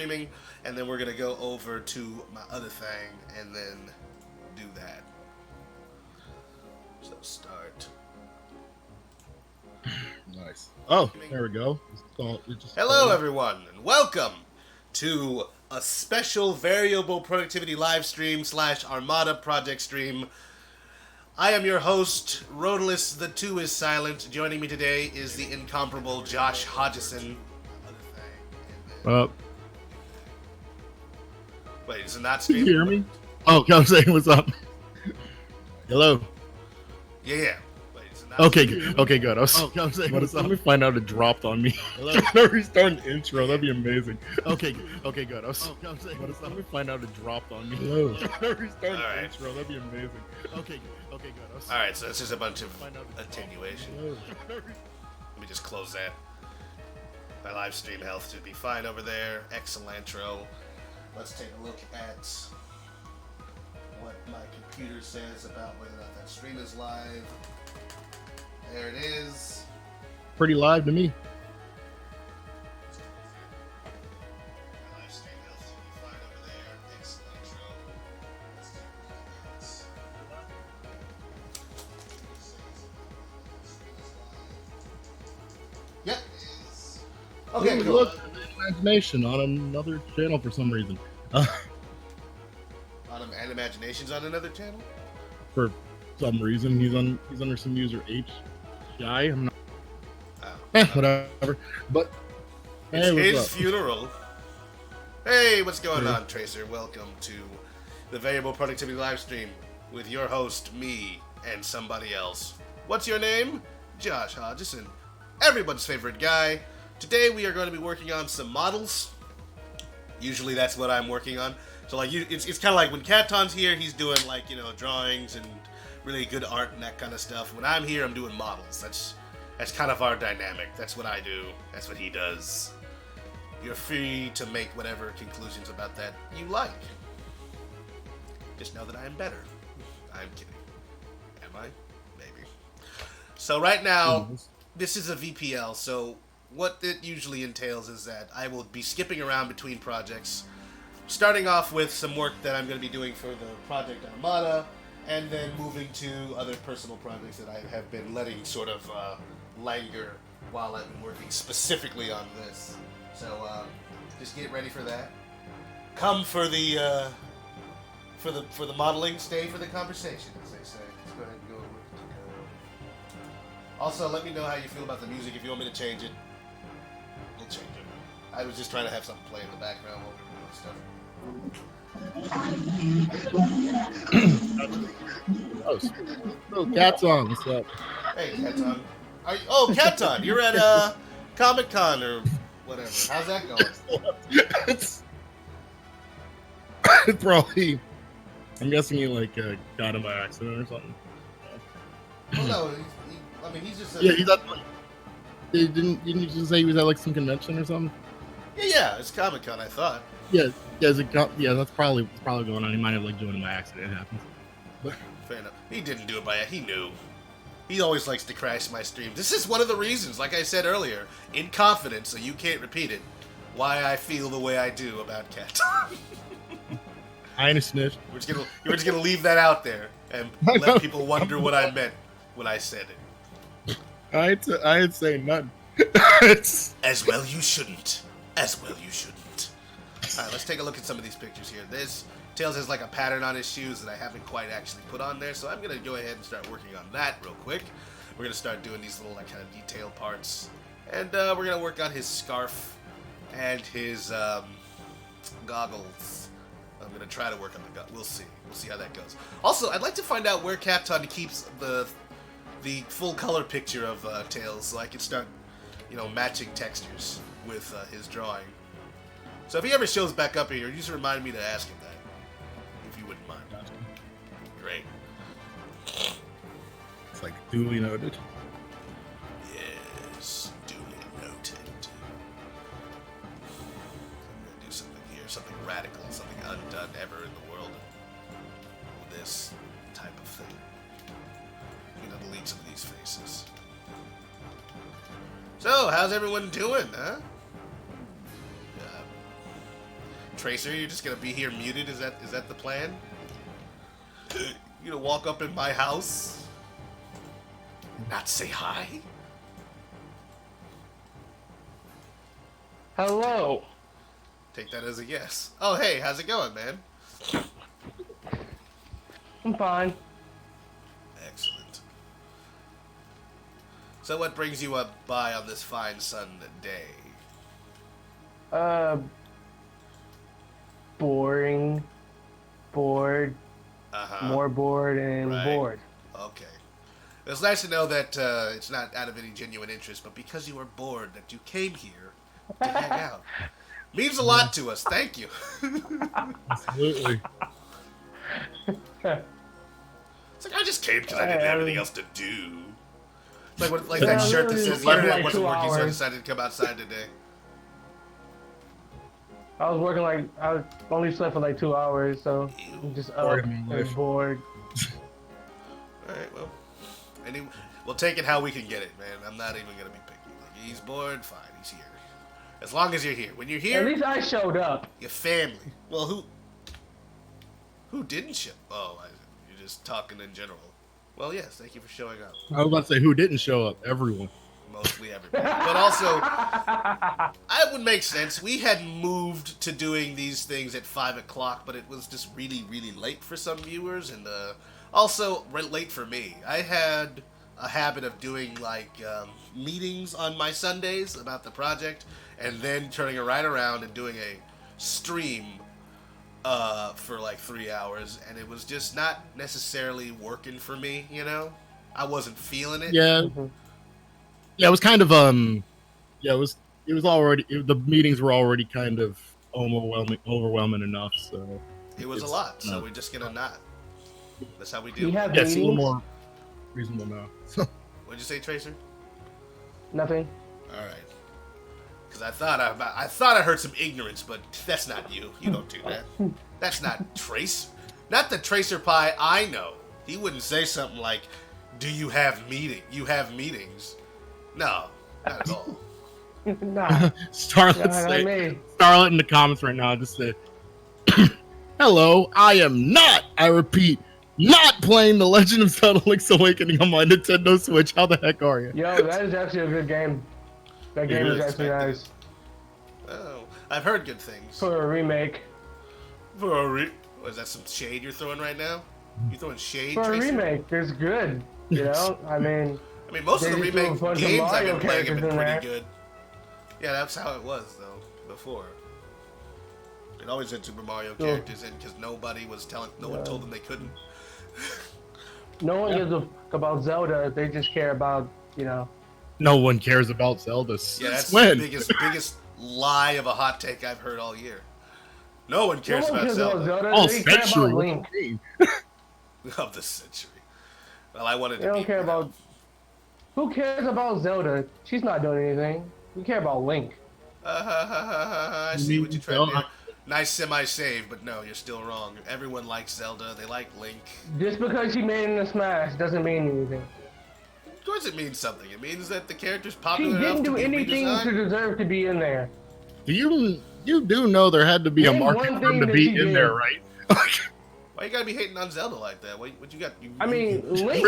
streaming, and then we're gonna go over to my other thing and then do that. So start. Nice. Oh, there we go. Hello, everyone, and welcome to a special variable productivity live stream / Armada project stream. I am your host, Rodalus the 2 is silent. Joining me today is the incomparable Josh Hodgson. Wait, is it not Can you streaming? hear me? Oh, I was saying, what's up? Hello. Yeah. Wait, is it not Okay, streaming? good. Okay, good. I was saying, what's up? Let me find out it dropped on me. Hello. Restart an intro. That'd be amazing. Okay, good. I was saying, what's up? Let me find out it dropped on me. Hello. Restart an intro. That'd be amazing. Okay, good. Alright, so it's just a bunch of attenuation. Let me just close that. My live stream health should be fine over there. Excellentro. Let's take a look at what my computer says about whether or not that stream is live. There it is. Pretty live to me. My live stream health should be fine over there. Excellentro. Let's take a look at Yep. Okay, cool. Look, imagination on another channel for some reason. And Imaginations on another channel? For some reason, he's under some user HI. I'm not. Whatever. But It's hey, his funeral. Hey, what's going on, Tracer? Welcome to the Variable Productivity Livestream with your host, me, and somebody else. What's your name? Josh Hodgson. Everybody's favorite guy. Today we are going to be working on some models. Usually that's what I'm working on. So like, it's kind of like when Katon's here, he's doing like, drawings and really good art and that kind of stuff. When I'm here, I'm doing models. That's kind of our dynamic. That's what I do. That's what he does. You're free to make whatever conclusions about that you like. Just know that I am better. I'm kidding. Am I? Maybe. So right now, this is a VPL, so what it usually entails is that I will be skipping around between projects, starting off with some work that I'm going to be doing for the project Armada, and then moving to other personal projects that I have been letting sort of languor while I've been working specifically on this. So just get ready for that. Come for the modeling, stay for the conversation, as they say. Let's go ahead and go with it. Also, let me know how you feel about the music. If you want me to change it, we'll change it. I was just trying to have something play in the background while we were doing stuff. Oh, Katon, what's up? Hey, Katon. Katon, you're at Comic Con or whatever. How's that going? It's probably. I'm guessing he got him by accident or something. Well, no, he's just. Yeah, he's at. Didn't you just say he was at some convention or something? Yeah, it's Comic Con. I thought. Yeah, that's probably going on. He might have joined him by accident. It happens. But fair enough. He didn't do it by. He knew. He always likes to crash my stream. This is one of the reasons, like I said earlier, in confidence, so you can't repeat it, why I feel the way I do about Cat. I ain't a snitch. We're just gonna leave that out there and let people wonder what I meant when I said it. I ain't saying nothing. As well you shouldn't. Alright, let's take a look at some of these pictures here. Tails has like a pattern on his shoes that I haven't quite actually put on there, so I'm gonna go ahead and start working on that real quick. We're gonna start doing these little kind of detail parts, and we're gonna work on his scarf and his goggles. I'm gonna try to work on the goggles. We'll see how that goes. Also, I'd like to find out where Katon keeps the full color picture of Tails, so I can start, matching textures with his drawing. So if he ever shows back up here, just remind me to ask him that, if you wouldn't mind. Great. It's duly noted. Yes, duly noted. I'm gonna do something here, something radical, something undone ever in the world with this type of thing. I'm gonna delete some of these faces. So, how's everyone doing, huh? Tracer, you're just gonna be here muted? Is that the plan? You gonna walk up in my house? Not say hi? Hello. Take that as a yes. Oh, hey, how's it going, man? I'm fine. Excellent. So what brings you up by on this fine Sunday? Boring, bored, more bored, and bored. Okay. It's nice to know that it's not out of any genuine interest, but because you were bored that you came here to hang out. Means a lot to us. Thank you. Absolutely. It's like I just came because I didn't have anything else to do. It's like that shirt that says the internet wasn't working, so I decided to come outside today. I was working I only slept for like 2 hours, so I'm just up and bored. Alright, well. We'll take it how we can get it, man. I'm not even gonna be picky. Like, he's bored, fine, he's here. As long as you're here. When you're here, at least I showed up. Your family. Well, who didn't show? Oh, you're just talking in general. Well, yes, thank you for showing up. I was about to say, who didn't show up? Everyone. Mostly everybody. But also, it would make sense. We had moved to doing these things at 5 o'clock, but it was just really, really late for some viewers, and also late for me. I had a habit of doing meetings on my Sundays about the project, and then turning it right around and doing a stream for like 3 hours, and it was just not necessarily working for me, you know? I wasn't feeling it. Yeah. Yeah, it was kind of it was already, the meetings were already kind of overwhelming enough, so it was a lot, so we're just gonna not. That's how we do. Yeah, it's a little more reasonable now. What'd you say, Tracer? Nothing. All right. Because I thought I heard some ignorance, but that's not you. You don't do that. That's not Trace. Not the Tracer Pie I know. He wouldn't say something like, "Do you have meetings?" No, not at all. Nah. Starlet in the comments right now just said, "Hello, I am not. I repeat, not playing The Legend of Zelda: Link's Awakening on my Nintendo Switch. How the heck are you?" Yo, that is actually a good game. That game is actually nice. Oh, I've heard good things. For a remake. Was that some shade you're throwing right now? You throwing shade, For Tracer? a remake, it's good. You know, I mean, most of the remake games I've been playing have been pretty there. good. Yeah, that's how it was though before. It always had Super Mario characters in because no one told them they couldn't. No one gives a fuck about Zelda. They just care about, you know. No one cares about Zelda. Yeah, that's the biggest lie of a hot take I've heard all year. No one cares about Zelda. All they care about Link. Of the century. Well, I wanted to. They don't care about. Who cares about Zelda? She's not doing anything. We care about Link. I see what you're trying to do. Nice semi-save, but no, you're still wrong. Everyone likes Zelda. They like Link. Just because she made it in a Smash doesn't mean anything. Of course it means something. It means that the character's popular enough to be redesigned. She didn't do anything to deserve to be in there. You do know there had to be a market for him to be in there, right? Why you gotta be hating on Zelda like that? What you got? Link.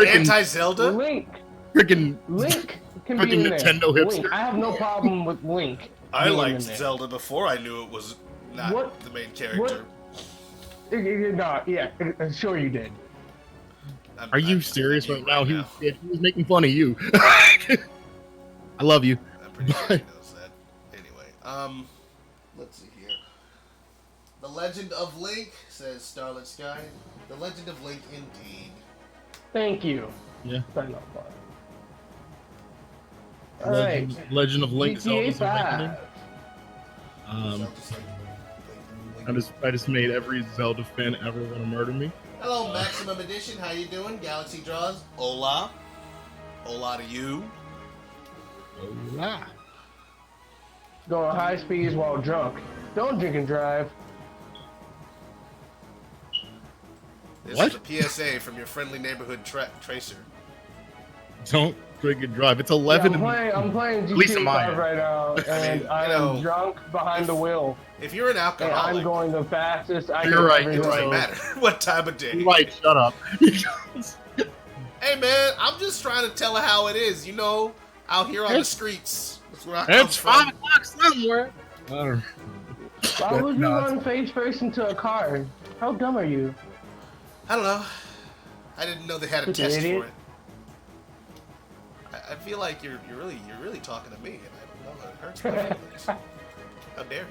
Anti-Zelda? Link Freaking can be in there. Nintendo hipster. Link. I have no problem with Link. I liked Zelda before I knew it was not the main character. No, yeah, sure you did. Are you serious right now? He was making fun of you. I love you. I'm pretty sure he knows that. Anyway, let's see here. The Legend of Link, says Starlit Sky. The Legend of Link, indeed. Thank you. Yeah. Alright. Legend of Link, Zelda's Awakening. I just made every Zelda fan ever want to murder me. Hello, Maximum Edition. How you doing? Galaxy Draws. Hola. Hola to you. Hola. Going high speeds while drunk. Don't drink and drive. This is a PSA from your friendly neighborhood Tracer. Don't drink and drive. It's 11. I'm playing least GTA in my 5 right now, and I am drunk behind the wheel. If you're an alcoholic, and I'm going the fastest I can. You're right. It doesn't matter what time of day. You're right. Shut up. Hey man, I'm just trying to tell her how it is. You know, out here on the streets. That's where I come It's from. 5 o'clock somewhere. Why would you run face first into a car? How dumb are you? I don't know. I didn't know they had a test for it. I feel like you're really talking to me, and I don't know. It hurts my feelings. How dare you?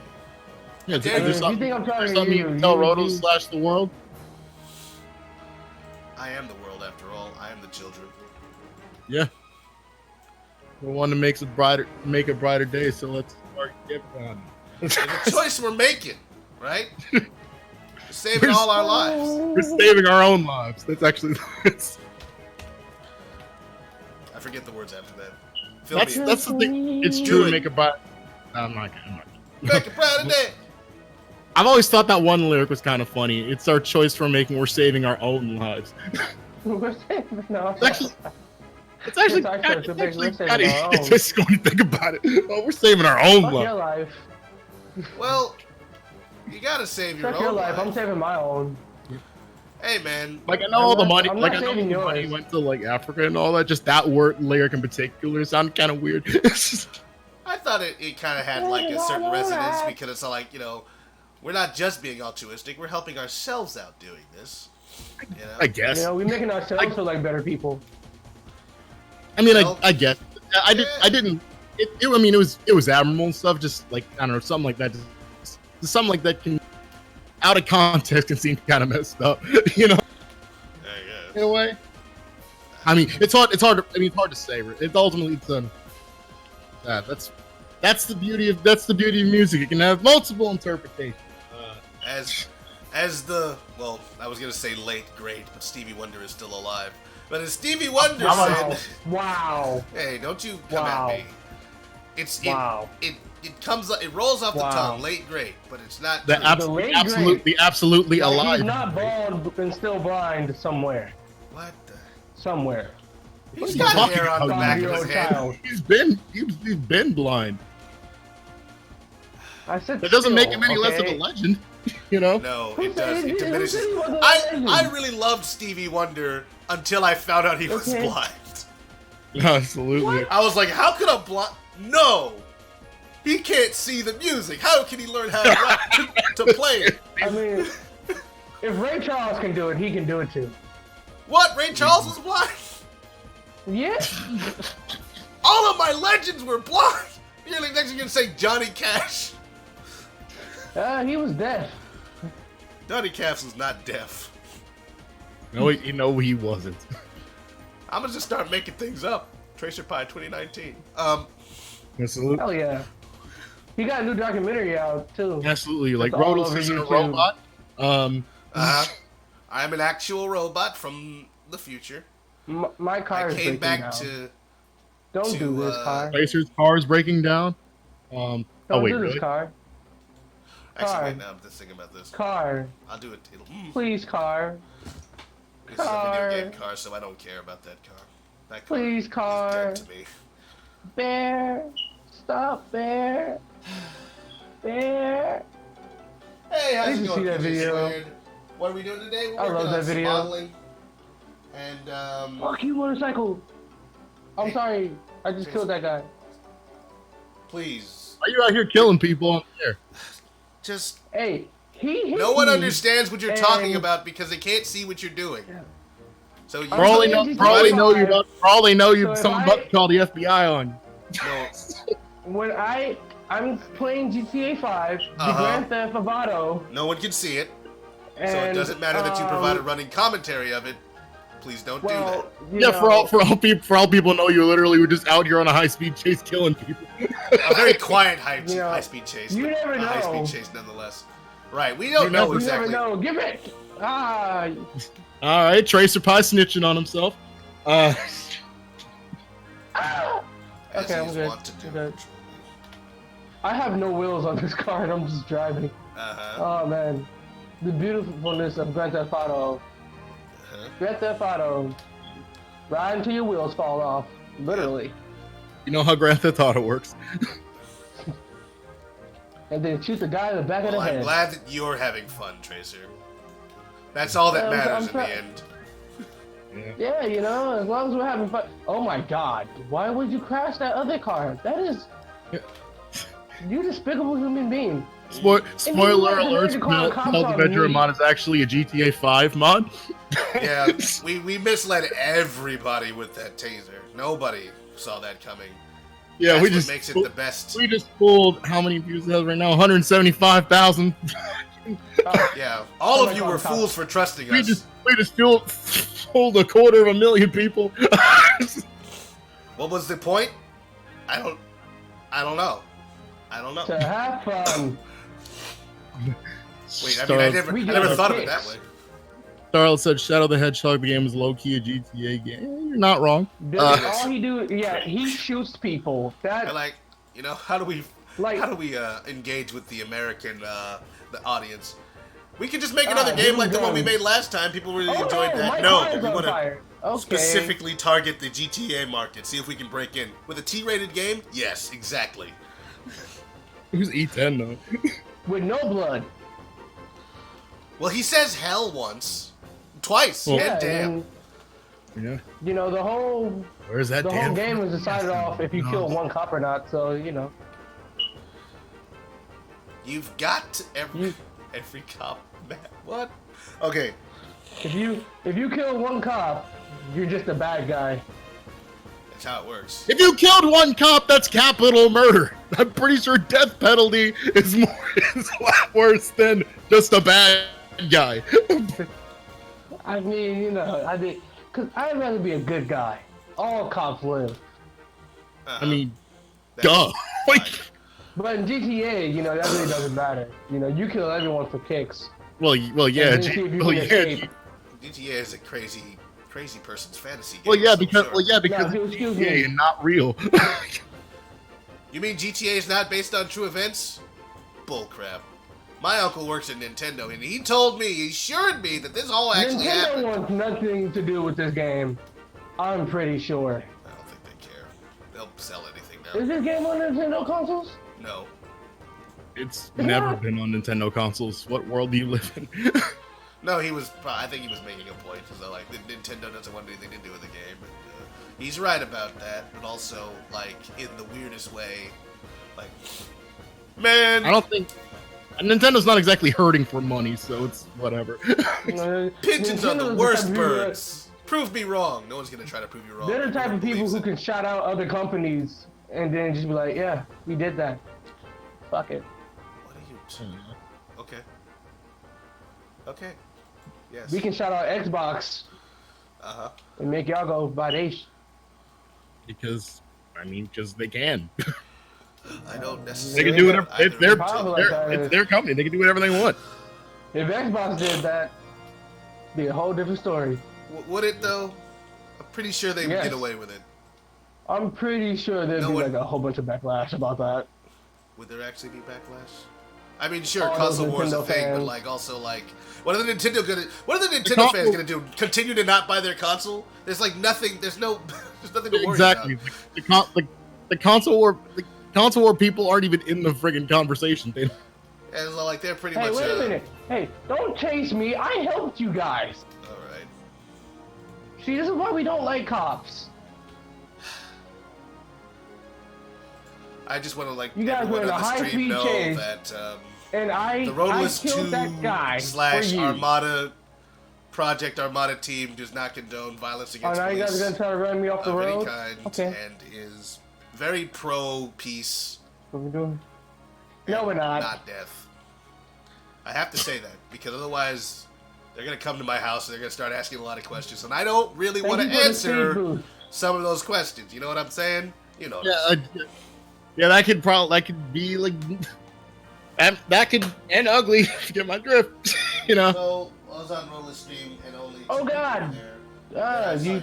Yeah, you think I'm trying to you tell Roto / the world? I am the world, after all. I am the children. Yeah. The one that makes make a brighter day. So let's start getting on. It's a choice we're making, right? We're saving all our lives. We're saving our own lives. That's actually. I forget the words after that. That's the thing. It's true to make a bright. I'm not. Make a brighter day. I've always thought that one lyric was kind of funny. It's our choice we're making. We're saving our own lives. We're saving no. It's actually kind of just going to think about it. Oh, we're saving our own life. Well, you gotta save your own life. I'm saving my own. Hey man, like I know all the money, like I know the money went to like Africa and all that. Just that word lyric in particular sounded kind of weird. I thought it kind of had like a certain resonance because it's like, you know, we're not just being altruistic; we're helping ourselves out doing this. You know? I guess. You know, we're making ourselves feel like better people. I mean, I guess. I didn't. I mean, it was admirable and stuff. Just like I don't know, something like that. Just something like that can, out of context, can seem kind of messed up. You know. I guess. In a way. I mean, it's hard. It's hard to say. It's ultimately that's the beauty of music. It can have multiple interpretations. As the I was gonna say late great, but Stevie Wonder is still alive. But as Stevie Wonder said, "Wow, hey, don't you come at me." It rolls off the tongue, late great, but it's not absolutely alive. He's not bald and still blind somewhere. What? Somewhere. He's got hair on the back of his head. He's been blind. I said that doesn't make him any less of a legend, you know? No, it does. It diminishes. I really loved Stevie Wonder until I found out he was blind. Absolutely. What? I was like, how could a blind? No, he can't see the music. How can he learn how to play it? I mean, if Ray Charles can do it, he can do it too. What? Ray Charles was blind? Yeah. All of my legends were blind. You're like, next you're gonna say Johnny Cash. He was deaf. Johnny Cash was not deaf. No, he wasn't. I'm gonna just start making things up. Tracer Pie 2019. Absolutely. Hell yeah. He got a new documentary out too. Absolutely. Like Rotos isn't a robot. I'm an actual robot from the future. My car is breaking down. Don't do this, car. Tracer's car is breaking down. Don't do this, car. Actually, wait, now I'm just thinking about this. Car. I'll do it. Please, car. This is a video game car, so I don't care about that car. That car Please, car. is dead to me. Bear. Stop, Bear. Bear. Hey, how's it going? See that video. What are we doing today? I love that video. Modeling. And fuck you, motorcycle. I'm sorry. I just killed that guy. Please. Why are you out here killing people on there? Just. Hey, he hit no one understands what you're talking about because they can't see what you're doing. Yeah. So you probably know someone about to call the FBI on you. No. When I'm playing GTA 5, the Grand Theft Auto. No one can see it, so it doesn't matter that you provide a running commentary of it. Please don't do that. Yeah, for all people know, you literally were just out here on a high-speed chase killing people. A very quiet high-speed chase. You never know. High-speed chase nonetheless. Right, we don't know exactly. You never know. Give it. All right, Tracer Pie snitching on himself. Okay, I'm good. I have no wheels on this car, and I'm just driving. Oh man, the beautifulness of Grand Theft Auto. Grand Theft Auto. Ride until your wheels fall off. Literally. You know how Grand Theft Auto works. And then shoot the guy in the back of the head. I'm glad that you're having fun, Tracer. That's all that matters in the end. Yeah, you know, as long as we're having fun. Oh my God, why would you crash that other car? That is... You despicable human being. Spoiler alert, Call of Adventure mod is actually a GTA 5 mod. Yeah, we misled everybody with that taser. Nobody saw that coming. Yeah, That's what makes it the best. We just pulled how many views it has right now? 175,000. Yeah, all of you were fools for trusting us. We just fooled 250,000 people. What was the point? I don't know. To have fun. Wait, I never thought of it that way. Starlet said Shadow the Hedgehog, the game is low-key a GTA game. You're not wrong. All he he shoots people. How do we engage with the American the audience? We could just make another game like the one we made last time. People really enjoyed that. No, we want to specifically target the GTA market. See if we can break in with a T-rated game. Yes, exactly. Who's E10 though? With no blood. Well, he says hell once, twice, and damn. Yeah. You know, the whole whole game was decided off if you kill one cop or not. So you know. You've got every cop. What? Okay. If you kill one cop, you're just a bad guy. That's how it works. If you killed one cop, that's capital murder. I'm pretty sure death penalty is a lot worse than just a bad guy. I mean, you know, because I'd rather be a good guy. All cops live. I mean, duh. But in GTA, you know, that really doesn't matter. You know, you kill everyone for kicks. Well, yeah. GTA is a crazy person's fantasy game. Well, yeah, because it's GTA and not real. You mean GTA is not based on true events? Bullcrap. My uncle works at Nintendo, and he assured me that this all actually happened. Nintendo wants nothing to do with this game. I'm pretty sure. I don't think they care. They'll sell anything now. Is this game on Nintendo consoles? No. It's never been on Nintendo consoles. What world do you live in? No, I think he was making a point. So, like, Nintendo doesn't want anything to do with the game. And, he's right about that, but also, like, in the weirdest way. Like, man. I don't think... Nintendo's not exactly hurting for money, so it's whatever. Pigeons are the worst birds. Prove me wrong. No one's going to try to prove you wrong. They're the type of people who can shout out other companies and then just be like, yeah, we did that. Fuck it. What are you... Okay. Yes. We can shout out Xbox. And make y'all go buy they. Because they can. I don't necessarily. They can do whatever. It's their company. They can do whatever they want. If Xbox did that, it'd be a whole different story. Would it though? I'm pretty sure they would get away with it. I'm pretty sure there'd be like a whole bunch of backlash about that. Would there actually be backlash? I mean, sure, console wars a thing, but like also like, what are the Nintendo fans gonna do? Continue to not buy their console? There's like nothing. There's nothing to worry about. Exactly. The console war people aren't even in the friggin' conversation. And so, like they're pretty much. Wait a minute. Hey, don't chase me. I helped you guys. All right. See, this is why we don't like cops. I just want to like you guys were in a high-speed chase. That, and the Roadless killed 2 that guy / Armada Armada team does not condone violence against police. Oh, now you guys are gonna try to run me off the road? Any kind, and is very pro-peace. What are we doing? No, we're not. Not death. I have to say that, because otherwise they're gonna come to my house and they're gonna start asking a lot of questions, and I don't really want to answer some of those questions. You know what I'm saying? You know. Yeah, that could be like... That could end ugly, if you get my drift, you know. So, I was on Roller Stream and only... Oh, God! You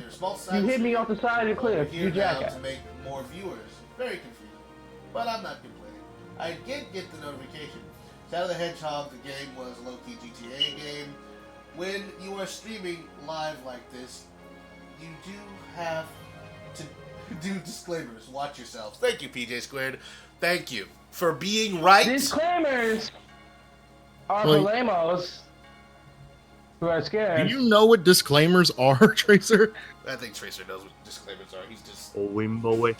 hit me off the side of the cliff, you jackass. To make more viewers. Very confusing. But I'm not complaining. I did get the notification. Shadow the Hedgehog, the game was a low-key GTA game. When you are streaming live like this, you do have to... do disclaimers. Watch yourselves. Thank you, PJ Squared. Thank you for being right. Disclaimers are for lamos who are scared. Do you know what disclaimers are, Tracer? I think Tracer knows what disclaimers are. He's just a wimbo.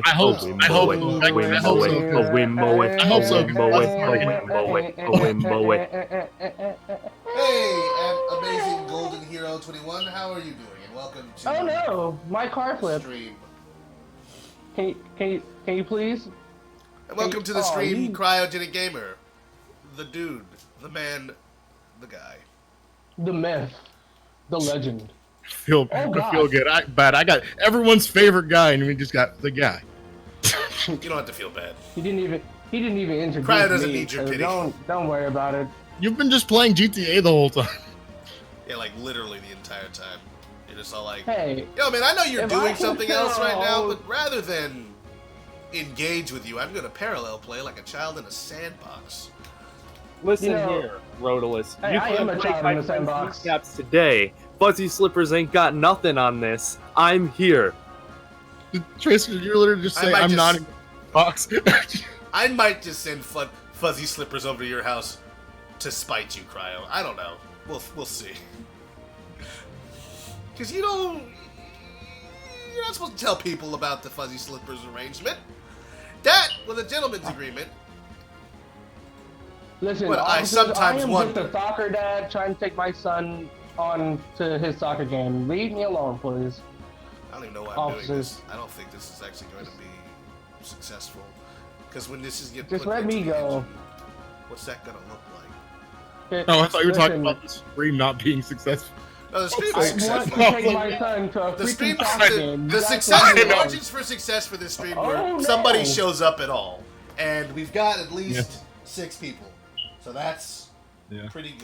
I hope so. I hope so. Hey, amazing Golden Hero 21. How are you doing? And welcome to. Oh no, my car flipped. Stream. Can you please? And welcome to the stream, Cryogenic Gamer, the dude, the man, the guy, the myth, the legend. Feel good. I got everyone's favorite guy, and we just got the guy. You don't have to feel bad. He didn't even introduce Cryo doesn't me, need your pity. Don't worry about it. You've been just playing GTA the whole time. Yeah, like literally the entire time. You're just all like, hey, yo, man, I know you're doing something else right now, but rather than engage with you, I'm gonna parallel play like a child in a sandbox. Listen here, Rodolus. Hey, I am a child in a sandbox. Today, Fuzzy Slippers ain't got nothing on this. I'm here. Tracer, you're literally just saying I'm not in the box. I might just send Fuzzy Slippers over to your house to spite you, Cryo. I don't know. We'll see. Because you're not supposed to tell people about the Fuzzy Slippers arrangement. That was a gentleman's agreement. Listen, but I sometimes wonder. I'm just a soccer dad trying to take my son on to his soccer game. Leave me alone, please. I don't even know why I'm doing this. I don't think this is actually going to be successful. Because when this is getting just let me go. Engine, what's that going to look like? Oh, I thought you were talking about the stream not being successful. No, the stream is successful. I want to take my son to a freaking soccer game. The success, the margins for success for this stream where somebody shows up at all. And we've got at least 6 people. So that's pretty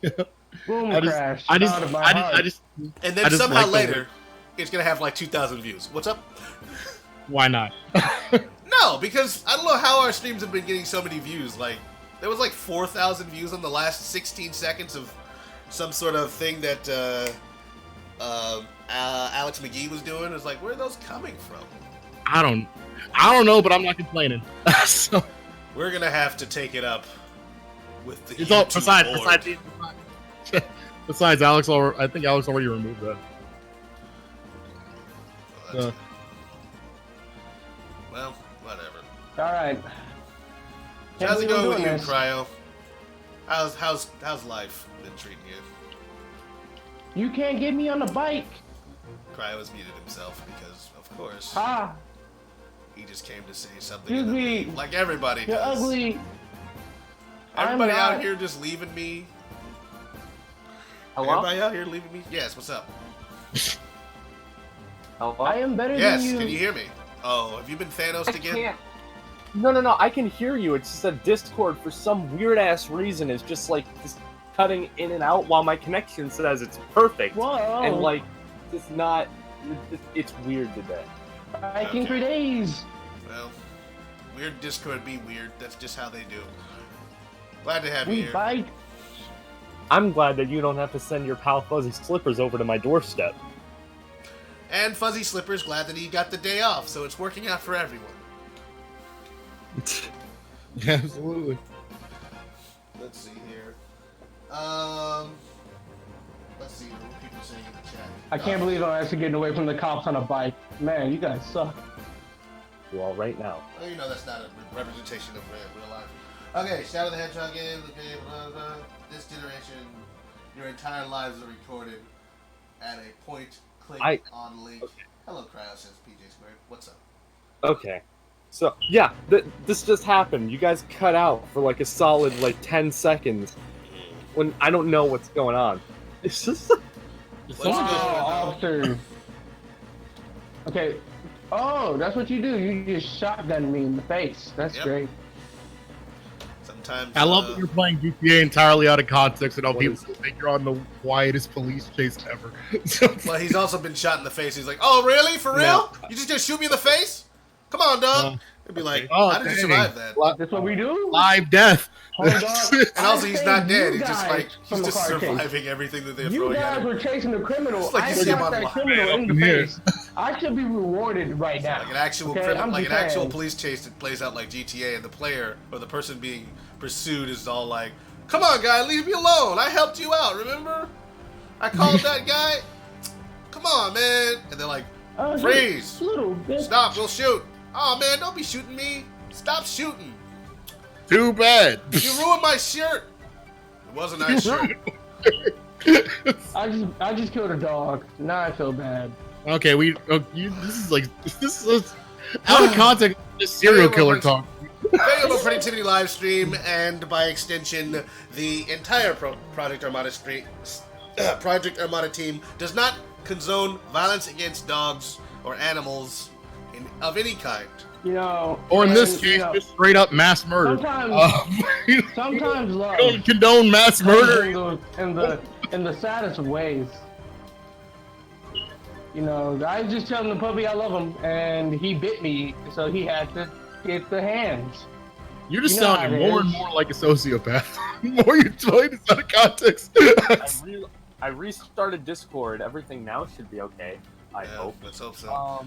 good. Boom, crash. And then somehow later, it's going to have like 2,000 views. What's up? Why not? No, because I don't know how our streams have been getting so many views. Like, there was like 4,000 views on the last 16 seconds of some sort of thing that Alex McGee was doing. It was like, where are those coming from? I don't know, but I'm not complaining. So we're gonna have to take it up with the besides Alex. I think Alex already removed that. Well, whatever. All right. How's it going with you, Cryo? How's life been treating you? You can't get me on the bike. Cryo has muted himself because, of course, he just came to say something like everybody You're does. Ugly. Everybody out here just leaving me. Hello? Everybody out here leaving me? Yes, what's up? Hello? I am better than you. Yes, can you hear me? Oh, have you been Thanos again? Can't. No, I can hear you. It's just that Discord, for some weird-ass reason, is just, like, just cutting in and out while my connection says it's perfect. Whoa. And, like, it's not... It's weird today. Biking for days. Well, weird Discord be weird. That's just how they do. Glad to have you We here. bike. I'm glad that you don't have to send your pal Fuzzy Slippers over to my doorstep. And Fuzzy Slippers, glad that he got the day off, so it's working out for everyone. Yeah, absolutely. Let's see here. Let's see what people are saying in the chat. I can't believe I'm actually getting away from the cops on a bike. Man, you guys suck. You all right now. Oh, you know that's not a representation of real life. Okay, Shadow the Hedgehog game. Okay, blah, blah. This generation, your entire lives are recorded at a point. Click on link. Okay. Hello, Cryo, says PJ Squared. What's up? Okay. So, yeah, this just happened. You guys cut out for like a solid, 10 seconds when I don't know what's going on. It's just... officer. Okay. Oh, that's what you do. You just shotgun me in the face. That's great. Sometimes... I love that you're playing GTA entirely out of context and how people think you're on the quietest police chase ever. Well, he's also been shot in the face. He's like, oh, really? For real? No. You just gonna shoot me in the face? Come on, dog. It'd be like, how did you survive that? That's what we do? Live death. And also, he's not dead. He's just like he's just surviving everything that they're throwing at him. You guys were chasing the criminal. It's like you see him on that criminal in the face. I should be rewarded right now. Like an actual criminal, like an actual police chase that plays out like GTA, and the player or the person being pursued is all like, "Come on, guy, leave me alone. I helped you out. Remember? I called that guy. Come on, man." And they're like, "Freeze! Stop! We'll shoot." "Oh man, don't be shooting me. Stop shooting." Too bad. You ruined my shirt. It was a nice shirt. I just killed a dog. Now I feel bad. Okay, this is out of context. This serial killer talk. Variable Productivity live stream, and by extension, the entire Project Armada team does not condone violence against dogs or animals of any kind. You know, or in this case, just straight up mass murder. Sometimes love. You don't condone mass murder in the saddest of ways. You know, I just telling the puppy I love him, and he bit me, so he had to get the hands. You're just sounding more and more like a sociopath. The more you explain this out of context. I restarted Discord. Everything now should be okay. I hope. Let's hope so.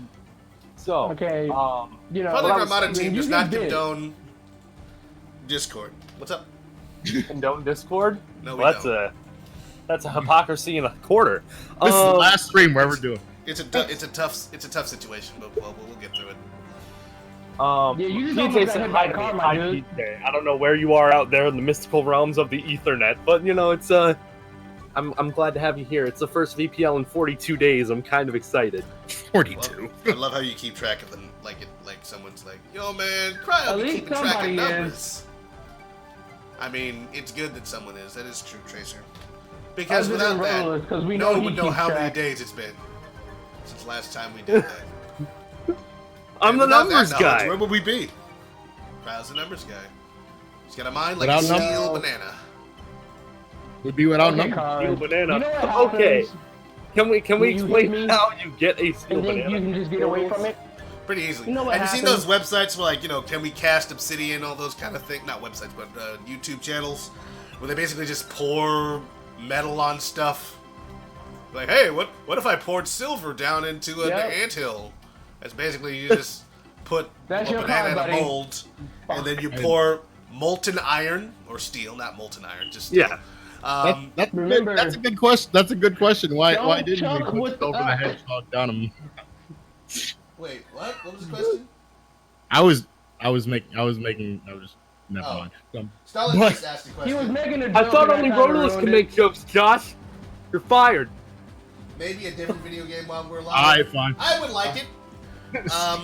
Okay. You know, Project Armada team does not condone Discord. What's up? Condone Discord? No, we don't. That's a hypocrisy in a quarter. This is the last stream we're ever doing. It's a tough situation, but we'll get through it. You just PJ said hi to me. Hi, PJ. I don't know where you are out there in the mystical realms of the Ethernet, but you know it's I'm glad to have you here. It's the first VPL in 42 days. I'm kind of excited. 42. I love how you keep track of them, like someone's like, "Yo, man, Cryo be keeping track of numbers." I mean, it's good that someone is. That is true, Tracer. Because without that, no one would know how many days it's been since last time we did that. I'm the numbers guy. Where would we be? Cryo's the numbers guy. He's got a mind like a steel banana. Would be without numbers. Steel banana. You know what okay. Can we explain how you get a steel and then banana? You can just get away from it. Pretty easily. You know what Have you seen those websites where, like, you know, can we cast Obsidian, all those kind of things? Not websites, but YouTube channels, where they basically just pour metal on stuff. Like, hey, what if I poured silver down into an anthill? That's basically you just put a banana in a mold, and then you pour molten iron or steel, not molten iron, just steel. That's a good question. That's a good question. Why didn't we put Silver the Hedgehog down him? Wait, what? What was the question? I was never mind. Stalin just asked the question. He was making a joke. I thought only Rodolus can make jokes, Josh. You're fired. Maybe a different video game while we're live. Alright, fine. I would like it.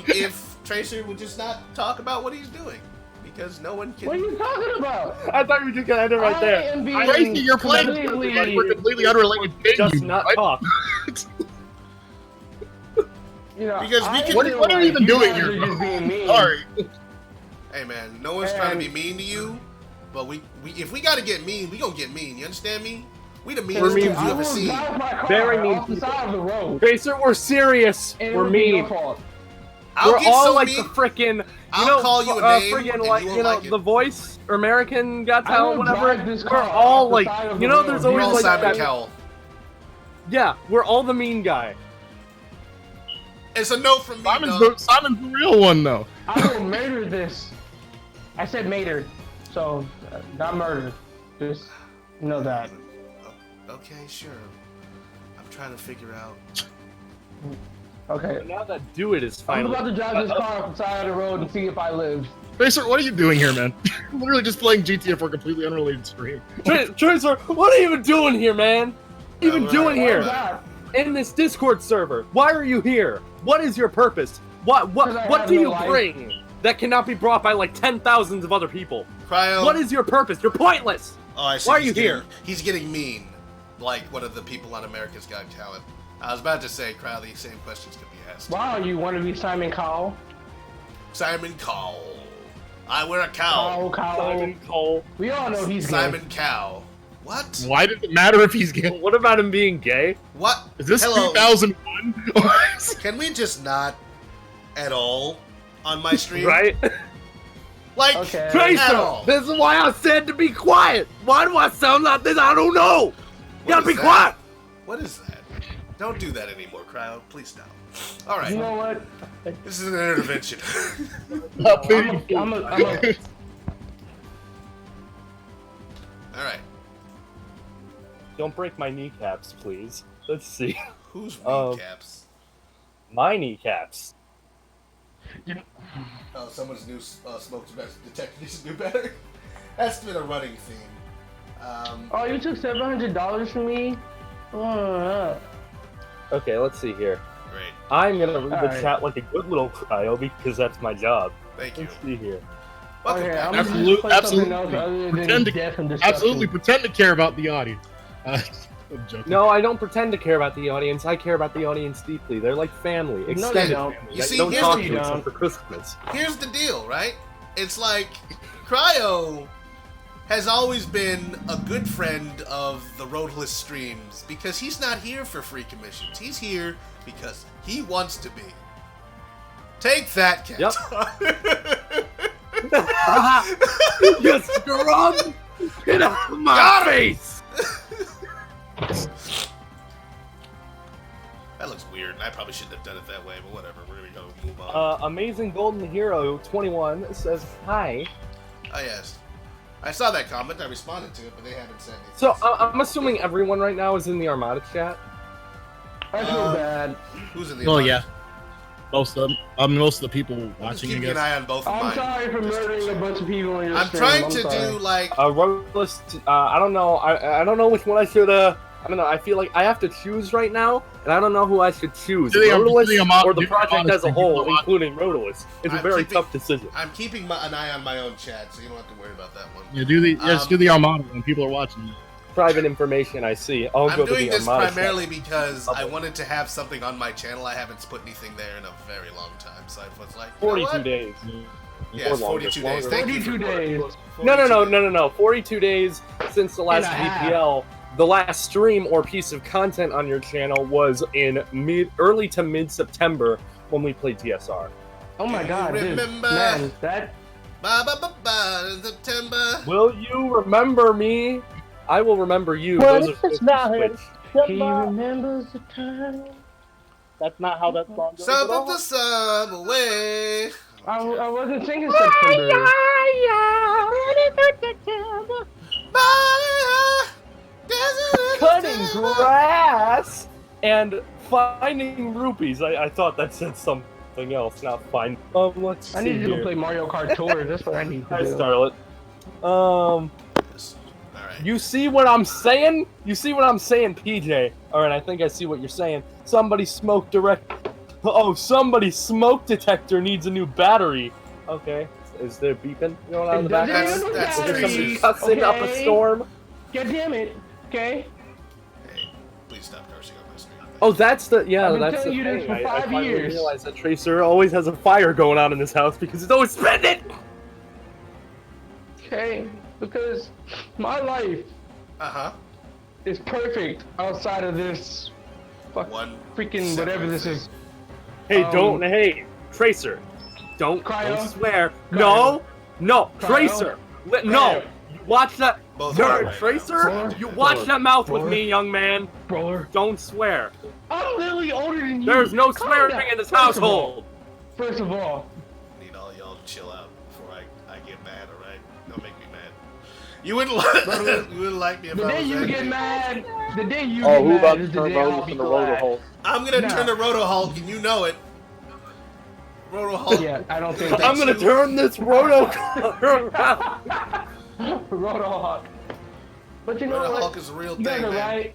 If Tracer would just not talk about what he's doing. Because no one can. What are you talking about? I thought you were just gonna end it right there. Tracy, you're playing like we're completely unrelated. Just not talk. You know, because we can. What are you even doing here? Sorry. Hey man, no one's trying to be mean to you, but we if we gotta get mean, we gonna get mean. You understand me? We the meanest dudes you ever seen. Very mean people. Tracer, we're serious. We're mean. We're all like mean. the frickin'. I'll call you a name, friggin' and like you you know like the Voice or American Got Talent, whatever. We're all like you know. There's always like Simon Cowell. Yeah, we're all the mean guy. It's a no from me. Simon's the real one though. I will murder this. I said murder, so not murder. Just know that. Okay, sure. I'm trying to figure out. Okay. But now that Do It is finally. I'm about to drive this car off the side of the road and see if I live. Tracer, what are you doing here, man? I'm literally just playing GTA for a completely unrelated stream. Tracer, what are you even doing here, man? What are you even doing here? In this Discord server. Why are you here? What is your purpose? What do you bring that cannot be brought by like 10,000s of other people? Cryo. What is your purpose? You're pointless. Oh, I see. Why are you here? He's getting mean, like one of the people on America's Got Talent. I was about to say, Cryo, these same questions could be asked. Wow, you want to be Simon Cowell? Simon Cowell. I wear a cowl. Simon Cowell. We all know he's Simon gay. Cow. What? Why does it matter if he's gay? What about him being gay? What? Is this 2001? Can we just not at all on my stream? Right? Like, Okay. Tracer, this is why I said to be quiet. Why do I sound like this? I don't know. You gotta be quiet. What is that? Don't do that anymore, Cryo. Please stop. All right. You know what? This is an intervention. I'm a All right. Don't break my kneecaps, please. Let's see. Whose kneecaps? My kneecaps. Oh, someone's new smoke detector needs to do better. That's been a running theme. Oh, you took $700 from me? Okay, let's see here. Great. I'm gonna read the chat like a good little Cryo because that's my job. Thank you. Let's see here. Welcome back. Absolutely pretend to care about the audience. I'm joking. No, I don't pretend to care about the audience. I care about the audience deeply. They're like family, extended family. You see, don't here's talk the to except for Christmas. Here's the deal, right? It's like Cryo has always been a good friend of the Roadless streams because he's not here for free commissions. He's here because he wants to be. Take that, cat. Yep. You scrub! Get out of my face! That looks weird. I probably shouldn't have done it that way, but whatever. We're gonna go move on. Amazing Golden Hero 21 says hi. Oh yes, I saw that comment. I responded to it, but they haven't said anything. So I'm assuming everyone right now is in the Armada chat. I feel bad. Who's in the? Well, Armada? yeah. Most of the people watching. Keep an eye on both of mine. I'm sorry for murdering a bunch of people in your stream. I'm trying to do like. Roadless. I don't know. I don't know which one I should. I don't know. I feel like I have to choose right now, and I don't know who I should choose. Roadless or the project as a whole, including Roadless. It's a very tough decision. I'm keeping an eye on my own chat, so you don't have to worry about that one. Yeah, just do the Armada when people are watching. Private information I see. I'm doing this primarily because I wanted to have something on my channel. I haven't put anything there in a very long time, so I was like, 42 days. Yeah, 42 days. Thank you. 42 days. No. 42 days since the last VPL. The last stream or piece of content on your channel was in early to mid-September when we played TSR. Oh my God, dude. Remember man, that. September. Will you remember me? I will remember you. Well, Those it's not him. He remembers the time. That's not how that song goes. Some of the sun away. I wasn't singing September. Cutting grass and finding rupees. I thought that said something else, not find. Let's see. I need to here. go play Mario Kart Tour. That's what I need to Hi, do. Starlet. You see what I'm saying? You see what I'm saying, PJ? Alright, I think I see what you're saying. Somebody's smoke detector needs a new battery. Okay. Is there beeping going on in the background? That's Is there somebody Tracy. cussing up a storm? God damn it. Okay. Hey, please stop cursing on my screen. Oh, that's the I've been that's the telling you this thing. for I 5 finally years. realized that Tracer always has a fire going on in this house because it's always spending. Okay. Because my life is perfect outside of this freaking whatever this is. Hey, hey, Tracer, don't swear. Cryo. No, Cryo. Tracer, no. You watch that, Tracer. Bro. You watch that mouth with me, young man. Bro. Don't swear. I'm literally older than you. There's no Calm swearing down. in this household. First of all, I need all y'all to chill out before I get mad, alright? Don't make me mad. You wouldn't like me if the I day was you angry. get mad, the day you get mad is the day I'll be glad. I'm gonna turn to Roto Hulk, and you know it. Roto Hulk. Yeah, I don't think I'm gonna turn this Roto Roto Hulk. But you know Roto what? Hulk is a real You thing, guys are man. right.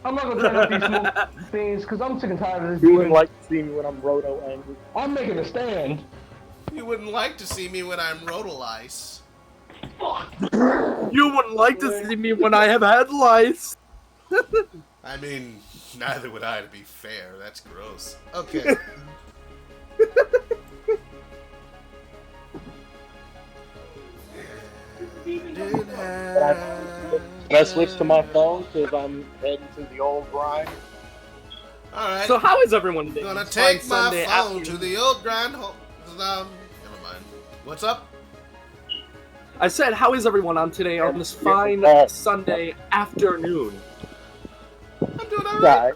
I'm not gonna turn up these smoke things because I'm sick and tired of this. You wouldn't like to see me when I'm Roto angry. I'm making a stand. You wouldn't like to see me when I'm Rotolice. You wouldn't like to see me when I have had lice. I mean, neither would I, to be fair. That's gross. Okay. Can I switch to my phone because I'm heading to the old grind? Alright. So how is everyone today? Gonna It's take fine my Sunday phone afternoon. to the old grind hole. Never mind. What's up? I said, how is everyone on today on this fine Sunday afternoon? I'm doing all right.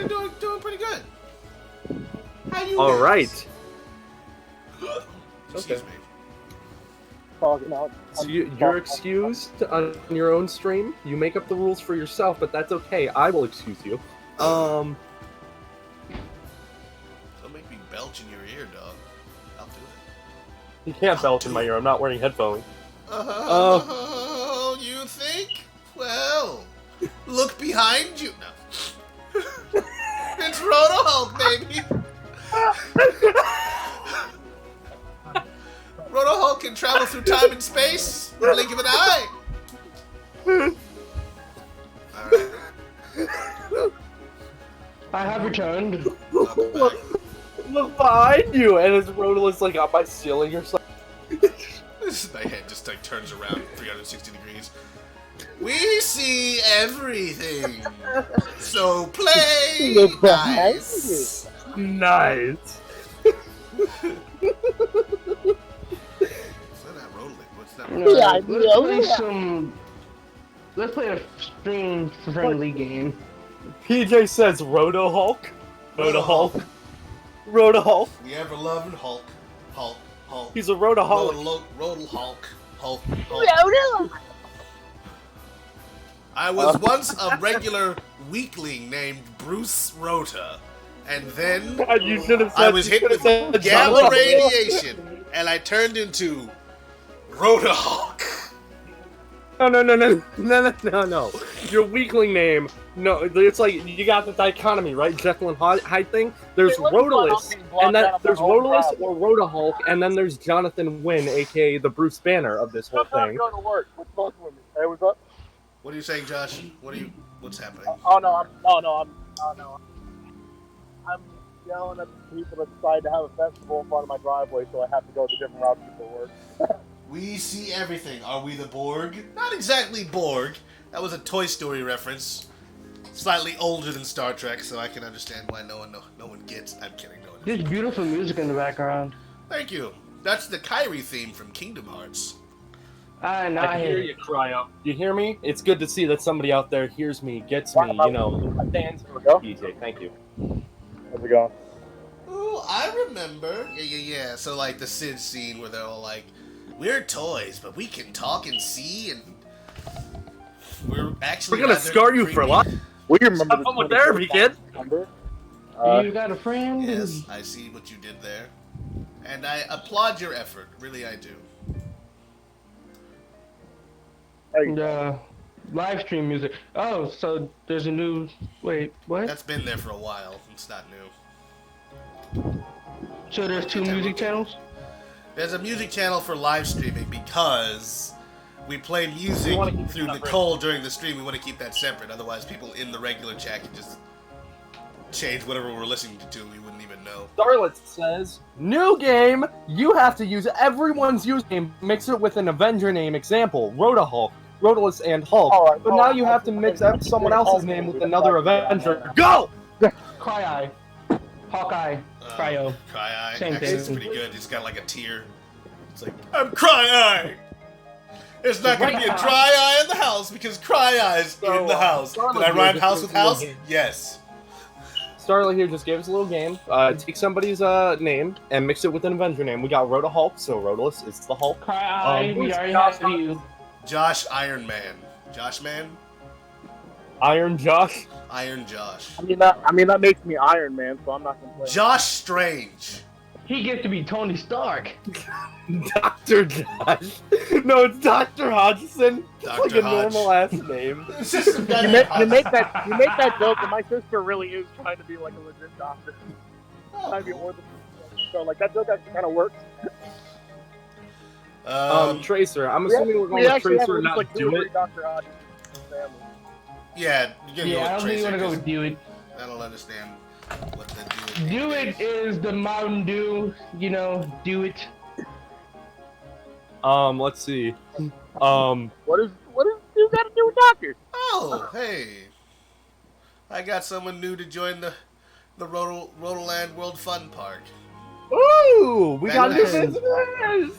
Doing pretty good. How you? All right. Excuse me. So you're excused on your own stream. You make up the rules for yourself, but that's okay. I will excuse you. Don't make me belch in your ear, dog. I'll do it. You can't belch in my ear. I'm not wearing headphones. You think? Well, look behind you. No. It's Roto Hulk, baby. Roto Hulk can travel through time and space in the blink of an eye. Alright. I have returned. Look behind you, and it's Rotolis like on my ceiling or something. My head just like turns around 360 degrees. We see everything. So play nice. Nice. Let's play a stream friendly game. PJ says Roto Hulk. Roto Hulk. Roto Hulk. The ever loving Hulk. Hulk. He's a Roto Hulk. Roto Hulk. Hulk. I was once a regular weakling named Bruce Rota, and then I was hit with gamma radiation, and I turned into Rota Hulk. No. Your weakling name. No, it's like you got the dichotomy, right? Jekyll and Hyde thing. There's Rotolis, and then there's Rotolis or Rota Hulk, and then there's Jonathan Wynn, aka the Bruce Banner of this whole thing. Going to work with both women. Hey, what's up? What are you saying, Josh? What's happening? I'm yelling at the people that decide to have a festival in front of my driveway, so I have to go to different routes before work. We see everything. Are we the Borg? Not exactly Borg. That was a Toy Story reference. Slightly older than Star Trek, so I can understand why no one gets. I'm kidding. No one. There's beautiful music in the background. Thank you. That's the Kyrie theme from Kingdom Hearts. I hear you, Cryo. You hear me? It's good to see that somebody out there hears me, gets me, stands for PJ. Thank you. How's it going? Oh, I remember. Yeah. So, like, the Sid scene where they're all like, we're toys, but we can talk and see, and we're gonna scar you for life. We remember have fun with therapy, kid. You got a friend? Yes, I see what you did there. And I applaud your effort. Really, I do. Live stream music. Oh, so there's a new... Wait, what? That's been there for a while. It's not new. So there's two music channels? There's a music channel for live streaming because we play music through Nicole during the stream. We want to keep that separate. Otherwise, people in the regular chat can just change whatever we're listening to. We wouldn't even know. Starlet says, new game. You have to use everyone's username. Mix it with an Avenger name. Example, Rota Hulk, Rotolis, and Hulk. But now you have to mix up someone else's name with another Avenger. Go! Cry-Eye. Hawkeye. Cryo. Cry-Eye. Same Actually, thing. it's pretty good. It's got like a tear. It's like, I'm Cry-Eye! There's not going to be a dry eye in the house because Cry-Eye's in the house. Did I rhyme house with house? Yes. Starlet here just gave us a little game. Take somebody's name and mix it with an Avenger name. We got Rota Hulk, so Rotolis is the Hulk. Cry-Eye, we already have you. Josh Iron Man. Josh Man? Iron Josh? Iron Josh. I mean that makes me Iron Man, so I'm not gonna play. Josh Strange. He gets to be Tony Stark. Dr. Josh. No, it's Dr. Hodgson. Dr. Like a Hodge. normal last name. You make that joke, and my sister really is trying to be like a legit doctor. Trying to be so like that joke actually kind of works. Tracer. I'm assuming we're going with Tracer and not Do It. Dr. Hodge family. Yeah, you can go I with don't think you want to go with Do It. I don't understand what the Do It. Do It is the Mountain Dew, Do It. Let's see. What is you got to do with doctors? Oh, hey. I got someone new to join the Rotoland World Fun Park. Ooh, we got new visitors.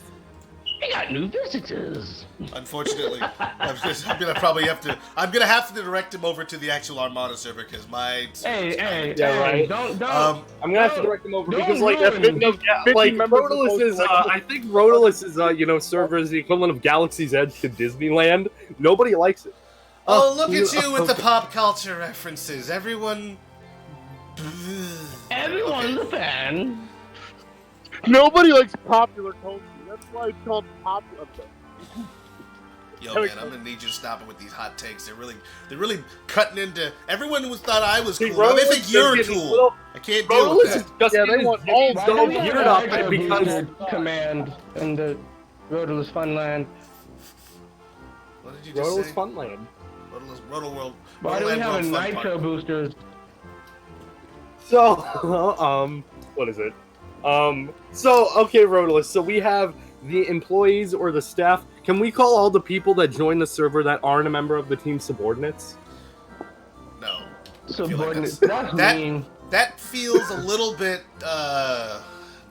We got new visitors. Unfortunately, I'm gonna have to direct him over to the actual Armada server because my. Hey, right. Don't. I'm gonna have to direct him over because, like, ruin. Rodolus is. I think Rodolus is, server is the equivalent of Galaxy's Edge to Disneyland. Nobody likes it. Oh, look at you with the pop culture references. Everyone's a fan. Nobody likes popular culture. That's why it's called popular. Yo, man, I'm gonna need you to stop it with these hot takes. They're really cutting into. Everyone thought I was cool. Now they think you're cool. I can't deal with that. They want all so geared up because command and the Rodolus Funland. What did you just say? Rodolus Funland. Roto World. Why do we have a nitro boosters? So, what is it? Okay, Rodolus. So we have the employees or the staff. Can we call all the people that join the server that aren't a member of the team subordinates? No. Subordinates. That's mean. That feels a little bit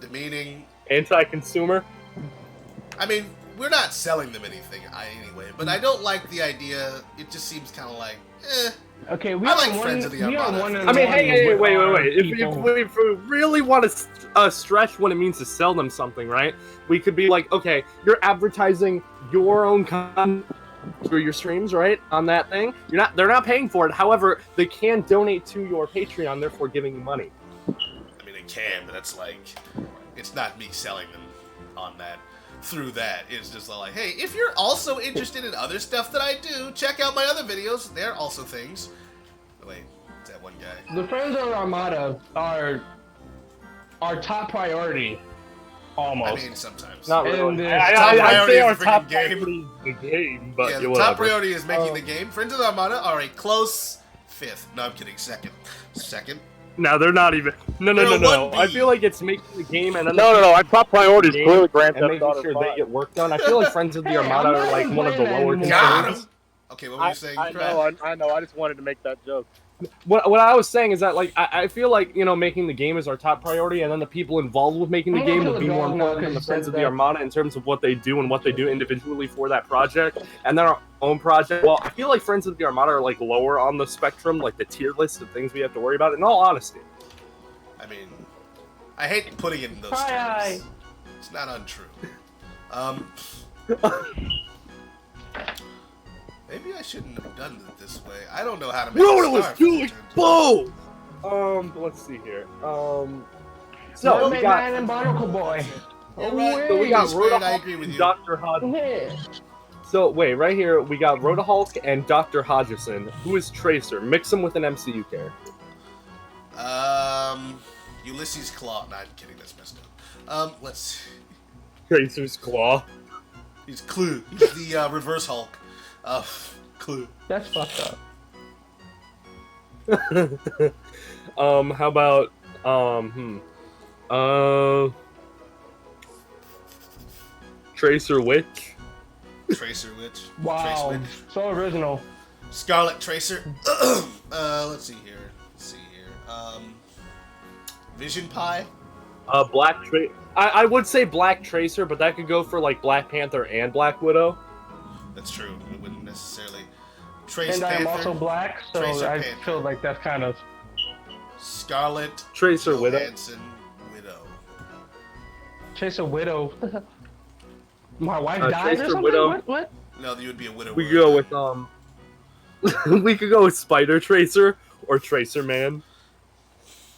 demeaning. Anti-consumer. I mean, we're not selling them anything anyway, but I don't like the idea. It just seems kind of like, Okay, I like Friends of the Armada. I mean, hey, wait. If we really want to stretch what it means to sell them something, right? We could be like, okay, you're advertising your own content through your streams, right? On that thing, they're not paying for it. However, they can donate to your Patreon, therefore giving you money. I mean, it can, but that's like, it's not me selling them on that. Through that, it's just like, hey, if you're also interested in other stuff that I do, check out my other videos. They're also things. Wait, is that one guy? The Friends of Armada are our top priority, almost. I mean, sometimes. Not really. I'd say our top priority is the game, but yeah, the top priority is making the game. Friends of the Armada are a close fifth. No, I'm kidding. Second. No, they're not even. No. I feel like it's making the game and then no. Our top priority is clearly Grand Theft Auto. Making sure they get work done. I feel like Friends of the Armada are like one of the lower tiers. Okay, what were you saying? I know. I just wanted to make that joke. What I was saying is that, like, I feel like, making the game is our top priority, and then the people involved with making the game would be more important than the Friends of the Armada in terms of what they do and what they do individually for that project, and then our own project. Well, I feel like Friends of the Armada are, like, lower on the spectrum, like the tier list of things we have to worry about, in all honesty. I mean, I hate putting it in those terms. It's not untrue. Maybe I shouldn't have done it this way. I don't know how to make Rodolus, doing both! Let's see here. So we got and Barnacle Boy. So we got Rodahulk and Dr. Hodgson. So wait, right here we got Rodahulk and Dr. Hodgson. Who is Tracer? Mix him with an MCU character. Ulysses Claw. No, I'm kidding. That's messed up. Let's see. Tracer's Claw. He's Clue. He's the Reverse Hulk. Clue. That's fucked up. How about Tracer Witch. Tracer Witch. Wow. Trace Witch. So original. Scarlet Tracer. Let's see here. Vision Pie. Black Tracer. I would say Black Tracer, but that could go for like Black Panther and Black Widow. That's true. It wouldn't necessarily. And I'm also black, so I feel like that's kind of. Scarlet Tracer Widow. Tracer Widow. My wife died Tracer or something? Widow. What? No, you would be a widow. We could go with we could go with Spider Tracer or Tracer Man.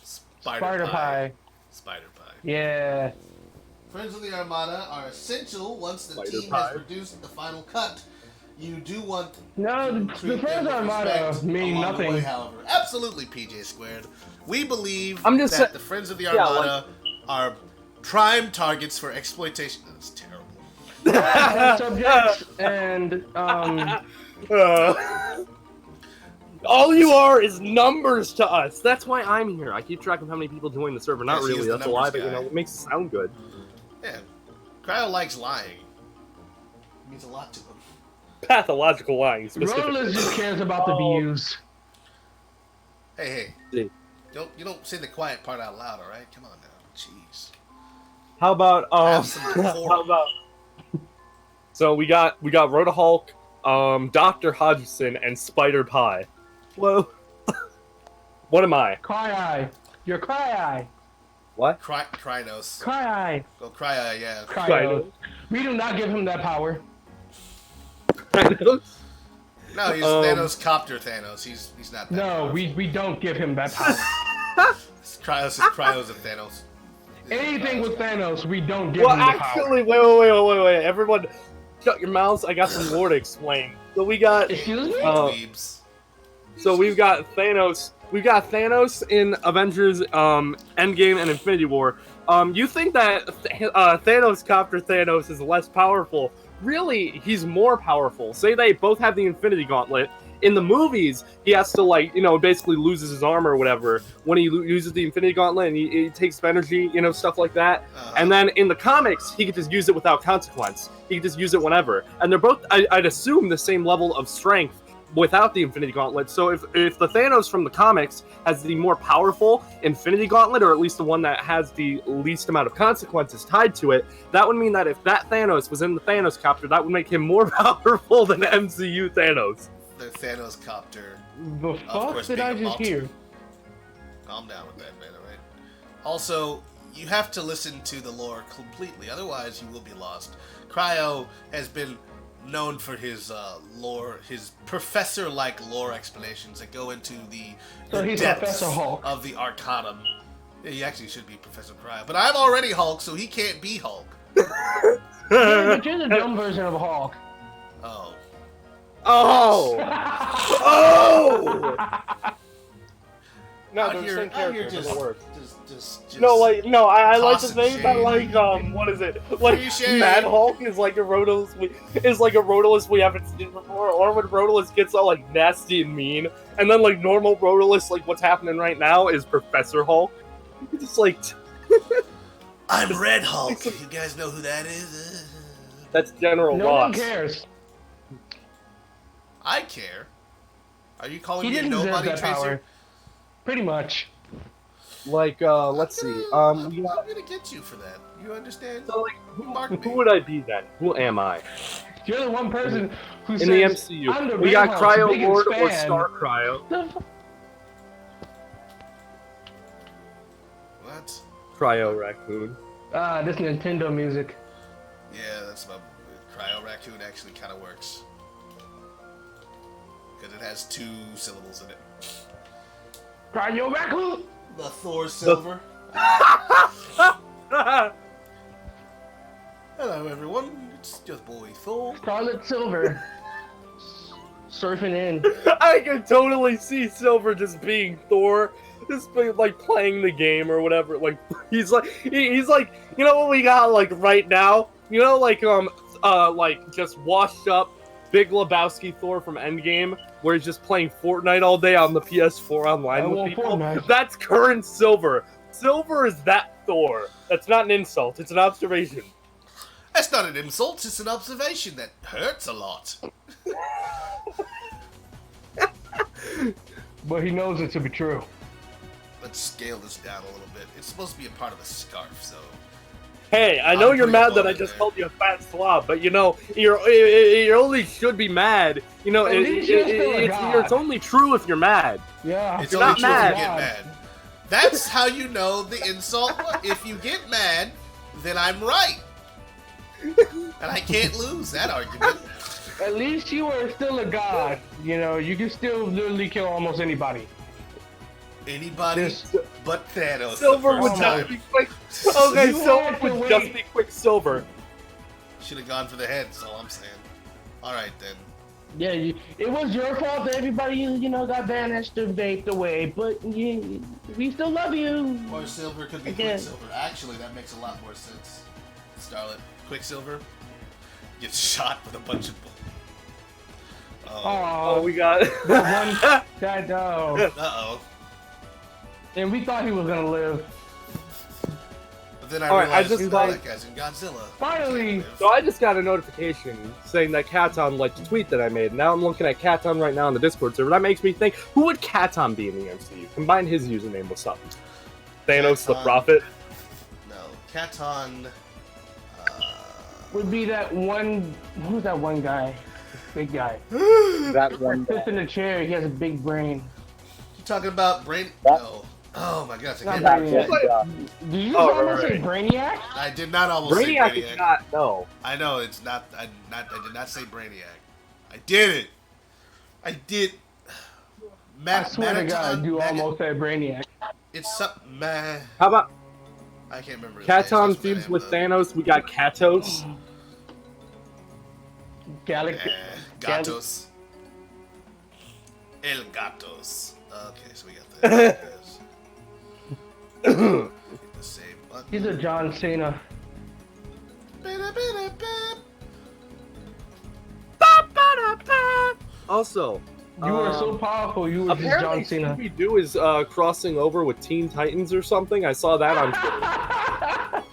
Spider Pie. Spider Pie. Yeah. Friends of the Armada are essential once the team has produced the final cut. You do want the Friends of Armada mean nothing. Way, however, absolutely, PJ Squared. We believe that the Friends of the Armada are prime targets for exploitation. That's terrible. Subjects and all you are is numbers to us. That's why I'm here. I keep track of how many people join the server. Not really. That's a lie, but it makes it sound good. Yeah, Cryo likes lying. It means a lot to him. Pathological lying, specifically. Rodolus just cares about the views. Hey. You don't say the quiet part out loud, all right? Come on now, jeez. How about So we got Rhoda-Hulk, Dr. Hodgson, and Spider Pie. Whoa. What am I? Cry-Eye. You're Cry-Eye. What? Krynos. Cry-Eye. Go Cry-Eye, yeah. Krynos. We do not give him that power. Krynos? No, he's Thanos copter Thanos. He's not that powerful. we don't give him that power. Cryos of Thanos. Anything with Thanos, we don't give him the actually, power. wait. Everyone, shut your mouths. I got some lore to explain. So we got... Excuse me? So we've got Thanos. We've got Thanos in Avengers Endgame and Infinity War. You think that Thanos Copter Thanos is less powerful? Really, he's more powerful. Say they both have the Infinity Gauntlet. In the movies, he has to, like, basically loses his armor or whatever when he uses the Infinity Gauntlet, and he takes energy, stuff like that. And then in the comics, he could just use it without consequence. He could just use it whenever. And they're both, I'd assume, the same level of strength without the Infinity Gauntlet. So if the Thanos from the comics has the more powerful Infinity Gauntlet, or at least the one that has the least amount of consequences tied to it, that would mean that if that Thanos was in the Thanos Copter, that would make him more powerful than MCU Thanos. The Thanos Copter. The fuck did I just hear? Calm down with that, man, alright? Also, you have to listen to the lore completely, otherwise you will be lost. Cryo has been known for his lore, his professor-like lore explanations that go into the depths of the Arcanum. Yeah, he actually should be Professor Cryo, but I'm already Hulk, so he can't be Hulk. Yeah, but you're the dumb version of a Hulk. Oh. Oh! Oh! No, the same character doesn't work. I like to think that, like, what is it? Like, Mad Hulk is like a Rhodolus we haven't seen before, or when Rhodolus gets all, like, nasty and mean, and then, like, normal Rhodolus, like, what's happening right now is Professor Hulk. It's just like... I'm Red Hulk. You guys know who that is? That's General Ross. No one cares. I care. Are you calling me a nobody, Tracer? Pretty much. Like, let's see. I'm gonna get you for that. You understand? So, like, who would I be then? Who am I? You're the one person who in the MCU. We got Cryo Lord or Star Cryo. What? Cryo Raccoon. This Nintendo music. Yeah, that's about Cryo Raccoon actually kind of works. Because it has 2 syllables in it. Cryo Raccoon! The Thor Silver. Hello, everyone. It's your boy Thor. Scarlet Silver. Surfing in. I can totally see Silver just being Thor. Just being, like, playing the game or whatever. Like, he's like, you know what we got, like, right now? You know, like, just washed up Big Lebowski Thor from Endgame, where he's just playing Fortnite all day on the PS4 online with people. Fortnite. That's current Silver. Silver is that Thor. That's not an insult. It's an observation. That's not an insult. It's an observation that hurts a lot. But he knows it to be true. Let's scale this down a little bit. It's supposed to be a part of a scarf, so... Hey, I know you're mad that I just called you a fat slob, but you only should be mad. You know, it's only true if you're mad. Yeah, it's only true if you get mad. That's how you know the insult. If you get mad, then I'm right, and I can't lose that argument. At least you are still a god. You know, you can still literally kill almost anybody. Anybody but Thanos. Silver would just be quick. Okay, Silver would just be Quicksilver. Should have gone for the head, that's all I'm saying. Alright then. Yeah, it was your fault that everybody, got banished or vaped away, but we still love you. Or Silver could be Quicksilver. Actually, that makes a lot more sense. Scarlet, Quicksilver gets shot with a bunch of bullets. Oh, we got the one Uh-oh. And we thought he was gonna live. But then I realized that guy's in Godzilla. Finally! So I just got a notification saying that Katon liked a tweet that I made. Now I'm looking at Katon right now on the Discord server. That makes me think, who would Katon be in the MCU? Combine his username with something. Thanos the Prophet? No. Katon... would be that one. Who's that one guy? Big guy. That one Sits in a chair. He has a big brain. You talking about brain? No. Oh my gosh! Not That Brainiac. one guy. Did you almost say Brainiac? I did not almost Brainiac say is Brainiac. not. No. I know it's not. I did not say Brainiac. I did it. I did. I swear to God, you almost said Brainiac. It's something. Man. How about I can't remember. Katon feuds with Thanos? We got Katos. Gatos. El Gatos. Okay, so we got that. The same button. He's a John Cena. Also, You are so powerful. You were just John apparently Cena. Scooby-Doo is crossing over with Teen Titans or something. I saw that on Twitter.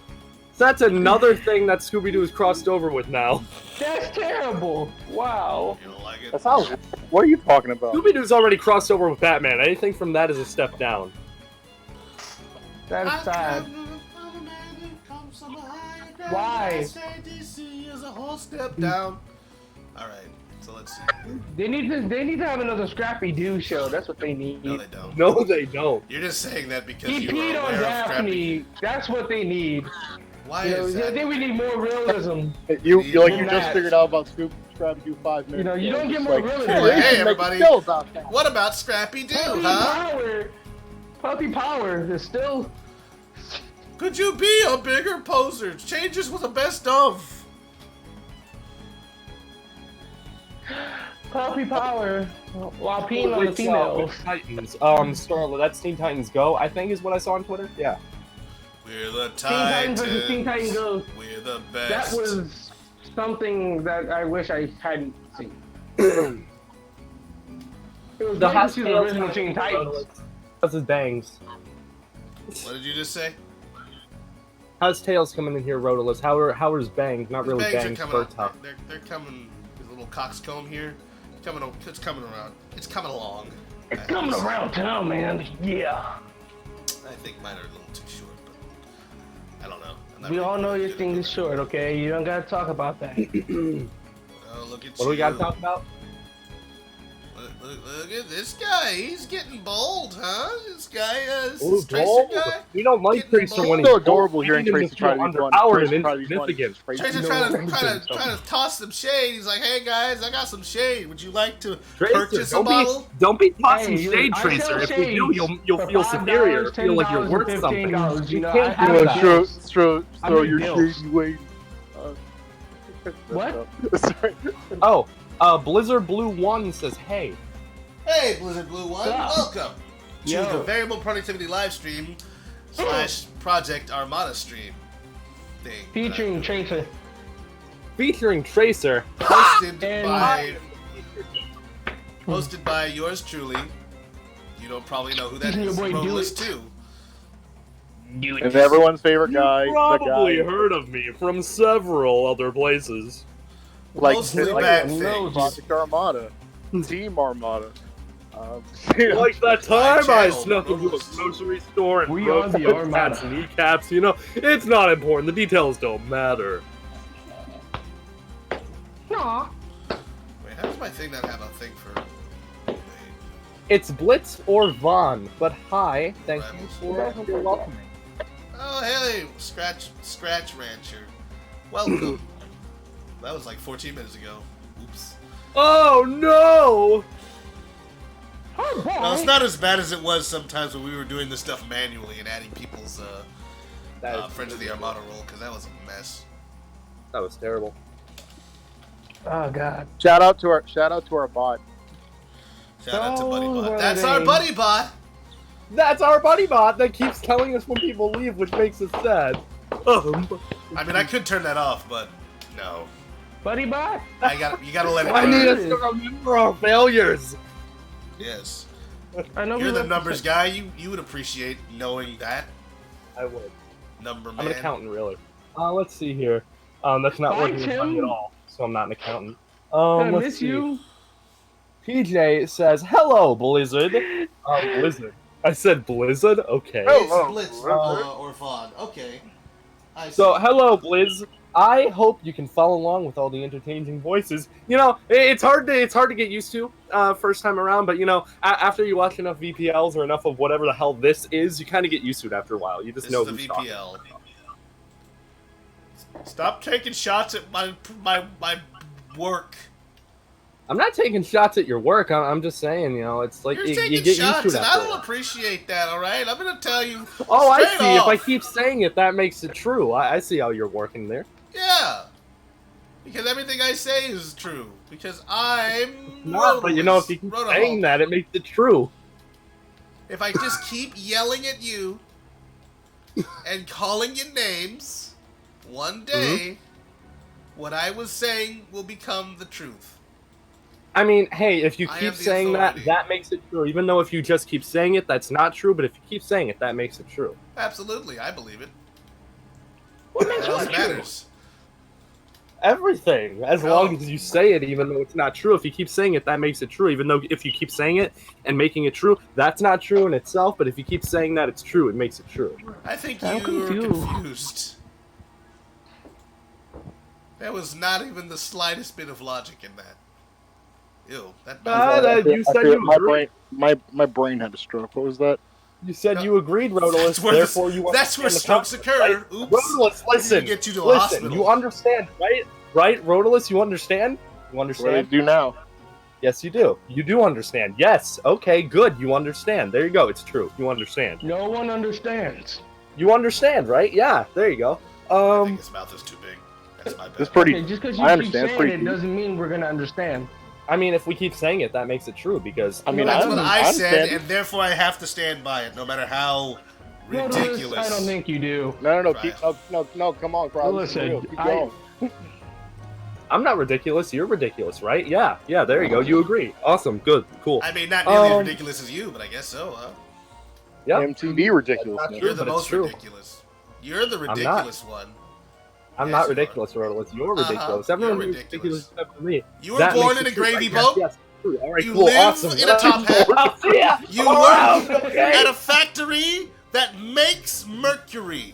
So that's another thing that Scooby-Doo is crossed over with now. That's terrible. Wow. You don't like it? That sounds. What are you talking about? Scooby-Doo's already crossed over with Batman. Anything from that is a step down. That's sad. Why? DC is a whole step down. All right, so let's see. They need to have another Scrappy Doo show. That's what they need. No, they don't. No, they don't. You're just saying that because He you peed were on aware of Daphne. That's what they need. Why You know, is I that? think we need more realism. You Than just that. figured out about Scrappy-Doo 5 minutes. You know, you ago. don't get Just more like, realism. Hey, Right? hey, Make a everybody. show about that. What about Scrappy Doo, Puppy huh? Power. Puppy Power is still. Could you be a bigger poser? Changes with the best of. Puppy Power while peeing on the females. Titans. Starla, that's Teen Titans Go, I think is what I saw on Twitter. Yeah. We're the Teen Titans versus Teen Titans. Titans Go. We're the That best. was something that I wish I hadn't seen. It was The great hot to see the original Teen Titans. How's his bangs? What did you just say? How's Tails coming in here, Rotolis? How are his bangs? Not really Bangs bangs, are coming fur up. tough. They're coming. His little coxcomb here. It's coming around. It's coming along. It's coming around town, man. Yeah. I think mine are a little too short, but I don't know. I'm not We really all know good your at thing it. is short, okay? You don't gotta talk about that. Oh, look at What do we gotta talk about? Look at this guy. He's getting bold, huh? This guy, this Ooh, Tracer bold. guy. We don't like Getting Tracer bold. when It's he's so adorable hearing We need him Tracer to try to feel be fun. underpowered Tracer and try to be funny. insignificant. Tracer No, trying to toss some shade. He's like, "Hey guys, I got some shade. Would you like to Tracer, purchase a don't bottle?" be tossing Hey, shade, I Tracer. sell If we do, shades you'll for feel $5, superior. Feel like you're $10, worth and something. $15. You know, can't I have have that. Throw I make your deals. shady way. What? Sorry. Oh, Blizzard Blue 1 says, hey. Hey, Blizzard Blue One, What's up? welcome to Yo. the Variable Productivity live stream / Project Armada stream thing. Featuring Tracer. Featuring Tracer. hosted And- by yours truly. You don't probably know who that Your is. boy Roadless Do It. 2. And everyone's favorite guy. Probably the guy, heard of me from several other places. Mostly bad no, things. Project Armada. Team Armada. Like that time I channel, snuck into a Roadless. grocery store and We broke are the the Armada. cat's kneecaps, you know? It's not important. The details don't matter. Aw. Wait, how does my thing not have a thing for? Wait, It's Blitz or Vaughn, but hi, thank you Rebels. for your welcoming. Oh, hey, Scratch Rancher. Welcome. That was like 14 minutes ago. Oops. Oh no! Oh, boy. No, it's not as bad as it was sometimes when we were doing this stuff manually and adding people's Friends of the Armada roll, because that was a mess. That was terrible. Oh, God. Shout out to our bot. Shout out to Oh, Buddy Bot. well, That's our dang. Buddy Bot! That's our buddy bot that keeps telling us when people leave, which makes us sad. I mean, I could turn that off, but no. Buddy Bot? You gotta let it I go. need us to remember our failures. Yes. I know You're we the love numbers guy. You would appreciate knowing that. I would. Number I'm man. an accountant, really. Let's see here. That's not Bye, working with Tim. money at all, so I'm not an accountant. I Let's miss see. you. PJ says, "Hello, Blizzard." Blizzard. I said Blizzard. Okay. Oh. It's Blitz or Fawn. Okay. I So, see. hello, Blizz. I hope you can follow along with all the entertaining voices. You know, it's hard to get used to first time around, but you know, after you watch enough VPLs or enough of whatever the hell this is, you kind of get used to it after a while. You just know who's talking. Stop taking shots at my work. I'm not taking shots at your work. I'm just saying, you know, it's like you get used to it. And I don't appreciate that. All right, I'm gonna tell you. Oh, I see. If I keep saying it, that makes it true. I see how you're working there. Yeah, because everything I say is true. Because I'm no, but you know, if you keep saying that, it makes it true. If I just keep yelling at you and calling you names, one day, what I was saying will become the truth. I mean, hey, if you keep saying that, that makes it true. Even though if you just keep saying it, that's not true. But if you keep saying it, that makes it true. Absolutely, I believe it. What else matters? Everything. As long as you say it, even though it's not true. If you keep saying it, that makes it true. Even though if you keep saying it and making it true, that's not true in itself. But if you keep saying that it's true, it makes it true. I think you're confused. There was not even the slightest bit of logic in that. Ew, you said you agreed. My brain had a stroke. What was that? You said you agreed, Rodolus. Therefore, you that's where strokes occur. Right? Oops. Rodolus, listen. Get you to a hospital. You understand, right? Right, Rodolus, you understand? You understand? What do I do now? Yes, you do. You do understand. Yes. Okay, good. You understand. There you go. It's true. You understand. No one understands. You understand, right? Yeah. There you go. I think his mouth is too big. That's my bad. It's pretty. Okay, just because you keep saying it doesn't mean we're gonna understand. I mean, if we keep saying it, that makes it true because I mean that's what I said, and therefore I have to stand by it, no matter how ridiculous. I don't think you do. No, come on, Carl. Listen, keep going. I'm not ridiculous. You're ridiculous, right? Yeah. There you go. You agree. Awesome. Good. Cool. I mean, not nearly as ridiculous as you, but I guess so. Huh? Yeah. MTV ridiculous. You're the most ridiculous. You're the ridiculous one. I'm not ridiculous, Rodolus. You're ridiculous. Everyone's ridiculous except for me. You were born in a gravy boat. Yes. All right, you cool. live Awesome. in a top hat. You work at a factory that makes mercury.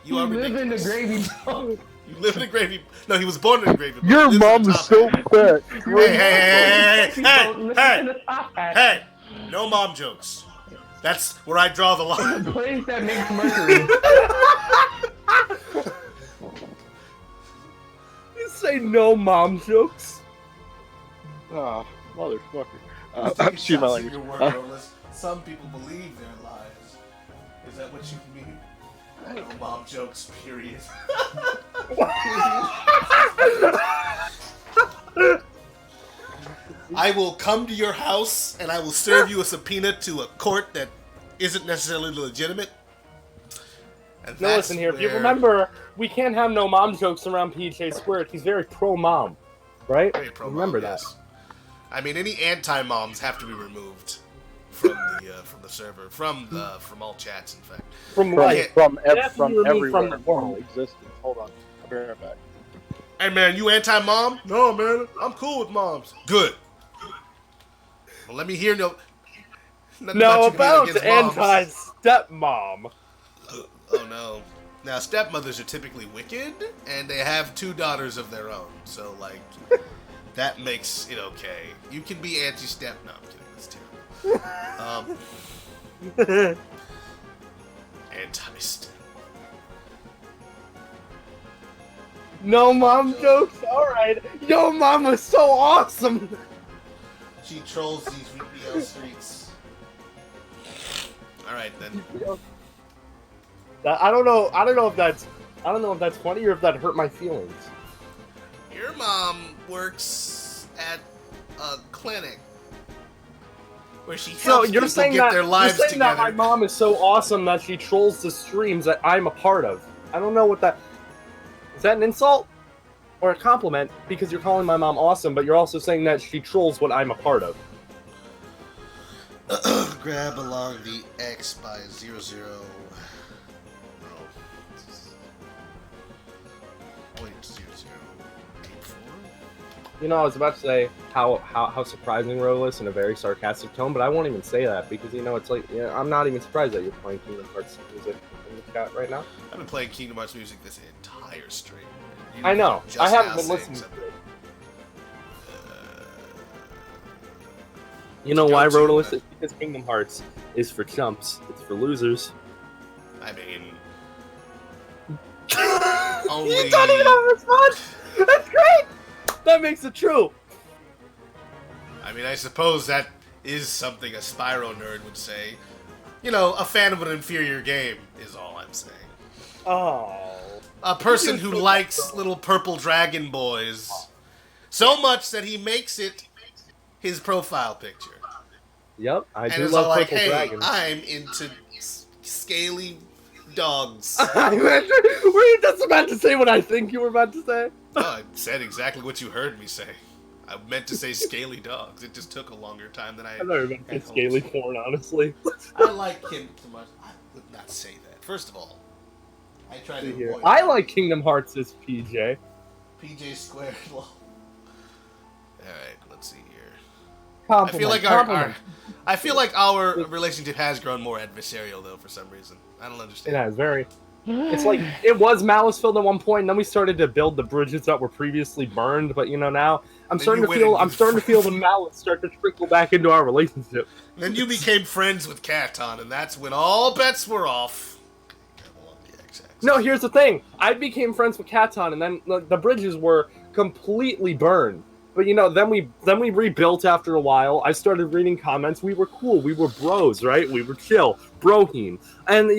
You are ridiculous. Live in a gravy boat. You live in a gravy. No, he was born in a gravy boat. Your mom is so fat. Hey! No mom jokes. That's where I draw the line. The place that makes mercury. You say no mom jokes? Ah, motherfucker. I'm shooting my language. Some people believe their lies. Is that what you mean? No mom jokes, period. I will come to your house and I will serve you a subpoena to a court that isn't necessarily legitimate. And no, listen here. If you remember, we can't have no mom jokes around PJ Squared. He's very pro-mom, right? Very pro-mom, remember that. Yes. I mean, any anti-moms have to be removed from the server, from all chats. In fact, from everywhere, from normal existence. Hold on, I'll be right back. Hey man, you anti-mom? No man, I'm cool with moms. Good. Well, let me hear about anti-stepmom. Oh no. Now stepmothers are typically wicked, and they have 2 daughters of their own. So like, that makes it okay. You can be anti-step. No, I'm kidding. That's terrible. Anti-step. No mom jokes? Alright. Yo, mom was so awesome! She trolls these VPL streets. Alright then. I don't know if that's funny or if that hurt my feelings. Your mom works at a clinic where she helps people get their lives together. That my mom is so awesome that she trolls the streams that I'm a part of. I don't know what that... Is that an insult? Or a compliment? Because you're calling my mom awesome, but you're also saying that she trolls what I'm a part of. Grab along the X by 00. You know, I was about to say how surprising Rodolus in a very sarcastic tone, but I won't even say that because, you know, it's like, yeah, I'm not even surprised that you're playing Kingdom Hearts music in the chat right now. I've been playing Kingdom Hearts music this entire stream. I know. I haven't been listening to it. You know why, Rodolus? It's because Kingdom Hearts is for chumps. It's for losers. I mean... You don't even have a response? That's great! That makes it true. I mean, I suppose that is something a Spyro nerd would say. You know, a fan of an inferior game is all I'm saying. Oh. A person who likes little purple dragon boys so much that he makes it his profile picture. Yep, I do and love like, purple hey, dragons. I'm into scaly dogs. Were you just about to say what I think you were about to say? No, I said exactly what you heard me say. I meant to say scaly dogs. It just took a longer time than I I've never been to scaly porn, honestly. I like him too much. I would not say that. First of all, I try to avoid I like Kingdom Hearts as PJ. PJ squared. All right, let's see here. Compliment, I feel like our relationship has grown more adversarial though for some reason. I don't understand. It has very. It's like it was malice filled at one point, and then we started to build the bridges that were previously burned. But you know now I'm starting to feel the malice start to trickle back into our relationship. Then you became friends with Katon, and that's when all bets were off. No, here's the thing. I became friends with Katon, and then the bridges were completely burned. But you know, then we rebuilt after a while. I started reading comments. We were cool. We were bros, right? We were chill, broheen. And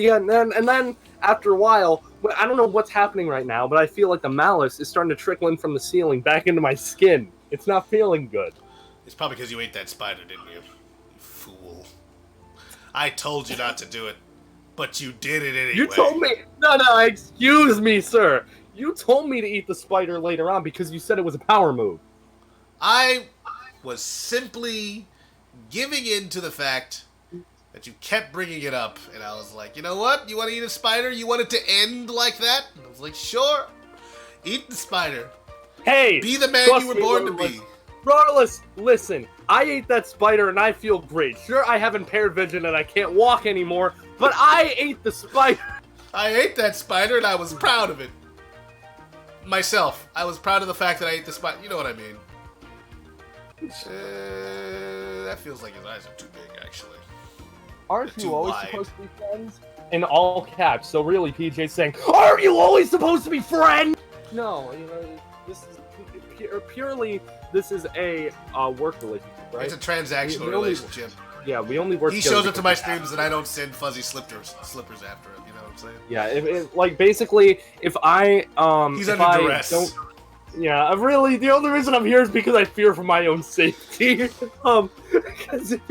then after a while, I don't know what's happening right now, but I feel like the malice is starting to trickle in from the ceiling back into my skin. It's not feeling good. It's probably because you ate that spider, didn't you? You fool. I told you not to do it, but you did it anyway. You told me. No, excuse me, sir. You told me to eat the spider later on because you said it was a power move. I was simply giving in to the fact that you kept bringing it up, and I was like, you know what? You want to eat a spider? You want it to end like that? And I was like, sure. Eat the spider. Hey! Be the man you were born to be. Rodolus, listen. I ate that spider and I feel great. Sure, I have impaired vision and I can't walk anymore, but I ate the spider. I ate that spider and I was proud of it. Myself. I was proud of the fact that I ate the spider. You know what I mean. That feels like his eyes are too big, actually. Aren't you always supposed to be friends? In all caps. So really, PJ's saying, "Aren't you always supposed to be friends?" No, you know, this is purely. This is a work relationship, right? It's a transactional relationship. Yeah, we only work. He shows up to my streams, and I don't send fuzzy slippers after him. You know what I'm saying? Yeah, like basically, if I he's under duress. Yeah, really, the only reason I'm here is because I fear for my own safety. Because if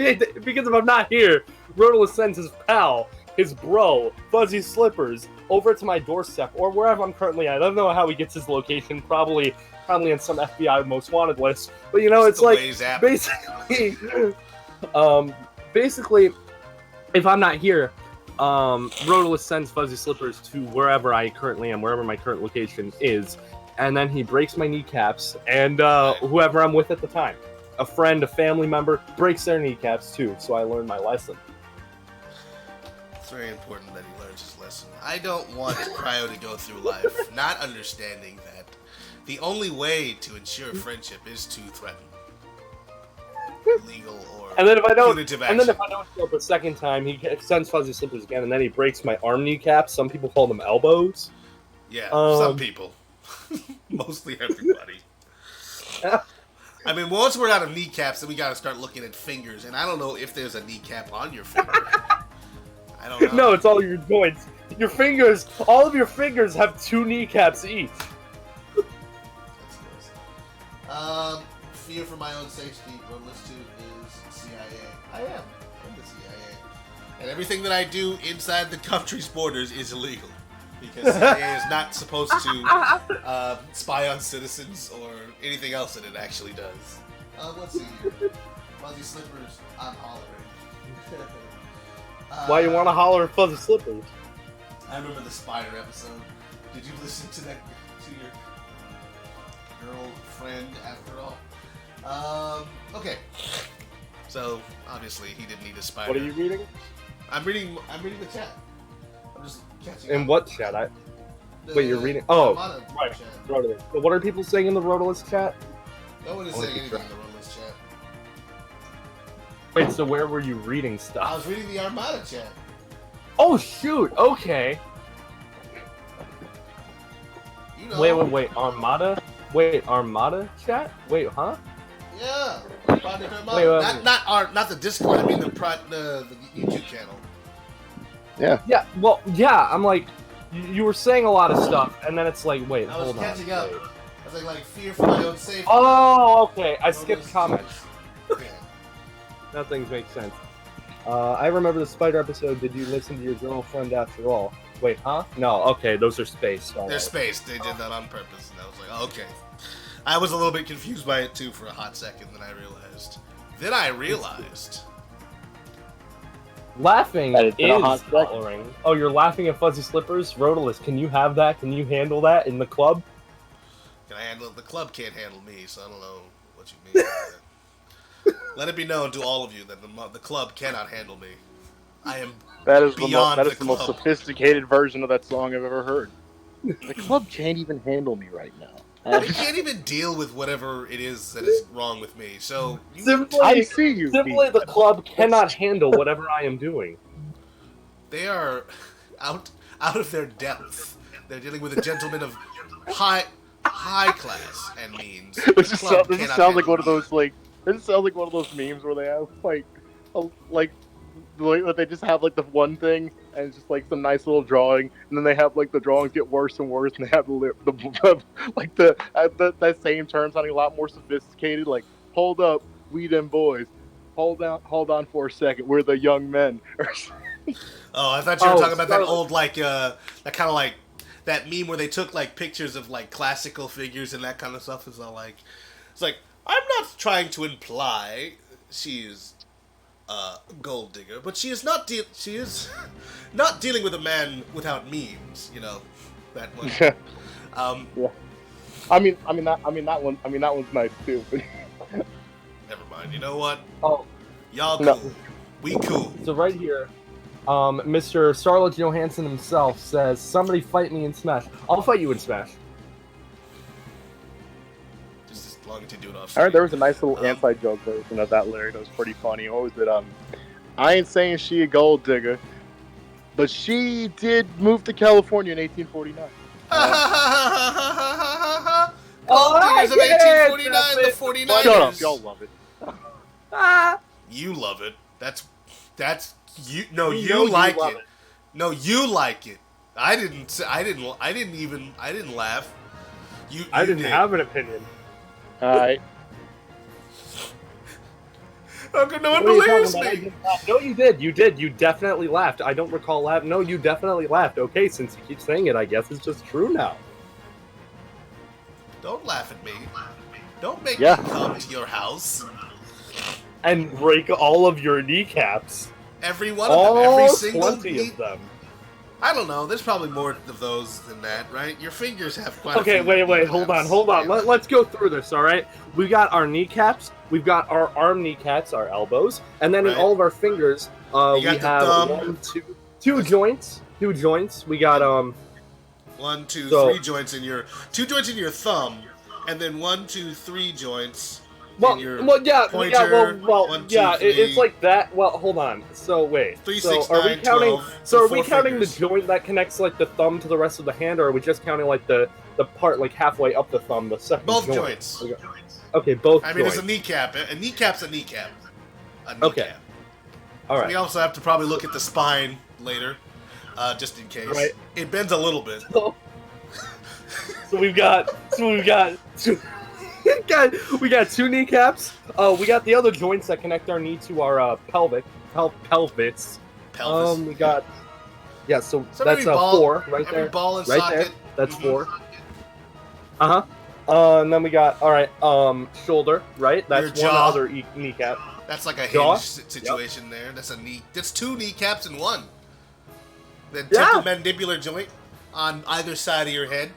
I'm not here, Rodolus sends his pal, his bro, Fuzzy Slippers, over to my doorstep, or wherever I'm currently at. I don't know how he gets his location, probably on some FBI most wanted list. But you know, it's like, basically, if I'm not here, Rodolus sends Fuzzy Slippers to wherever I currently am, wherever my current location is. And then he breaks my kneecaps, and whoever I'm with at the time. A friend, a family member, breaks their kneecaps too, so I learned my lesson. It's very important that he learns his lesson. I don't want Cryo to go through life not understanding that the only way to ensure friendship is to threaten legal or punitive action. And then if I don't show up a second time, he sends Fuzzy Slippers again, and then he breaks my arm kneecaps. Some people call them elbows. Yeah, some people. Mostly everybody. I mean, once we're out of kneecaps, then we gotta start looking at fingers, and I don't know if there's a kneecap on your finger. I don't know. No, it's all your joints. Your fingers, all of your fingers have 2 kneecaps each. Fear for my own safety, Rodolus 2 is CIA. I am. I'm the CIA. And everything that I do inside the country's borders is illegal. Because CIA is not supposed to spy on citizens or anything else that it actually does. Let's see here. Fuzzy Slippers, I'm hollering. Why you want to holler at Fuzzy Slippers? I remember the spider episode. Did you listen to that, to your girlfriend after all? Okay. So, obviously, he didn't need a spider. What are you reading? I'm reading the chat. I'm just catching up. In what chat? Wait, you're reading? Oh, right. Rotolis. So what are people saying in the Rotolis chat? No one is saying anything in the Rotolis chat. Wait, so where were you reading stuff? I was reading the Armada chat. Oh shoot! Okay. You know. Wait. Armada? Wait, Armada chat? Wait, huh? Yeah. Not the Discord. I mean the YouTube channel. Yeah. Yeah. Well, yeah. I'm like, you were saying a lot of stuff, and then it's like, wait, hold on. I was catching up. I was like fear for my own safety. Oh, okay. I skipped comments. Yeah. Now things make sense. I remember the spider episode. Did you listen to your girlfriend after all? Wait, huh? No. Okay, those are spaced. They're spaced. They did that on purpose, and I was like, oh, okay. I was a little bit confused by it too for a hot second. Then I realized. Laughing is coloring. Oh, you're laughing at Fuzzy Slippers? Rotolis, can you have that? Can you handle that in the club? Can I handle it? The club can't handle me, so I don't know what you mean. Let it be known to all of you that the club cannot handle me. I am beyond the most sophisticated version of that song I've ever heard. The club can't even handle me right now. They can't even deal with whatever it is that is wrong with me. So I see you. Simply, the club cannot handle whatever I am doing. They are out of their depth. They're dealing with a gentleman of high class and means. This sounds like one of those memes where they have they just have like the one thing and it's just like some nice little drawing, and then they have like the drawings get worse and worse, and they have that same term sounding a lot more sophisticated. Like, hold up, we them boys. Hold on for a second. We're the young men. Oh, I thought you were talking about that old that kind of like that meme where they took like pictures of like classical figures and that kind of stuff. It's like I'm not trying to imply she is gold digger, but she is not not dealing with a man without means, you know, that one. Yeah. I mean that one's nice too. But never mind. You know what? Oh, y'all cool. No. We cool. So right here, Mr. Starlet Johansson himself says, "Somebody fight me in Smash." I'll fight you in Smash. Just as long as you do it off. I heard there was a nice little anti-joke version of that lyric that was pretty funny. What was it? I ain't saying she a gold digger, but she did move to California in 1849. Gold diggers of 1849, the 49ers. Shut up, y'all love it. You love it. That's you. No, you like it. No, you like it. I didn't laugh. I didn't have an opinion. Alright. How come no one believes me? No, you did. You did. You definitely laughed. I don't recall laughing. No, you definitely laughed. Okay, since you keep saying it, I guess it's just true now. Don't laugh at me. Don't make me come to your house. And break all of your kneecaps. Every one of them. Every single 20 of them. I don't know. There's probably more of those than that, right? Your fingers have quite a few. Okay, wait. Hold on. Let's go through this, all right? We got our kneecaps. We've got our arm kneecaps, our elbows. And then in all of our fingers, we have two joints. Two joints. We got, 1, 2, 3 joints in your... 2 joints in your thumb. And then 1, 2, 3 joints... It's like that. Well, hold on. So wait. 3, so 6, are 9, we counting? 12, so are we counting fingers. the joint that connects like the thumb to the rest of the hand, or are we just counting like the part like halfway up the thumb, the second both joint? Joints. Okay, both. I mean, joints. it's a kneecap. A kneecap's a kneecap. Okay. All right. We also have to probably look at the spine later, just in case. Right. It bends a little bit. So we've got two. We got 2 kneecaps. We got the other joints that connect our knee to our pelvis. Pelvis. We got so that's 4 right there. Ball and right socket. there. That's 4. And then we got shoulder. Right. That's your one jaw. other kneecap. That's like a Jaw. hinge situation there. That's a knee. That's 2 kneecaps in one. The temporomandibular joint on either side of your head.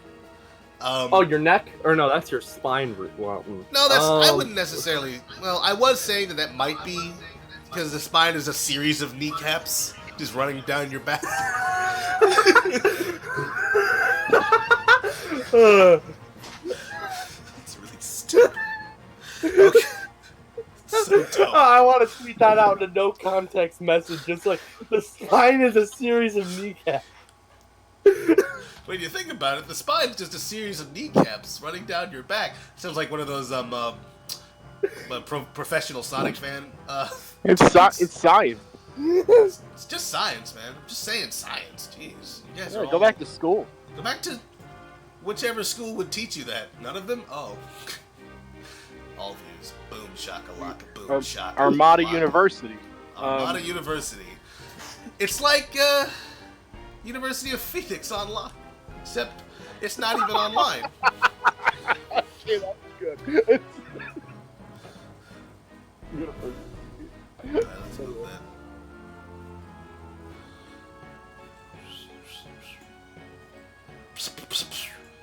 Your neck? Or no, that's your spine root. Well, no, that's I wouldn't necessarily. Well, I was saying that might be because the spine is a series of kneecaps just running down your back. It's really stupid. Okay. So dumb. I want to tweet that out in a no context message. Just like the spine is a series of kneecaps. When you think about it, the spine's just a series of kneecaps running down your back. Sounds like one of those professional Sonic fan. It's science. It's just science, man. I'm just saying science. Jeez, you guys go back to school. Go back to whichever school would teach you that. None of them. Oh, all views. Boom shakalaka. Boom shakalaka. Armada University. Armada University. It's like University of Phoenix online, except it's not even online. Okay, that's good. Alright, let's move that.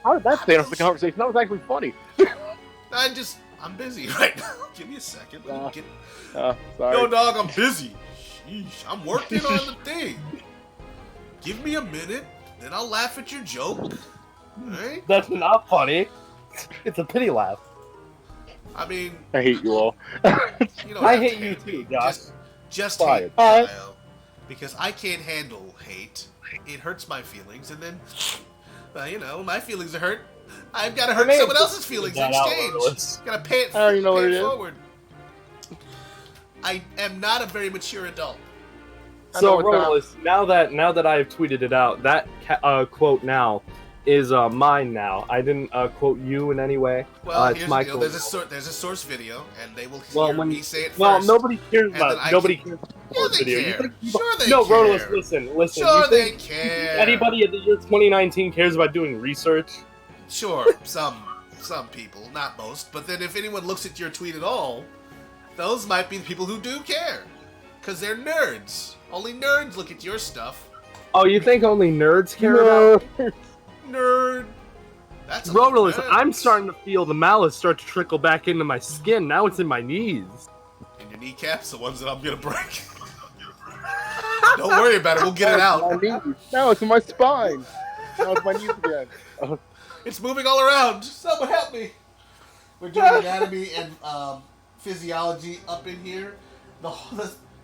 How did that stay off the conversation? That was actually funny. I'm busy right now. Give me a second. Let me get... Sorry. Yo, dog, I'm busy. Sheesh, I'm working on the thing. Give me a minute, then I'll laugh at your joke. Alright? That's not funny. It's a pity laugh. I mean... I hate you all. You don't I have hate to you too, Josh. Just Fine. hate, Kyle. Because I can't handle hate. It hurts my feelings, and then... Well, you know, my feelings are hurt. I've got to hurt someone else's feelings in exchange. Gotta pay it forward. I am not a very mature adult. So, Rollis, now that I've tweeted it out, that quote now is mine now. I didn't quote you in any way. Well, it's here's my the deal. There's a source video, and they will hear me say it first. Well, nobody cares about it. Nobody cares about the video. Care. Sure they no, care. Rollis, listen. Sure they care. Anybody in the year 2019 cares about doing research? Sure, some people, not most. But then if anyone looks at your tweet at all, those might be the people who do care. Because they're nerds. Only nerds look at your stuff. Oh, you think only nerds care about it? Nerd. That's Rollis, I'm starting to feel the malice start to trickle back into my skin. Now it's in my knees. In your kneecaps, the ones that I'm going to break. Don't worry about it, we'll get it out. No, it's in my spine. Now it's my knees again. It's moving all around. Someone help me. We're doing anatomy and physiology up in here. The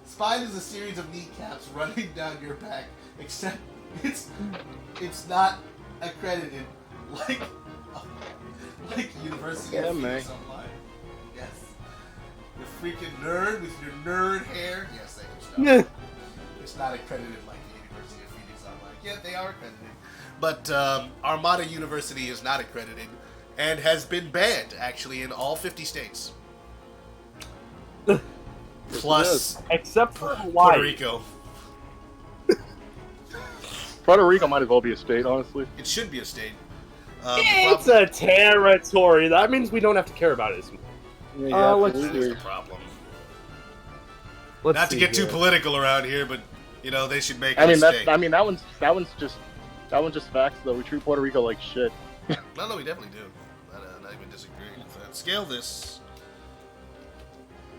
spine is a series of kneecaps running down your back, except it's not accredited like University of Phoenix online. Yes. You freaking nerd with your nerd hair. Yes, they can stop. It's not accredited like the University of Phoenix online. Yeah, they are accredited. But Armada University is not accredited and has been banned, actually, in all 50 states. Plus... Except for Hawaii. Puerto Rico. Puerto Rico might as well be a state, honestly. It should be a state. It's a territory. That means we don't have to care about it. That's the problem. Not to get too political around here, but, you know, they should make a mistake. That one's just facts, though. We treat Puerto Rico like shit. No, we definitely do. Not even disagreeing with that. Scale this.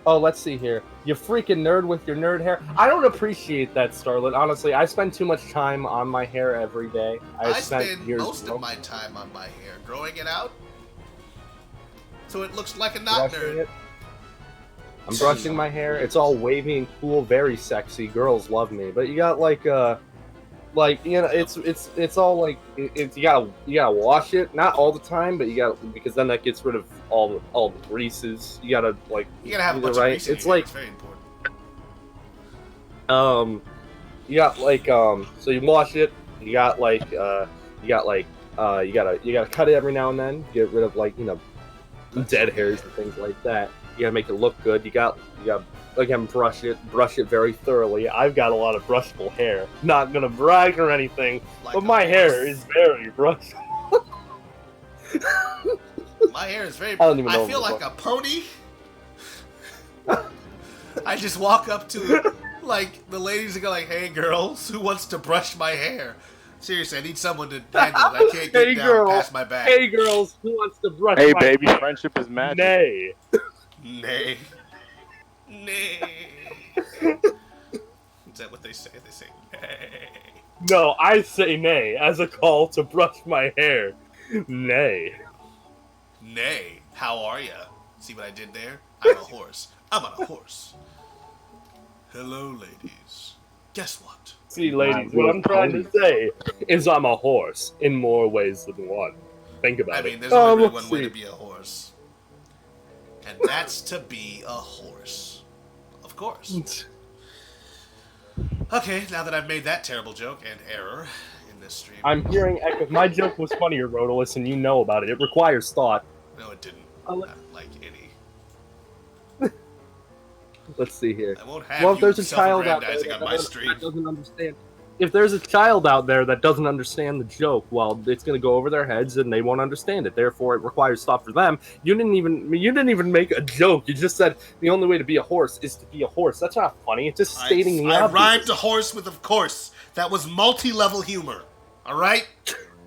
Oh, let's see here. You freaking nerd with your nerd hair. I don't appreciate that, Starlet. Honestly, I spend too much time on my hair every day. I spend most of my time on my hair, growing it out, so it looks like a not nerd. I'm brushing my hair. It's all wavy and cool, very sexy. Girls love me. But you got like you know, it's all like you gotta wash it, not all the time, but you gotta, because then that gets rid of all the greases. You gotta have a bunch of grease in it's your hair. like it's very important. You got like so you wash it. You gotta cut it every now and then. Get rid of dead hairs and things like that. You gotta make it look good. You got again, brush it very thoroughly. I've got a lot of brushable hair. Not gonna brag or anything, but my hair is very brushable. My hair is very... I feel like a pony. I just walk up to, the ladies and go hey girls, who wants to brush my hair? Seriously, I need someone to handle it. I can't get down past my back. Hey girls, who wants to brush my hair? Hey baby, friendship is magic. Nay. Nay. Nay. Is that what they say? They say nay. No, I say nay as a call to brush my hair. Nay. Nay, how are ya? See what I did there? I'm a horse. I'm on a horse. Hello, ladies. Guess what? See, ladies, what I'm trying to say is I'm a horse in more ways than one. Think about it. I mean, there's only really one way to be a horse. And that's to be a horse. Of course. Okay, now that I've made that terrible joke and error in this stream. I'm hearing echoes. My joke was funnier, Rodolus, and you know about it. It requires thought. No, it didn't. Not like any. Let's see here. I won't have if there's a child out there that doesn't understand. If there's a child out there that doesn't understand the joke, well, it's going to go over their heads and they won't understand it. Therefore, it requires thought for them. You didn't even make a joke. You just said the only way to be a horse is to be a horse. That's not funny. It's just stating the obvious. I rhymed a horse with of course. That was multi-level humor. All right,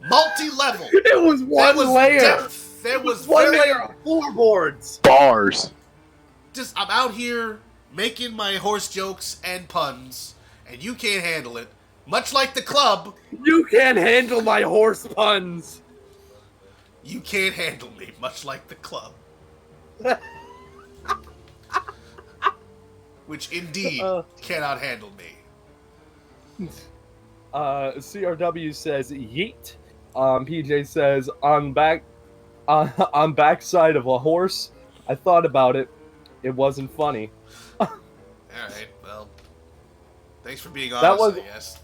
multi-level. It was one layer. Depth. There was one layer of floorboards. Bars. Just I'm out here making my horse jokes and puns, and you can't handle it. Much like the club. You can't handle my horse puns. You can't handle me, much like the club. Which indeed cannot handle me. CRW says yeet. PJ says on backside of a horse. I thought about it. It wasn't funny. Alright, well. Thanks for being honest, I guess.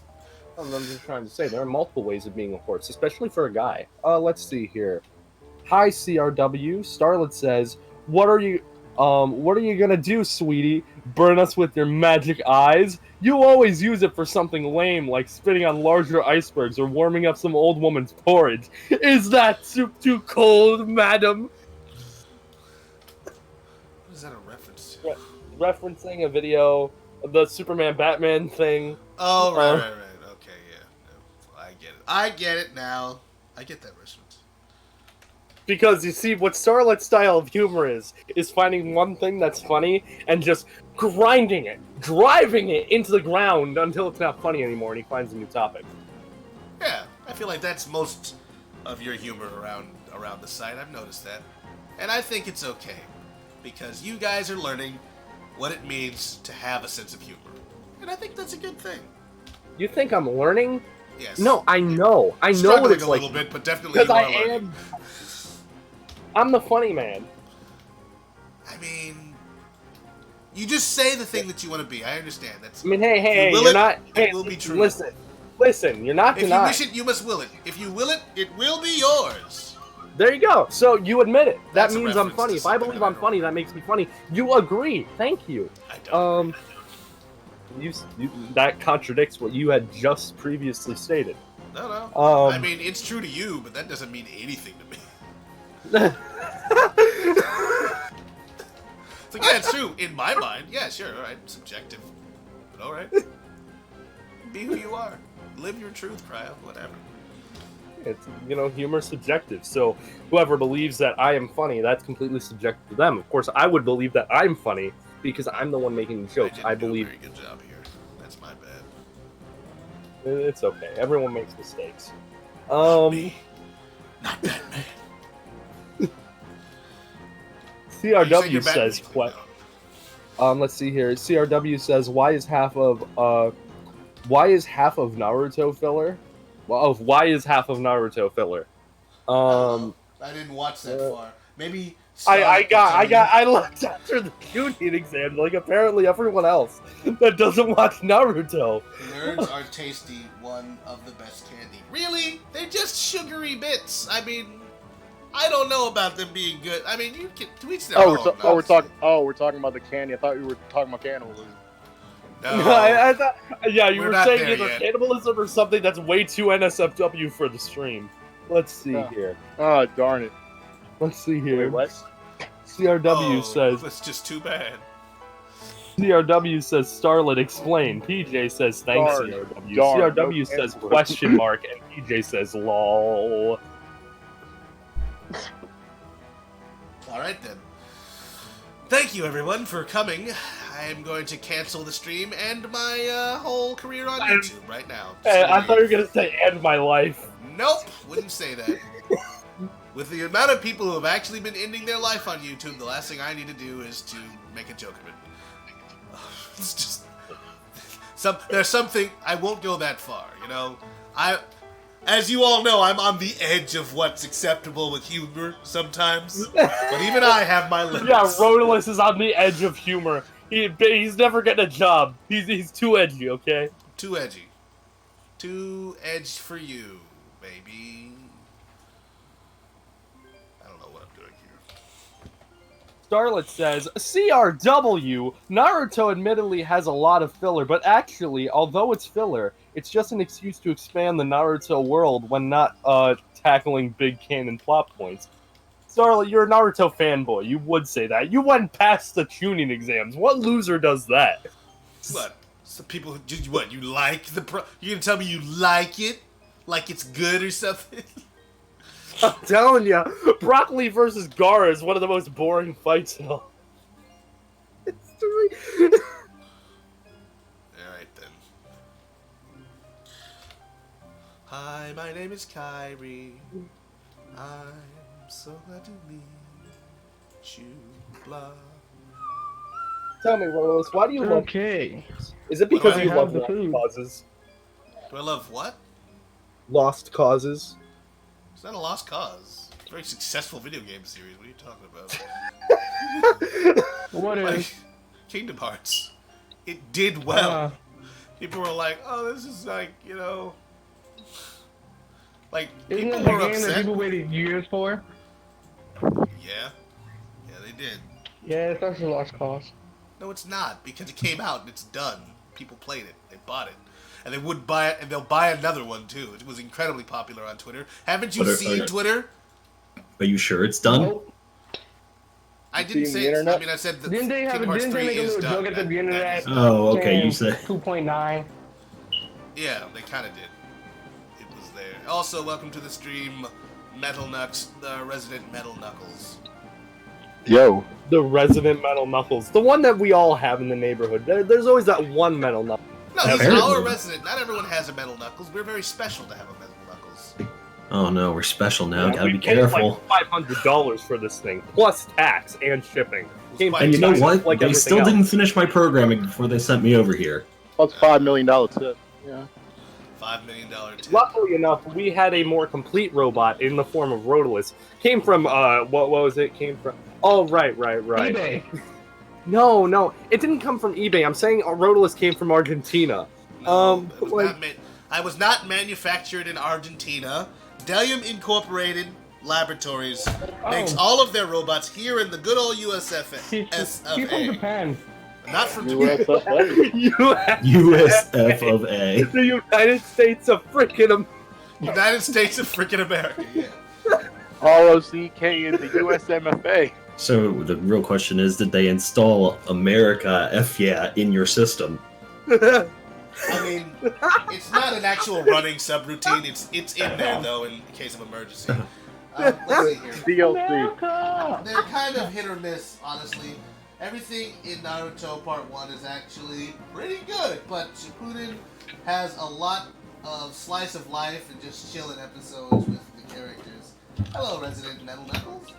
I'm just trying to say, there are multiple ways of being a horse, especially for a guy. Let's see here. Hi, CRW. Starlet says, what are you gonna do, sweetie? Burn us with your magic eyes? You always use it for something lame, like spitting on larger icebergs or warming up some old woman's porridge. Is that soup too cold, madam? What is that a reference to? Referencing a video, the Superman-Batman thing. Oh, right. Okay, yeah. No, I get it now. I get that reference. Because, you see, what Starlet's style of humor is finding one thing that's funny and just grinding it, driving it into the ground until it's not funny anymore and he finds a new topic. Yeah, I feel like that's most of your humor around the site. I've noticed that. And I think it's okay. Because you guys are learning what it means to have a sense of humor. And I think that's a good thing. You think I'm learning? Yes. No, I know. I know what it's like. Struggling a little bit, but definitely you are learning. I'm the funny man. I mean, you just say the thing that you want to be. I understand. That's. I mean, hey, you're not. It will be true. Listen. You're not denying. If you wish it, you must will it. If you will it, it will be yours. There you go. So you admit it. That means I'm funny. If I believe I'm funny, that makes me funny. You agree. Thank you. I don't. That contradicts what you had just previously stated. No. I mean, it's true to you, but that doesn't mean anything to me. So yeah, it's true in my mind. Yeah, sure. All right, subjective, but all right. Be who you are. Live your truth, Cryo. Whatever. It's humor's subjective. So whoever believes that I am funny, that's completely subjective to them. Of course, I would believe that I'm funny because I'm the one making the jokes. I believe. A very good job here. That's my bad. It's okay. Everyone makes mistakes. Me. Not Batman. CRW says, let's see here. CRW says, why is half of Naruto filler? Well, why is half of Naruto filler? I didn't watch that far. Maybe I looked after the Chunin exam, like apparently everyone else that doesn't watch Naruto. Nerds are tasty, one of the best candy. Really? They're just sugary bits. I mean, I don't know about them being good. I mean, you can tweet their own. We're talking about the candy. I thought we were talking about cannibalism. No, I thought, yeah, you were saying either cannibalism or something that's way too NSFW for the stream. Let's see here. Oh, darn it. Let's see here. Wait, what? CRW says. That's just too bad. CRW says Starlet explain. PJ says thanks, CRW. CRW says question mark, and PJ says lol. Alright then. Thank you everyone for coming. I am going to cancel the stream and my whole career on YouTube right now. I thought you were going to say end my life. Nope, wouldn't say that. With the amount of people who have actually been ending their life on YouTube, the last thing I need to do is to make a joke of it. It's just there's something I won't go that far, you know. As you all know, I'm on the edge of what's acceptable with humor sometimes, but even I have my limits. Yeah, Rodolus is on the edge of humor. He's never getting a job. He's too edgy, okay? Too edgy. Too edge for you, baby. I don't know what I'm doing here. Starlet says, CRW, Naruto admittedly has a lot of filler, but actually, although it's filler, it's just an excuse to expand the Naruto world when not tackling big canon plot points. Starlet, you're a Naruto fanboy. You would say that. You went past the tuning exams. What loser does that? What? Some people, what, you like you gonna tell me you like it? Like it's good or something? I'm telling you, Broccoli versus Gaara is one of the most boring fights in all. It's three. Alright then. Hi, my name is Kyrie. I'm so glad to meet you. Blah. Tell me, Rose, why do you love... Okay. Is it because What you do I love have Lost the food? Causes? Do I love what? Lost Causes? It's not a lost cause. It's a very successful video game series. What are you talking about? What is? Like, Kingdom Hearts. It did well. People were like, oh, this is like, you know... Like, Isn't people it the were game that upset. people waited years for? Yeah. Yeah, they did. Yeah, it's actually lost cause. No, it's not, because it came out and it's done. People played it. They bought it. And they would buy it, and they'll buy another one, too. It was incredibly popular on Twitter. Haven't you seen Twitter? Are you sure it's done? Nope. I didn't say it's, I mean, I said that Didn't they Kingdom Hearts 3 make a is little done. joke at the beginning of that? Oh, okay, you said. 2.9. Yeah, they kind of did. It was there. Also, welcome to the stream, Metal Knucks, the resident Metal Knuckles. Yo. The resident Metal Knuckles. The one that we all have in the neighborhood. There's always that one Metal Knuckles. No, he's Apparently. our resident. Not everyone has a Metal Knuckles. We're very special to have a Metal Knuckles. Oh no, we're special now. Yeah, Gotta we be paid careful. like $500 for this thing, plus tax and shipping. Came And And you know from what? like They everything still else. didn't finish my programming before they sent me over here. Plus $5 million tip. Yeah. $5 million tip. Luckily enough, we had a more complete robot in the form of Rodolus. Came from, what was it? Came from... Oh, right. eBay. No, it didn't come from eBay. I'm saying Rodolus came from Argentina. No, I was not manufactured in Argentina. Delium Incorporated Laboratories makes all of their robots here in the good old USF. He's from Japan. Not from Japan. USF of A. The United States of frickin' United States of frickin' America. Yeah. ROCK in the USMFA. So the real question is, did they install America F yeah in your system? I mean, it's not an actual running subroutine. It's in there though in case of emergency. Let's see here. DLC. They're kind of hit or miss, honestly. Everything in Naruto Part 1 is actually pretty good, but Shippuden has a lot of slice of life and just chilling episodes with the characters. Hello, Resident Metal Knuckles.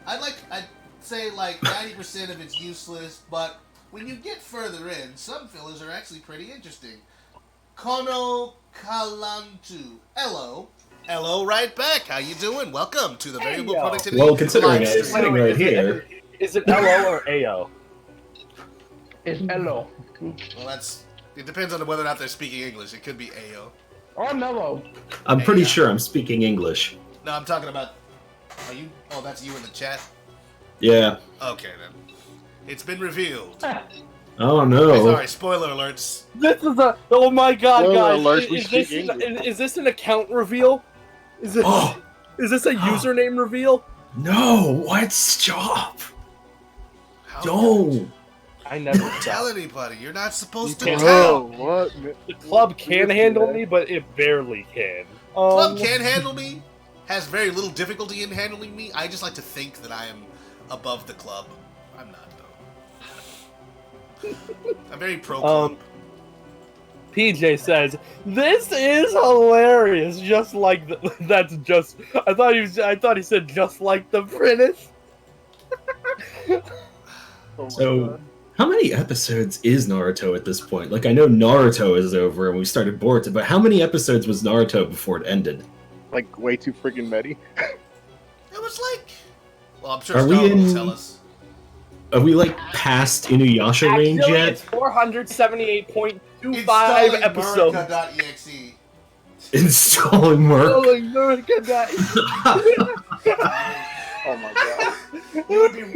I'd say like 90% of it's useless, but when you get further in, some fillers are actually pretty interesting. Kono Kalantu. Hello, right back. How you doing? Welcome to the Variable Productivity. Well, considering live I was stream. sitting right here. Is it LO or AO? It's Elo. Well, it depends on whether or not they're speaking English. It could be AO. Or Mello. I'm pretty sure I'm speaking English. No, I'm talking about. Are you? Oh, that's you in the chat. Yeah. Okay then. It's been revealed. Oh no. Sorry, spoiler alerts. This is a... Oh my god, Well, guys. alert, we speak English. Is this an account reveal? Is this a username reveal? No, what? Stop. How Don't. I never Don't tell anybody. You're not supposed to can't tell. What? The club can handle me, but it barely can. Club can handle me. Has very little difficulty in handling me. I just like to think that I am above the club. I'm not though. I'm very pro club. PJ says, "This is hilarious." Just like that's just. I thought he said just like the Apprentice. So, how many episodes is Naruto at this point? Like, I know Naruto is over and we started Boruto, but how many episodes was Naruto before it ended? Like, way too friggin' many. It was like... Well, I'm sure Star will tell us. Are we, like, past Inuyasha range yet? It's 478.25 episodes. America.exe. Installing Merc. Oh my god.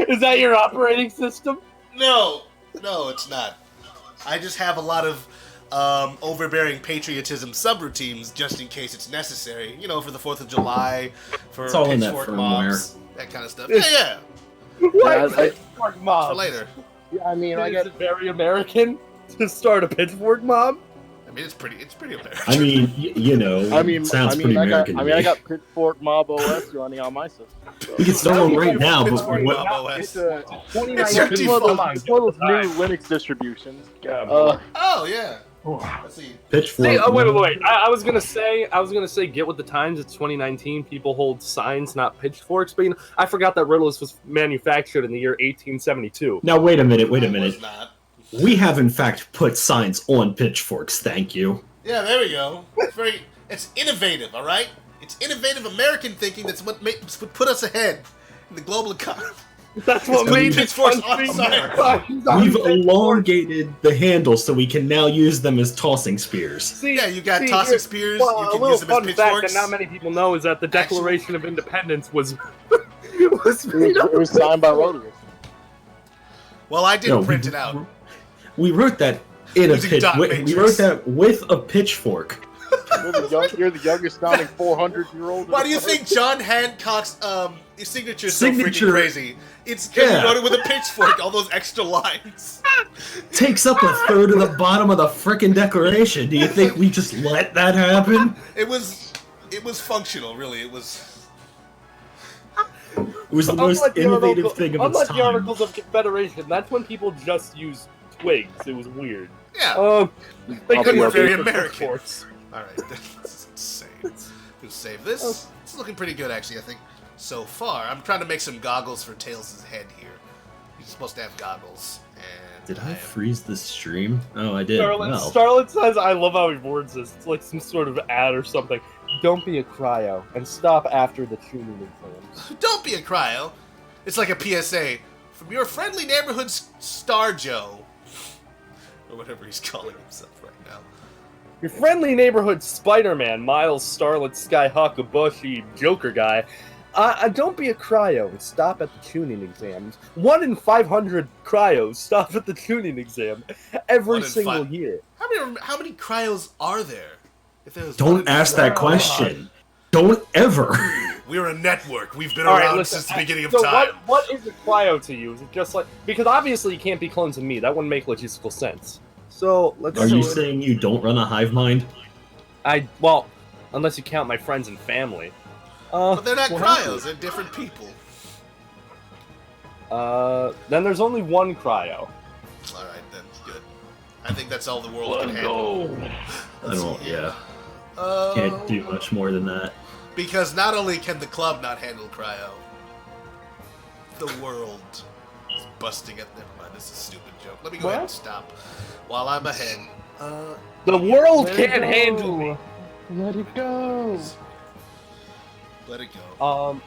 Is that your operating system? No, it's not. I just have a lot of overbearing patriotism subroutines just in case it's necessary. You know, for the 4th of July, for it's all in that pitchfork firmware. mobs, that kind of stuff. Yeah. What? Pitchfork mob? For later. Yeah, I mean, Is it very American to start a pitchfork mob? I mean, it's pretty American. I mean, you know, it sounds pretty American. I got Pitchfork Mob OS running on my system. So. We can start one right now, but Mob OS. It's one of those new Linux distributions. Oh yeah. Let's see. Pitchfork. Wait. I was gonna say, get with the times. It's 2019. People hold signs, not pitchforks. But I forgot that Riddles was manufactured in the year 1872. Now wait a minute. It was not. We have in fact put signs on pitchforks. Thank you. Yeah, there we go. It's innovative. All right. It's innovative American thinking. That's what put us ahead in the global economy. That's what made pitchforks on signs. We've elongated the handles so we can now use them as tossing spears. You got tossing spears. Well, you can use them as pitchforks. Fact that not many people know is that the Declaration of Independence was it was signed by Rotary. Well, I didn't print it out. We wrote that in a pitch. We wrote that with a pitchfork. You're the youngest founding 400-year-old. Why do you think John Hancock's signature is so freaking crazy? It's because he wrote it with a pitchfork, all those extra lines. Takes up a third of the bottom of the frickin' Declaration. Do you think we just let that happen? It was functional, really. It was the most innovative thing of its time. Unlike the Articles of Confederation, that's when people just used twigs. It was weird. Yeah. They couldn't were very for American. pitchforks. Alright, this is insane. We'll save this. It's looking pretty good, actually, I think, so far. I'm trying to make some goggles for Tails' head here. He's supposed to have goggles. And did I freeze the stream? Oh, I did. Starlet says, I love how he words this. It's like some sort of ad or something. Don't be a cryo, and stop after the tuning exams. Don't be a cryo. It's like a PSA. From your friendly neighborhood Star Joe. Or whatever he's calling himself right now. Your friendly neighborhood Spider-Man, Miles, Starlet, Skyhawk, Ibushi, Joker guy. Don't be a cryo and stop at the tuning exams. 1 in 500 cryos stop at the tuning exam every single year. How many cryos are there? Don't ask that question. Don't ever. We're a network. We've been around since the beginning of time. What is a cryo to you? Is it just like... Because obviously you can't be clones of me. That wouldn't make logistical sense. So, let's... Are you saying you don't run a hive mind? Well, unless you count my friends and family. But they're not cryos. They're different people. Then there's only one cryo. Alright, then. Good. I think that's all the world can handle. Can't do much more than that. Because not only can the club not handle cryo, the world is busting at their mind. This is a stupid joke. Let me go ahead and stop while I'm ahead. The world can't handle me. Let it go. Let it go.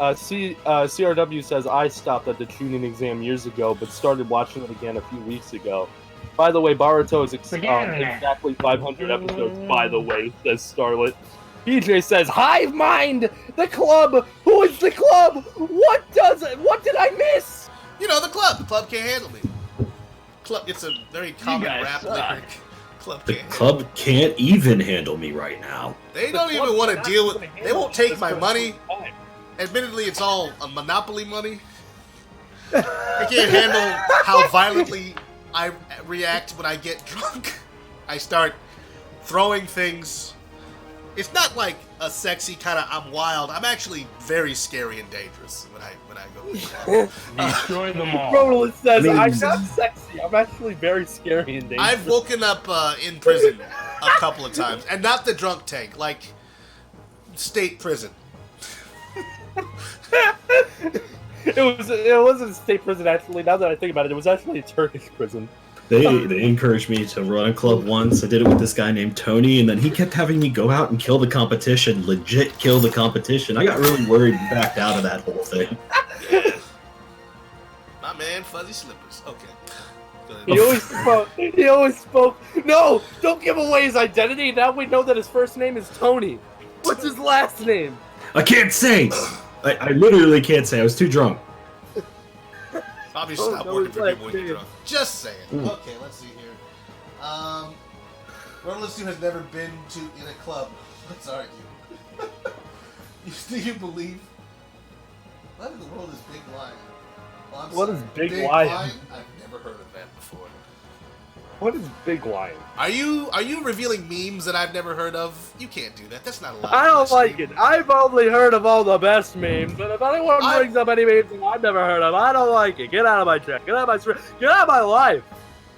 CRW says, I stopped at the tuning exam years ago, but started watching it again a few weeks ago. By the way, Baruto is exactly 500 episodes, by the way, says Starlet. PJ says, Hive Mind! The club! Who is the club? What did I miss? You know, the club. The club can't handle me. It's a very common rap lyric. The club can't even handle me right now. They don't even want to deal with... They won't take my money. Admittedly, it's all a monopoly money. They can't handle how violently I react when I get drunk. I start throwing things. It's not like a sexy kind of I'm wild. I'm actually very scary and dangerous when I go. Destroy them all. Roland says, I'm not sexy. I'm actually very scary and dangerous. I've woken up in prison a couple of times, and not the drunk tank, like state prison. It wasn't a state prison actually. Now that I think about it, it was actually a Turkish prison. They encouraged me to run a club once. I did it with this guy named Tony, and then he kept having me go out and kill the competition. Legit kill the competition. I got really worried and backed out of that whole thing. Yeah. My man, Fuzzy Slippers. Okay. He always spoke. No, don't give away his identity. Now we know that his first name is Tony. What's his last name? I can't say. I literally can't say. I was too drunk. Probably stop working for people when you're drunk. Just saying. Okay, let's see here. Roland's has never been in a club. Let's argue. Do you believe? What in the world is Big Lion? Well, what is Big Lion? I've never heard of that before. What is Big Lion? Are you revealing memes that I've never heard of? You can't do that. That's not allowed. I don't like it. I've only heard of all the best memes, but if anyone brings up any memes that I've never heard of, I don't like it. Get out of my chat. Get out of my stream. Get out of my life.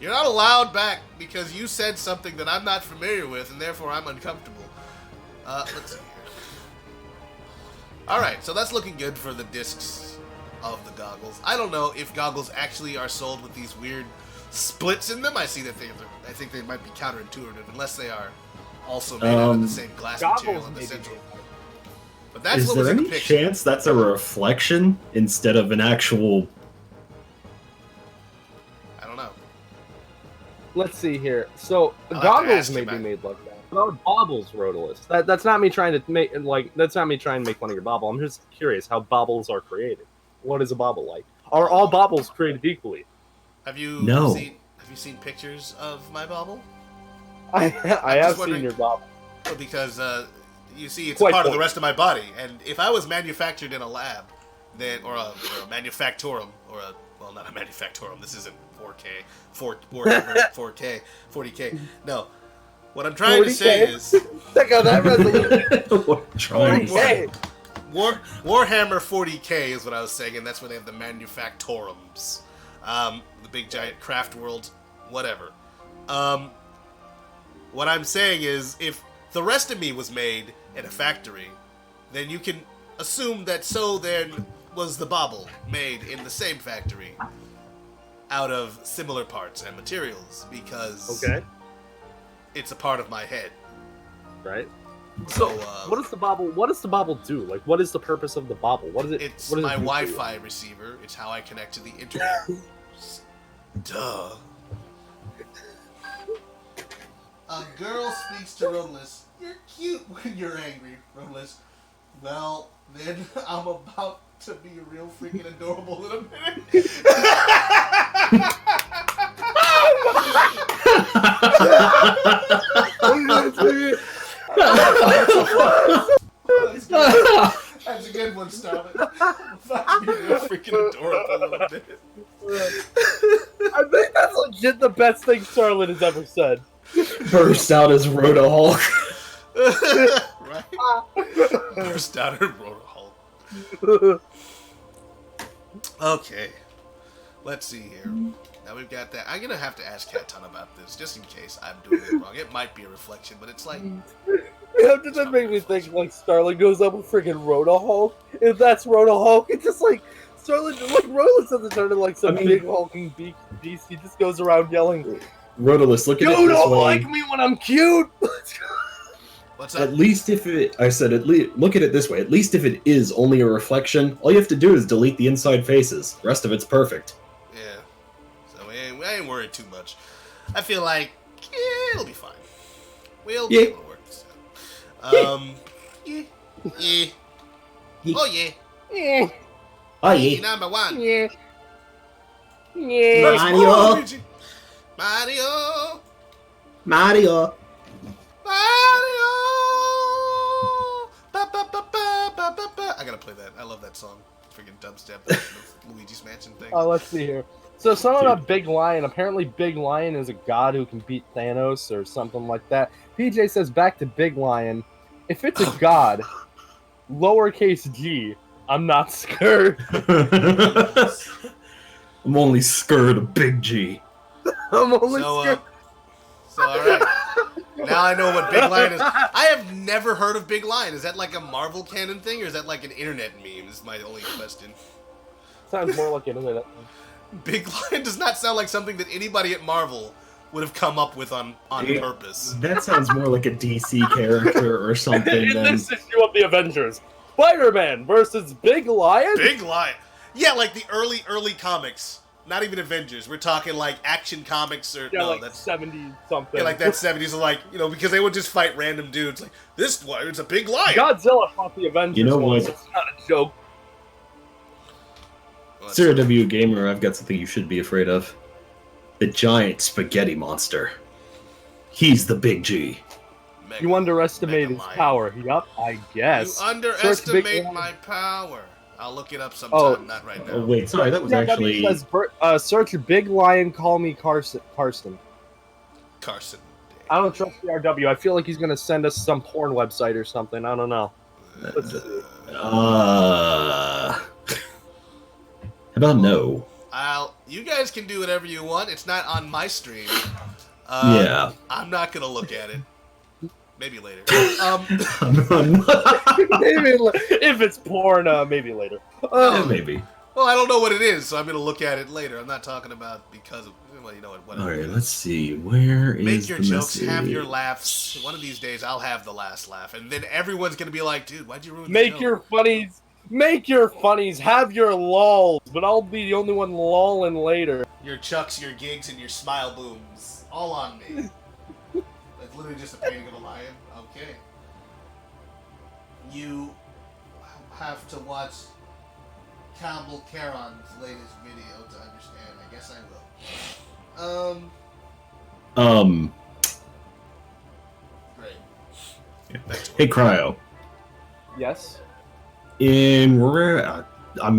You're not allowed back because you said something that I'm not familiar with, and therefore I'm uncomfortable. Let's see here. All right, so that's looking good for the discs of the goggles. I don't know if goggles actually are sold with these weird splits in them. I see that I think they might be counterintuitive unless they are also made out of the same glass material in the center. But that's what was in the picture. Is there any chance that's a reflection instead of an actual? I don't know. Let's see here. So goggles may be made like that. About baubles, Rodolus. That's not me trying to make that's not me trying to make fun of your bauble. I'm just curious how baubles are created. What is a bauble like? Are all baubles created equally? Have you seen pictures of my bauble? I have seen your bauble. Well, because you see, it's part of the rest of my body, and if I was manufactured in a lab, then or a manufactorum, well, not a manufactorum. This isn't 4K, 4K, 40K. No, what I'm trying to say is, check out that resolution. Warhammer 40K is what I was saying, and that's where they have the manufactorums. The big giant craft world, whatever. What I'm saying is, if the rest of me was made in a factory, then you can assume that so then was the bauble made in the same factory out of similar parts and materials, because it's a part of my head. Right. So, what does the bauble do? Like, what is the purpose of the bauble? What is it? It's my Wi-Fi receiver. It's how I connect to the internet. Duh. A girl speaks to Rodolus. You're cute when you're angry, Rodolus. Well, then I'm about to be real freaking adorable in a minute. That's a good one, Starlet. I'm about to be real freaking adorable in a minute. I think that's legit the best thing Starlet has ever said. Burst out as Rhoda Hulk. Right? Burst out as Rhoda Hulk. Okay. Let's see here. Now we've got that. I'm going to have to ask Cat Ton about this, just in case I'm doing it wrong. It might be a reflection, but it's like... Does that make me think, like, Starling goes up with freaking Rhoda Hulk? If that's Rhoda Hulk, it's just like... Starling, like, Rodolus doesn't turn into, like, some big hulking beast. He just goes around yelling... Rodolus, look at it this way. You don't like me when I'm cute! What's that? At least if it... I said, look at it this way. At least if it is only a reflection, all you have to do is delete the inside faces. The rest of it's perfect. Yeah. So I ain't worried too much. I feel like, it'll be fine. We'll be able to work this out. Yeah. Oh, yeah. Yeah. Oh, yeah. Number one. Yeah. Yeah. Mario. Mario. Mario. Mario. Ba, ba, ba, ba, ba, ba, ba. I gotta play that. I love that song. Freaking dubstep Luigi's Mansion thing. Oh, let's see here. So something about Big Lion. Apparently Big Lion is a god who can beat Thanos or something like that. PJ says back to Big Lion. If it's a god, lowercase g, I'm not scared. I'm only scared of Big G. I'm only scared. So, alright. Now I know what Big Lion is. I have never heard of Big Lion. Is that like a Marvel canon thing, or is that like an internet meme? Is my only question. Sounds more like an internet meme. Big Lion does not sound like something that anybody at Marvel would have come up with on purpose. That sounds more like a DC character or something. In this issue of the Avengers, Spider-Man versus Big Lion? Big Lion. Yeah, like the early comics. Not even Avengers. We're talking like Action Comics or that's 70 something. Yeah, like that 70s, like because they would just fight random dudes. Like this one, it's a big lion. Godzilla fought the Avengers. You know what? It's not a joke. Zero W Gamer, I've got something you should be afraid of. The giant spaghetti monster. He's the Big G. You underestimate his power. Yup, I guess. You underestimate my power. I'll look it up sometime, not right now. Oh, wait, sorry, that was actually... Says, search Big Lion, call me Carson. Carson. I don't trust the RW. I feel like he's going to send us some porn website or something. I don't know. How about no? You guys can do whatever you want. It's not on my stream. Yeah. I'm not going to look at it. Maybe later. Maybe if it's porn, maybe later. Maybe. Well, I don't know what it is, so I'm going to look at it later. I'm not talking about because of... Well, you know what? All right, let's see. Where is Make your the jokes, message? have your laughs. One of these days, I'll have the last laugh, and then everyone's going to be like, dude, why'd you ruin the joke? Make your funnies, have your lulls, but I'll be the only one lulling later. Your chucks, your gigs, and your smile booms. All on me. That's literally just a painting of a lion. Okay. You have to watch Campbell Caron's latest video to understand. I guess I will. Great. Yeah. Hey, Cryo. Yes? I'm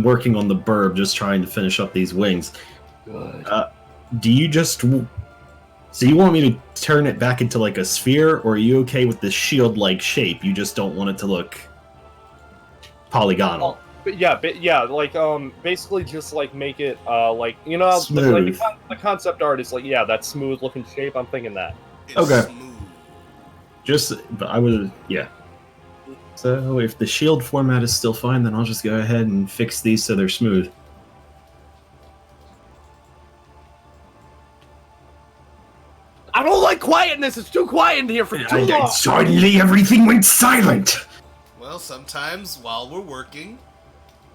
working on the burb, just trying to finish up these wings. Good. Do you just... So you want me to turn it back into like a sphere, or are you okay with the shield-like shape? You just don't want it to look polygonal. Basically just like make it like smooth. The concept art is like that smooth looking shape. I'm thinking that. It's okay. Smooth. So if the shield format is still fine, then I'll just go ahead and fix these so they're smooth. I don't like quietness. It's too quiet in here for too long. Suddenly everything went silent. Well, sometimes while we're working,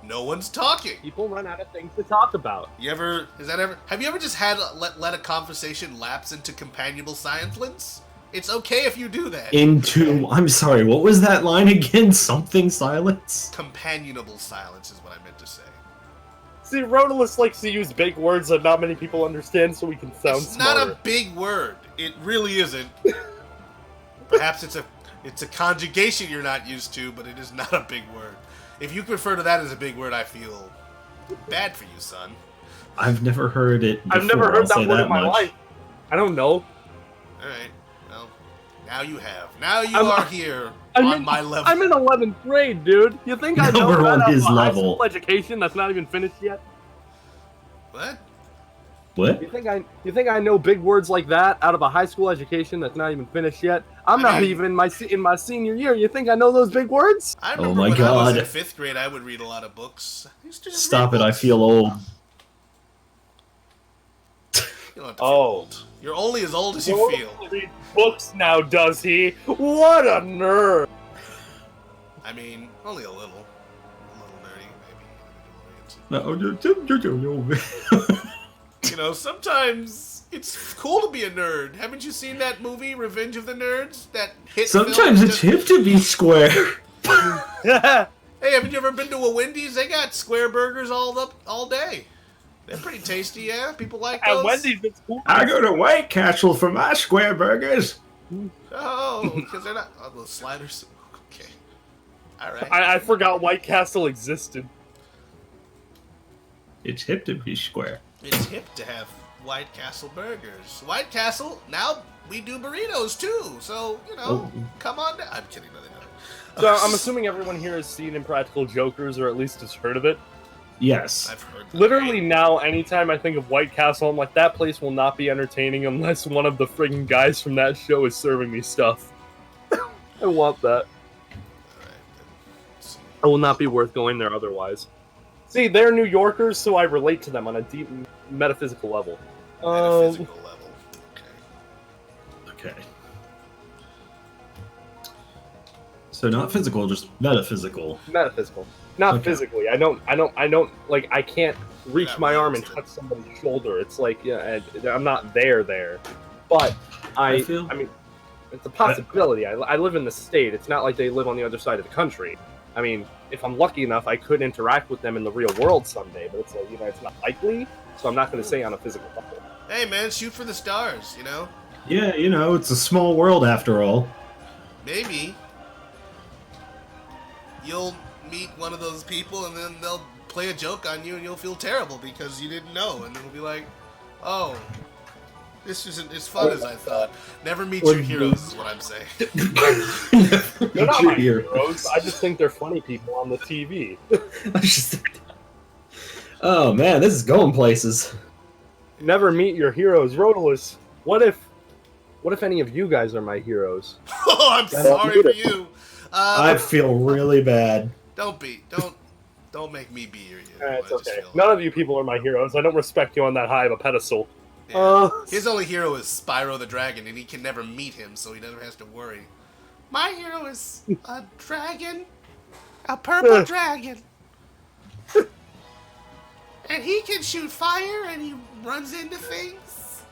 no one's talking. People run out of things to talk about. Have you ever just had let a conversation lapse into companionable silence? It's okay if you do that. I'm sorry, what was that line again? Something silence? Companionable silence is what I meant to say. See, Rodolus likes to use big words that not many people understand so we can sound smarter. It's not a big word. It really isn't. Perhaps it's a conjugation you're not used to, but it is not a big word. If you refer to that as a big word, I feel bad for you, son. I've never heard it before. I've never heard that word in my life. I don't know. Alright. Well, now you have. Now you are here on my level. I'm in 11th grade, dude. You think I know We're on about his a high level. school education that's not even finished yet? What? What? You think I know big words like that out of a high school education that's not even finished yet? I'm not even in my senior year. You think I know those big words? I remember when I was in 5th grade, I would read a lot of books. Stop it! I feel old. You don't have to feel old. You're only as old as you feel. Read books now, does he? What a nerd! I mean, only a little nerdy, maybe. You know, sometimes it's cool to be a nerd. Haven't you seen that movie, Revenge of the Nerds? That hit. Sometimes it's hip to be square. Hey, haven't you ever been to a Wendy's? They got square burgers all day. They're pretty tasty, yeah? People like those? At Wendy's, it's cool. I go to White Castle for my square burgers. Oh, because they're not... Oh, those sliders? Okay. Alright. I forgot White Castle existed. It's hip to be square. It's hip to have White Castle burgers. White Castle, now we do burritos, too. So, you know, come on down. I'm kidding. No, they don't. So I'm assuming everyone here has seen Impractical Jokers, or at least has heard of it. Yes. I've heard that. Literally now, anytime I think of White Castle, I'm like, that place will not be entertaining unless one of the friggin' guys from that show is serving me stuff. I want that. It will not be worth going there otherwise. See, they're New Yorkers, so I relate to them on a deep metaphysical level. Metaphysical level. Okay. So not physical, just metaphysical. Metaphysical. Not physically. I don't, like, I can't reach my arm and touch somebody's shoulder. It's like, yeah, I'm not there. But I mean, it's a possibility. I live in the state. It's not like they live on the other side of the country. I mean, if I'm lucky enough, I could interact with them in the real world someday, but it's like, it's not likely, so I'm not going to say on a physical level. Hey, man, shoot for the stars, Yeah, it's a small world after all. Maybe you'll meet one of those people and then they'll play a joke on you and you'll feel terrible because you didn't know, and then it'll be like, oh, this isn't as fun as I thought. Never meet your heroes is what I'm saying. They're not my heroes. I just think they're funny people on the TV. Oh man, this is going places. Never meet your heroes. Rodolus, what if any of you guys are my heroes? Oh, I'm sorry for you. I feel really bad. Don't make me be your hero. It's okay. None of you people are my heroes. I don't respect you on that high of a pedestal. Yeah. His only hero is Spyro the Dragon, and he can never meet him, so he never has to worry. My hero is a dragon, a purple dragon, and he can shoot fire, and he runs into things,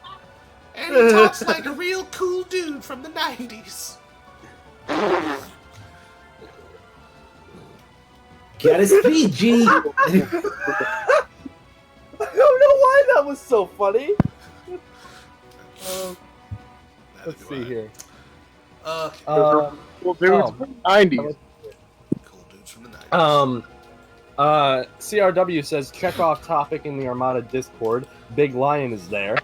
and he talks like a real cool dude from the 90s. Gotta speed, G. I don't know why that was so funny. Let's see here. Cool dudes from the 90s. Cool dudes from the 90s. CRW says, check off topic in the Armada Discord. Big Lion is there.